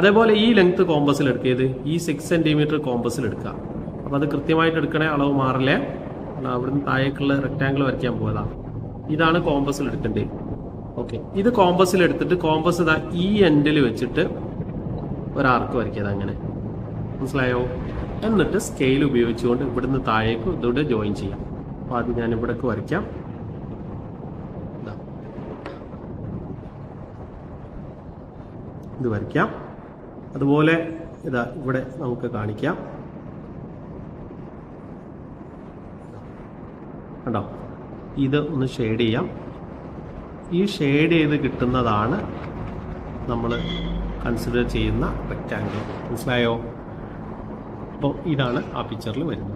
അതേപോലെ ഈ ലെങ്ത്ത് കോമ്പസിൽ എടുക്കിയത് ഈ 6 സെൻറ്റിമീറ്റർ കോമ്പസിൽ എടുക്കുക. അപ്പോൾ അത് കൃത്യമായിട്ട് എടുക്കണേ, അളവ് മാറില്ലേ. അവിടുന്ന് താഴേക്കുള്ള റെക്റ്റാങ്കിൾ വരയ്ക്കാൻ പോയതാണ്. ഇതാണ് കോമ്പസിൽ എടുക്കേണ്ടത്. ഓക്കെ, ഇത് കോമ്പസിൽ എടുത്തിട്ട് കോമ്പസ് ഇതാ ഈ എൻഡിൽ വെച്ചിട്ട് ഒരാർക്ക് വരയ്ക്കുക. അങ്ങനെ മനസ്സിലായോ. എന്നിട്ട് സ്കെയിൽ ഉപയോഗിച്ചുകൊണ്ട് ഇവിടുന്ന് താഴേക്ക് ഇതോടെ ജോയിൻ ചെയ്യാം. അപ്പോൾ അത് ഞാൻ ഇവിടേക്ക് വരയ്ക്കാം. ഇത് വരയ്ക്കാം. അതുപോലെ ഇതാ ഇവിടെ നമുക്ക് കാണിക്കാം കണ്ടോ. ഇത് ഒന്ന് ഷെയ്ഡ് ചെയ്യാം. ഈ ഷെയ്ഡ് ചെയ്ത് കിട്ടുന്നതാണ് നമ്മൾ കൺസിഡർ ചെയ്യുന്ന റെക്റ്റാങ്കിൾ. മനസ്സിലായോ. അപ്പോൾ ഇതാണ് ആ പിക്ചറിൽ വരുന്നത്.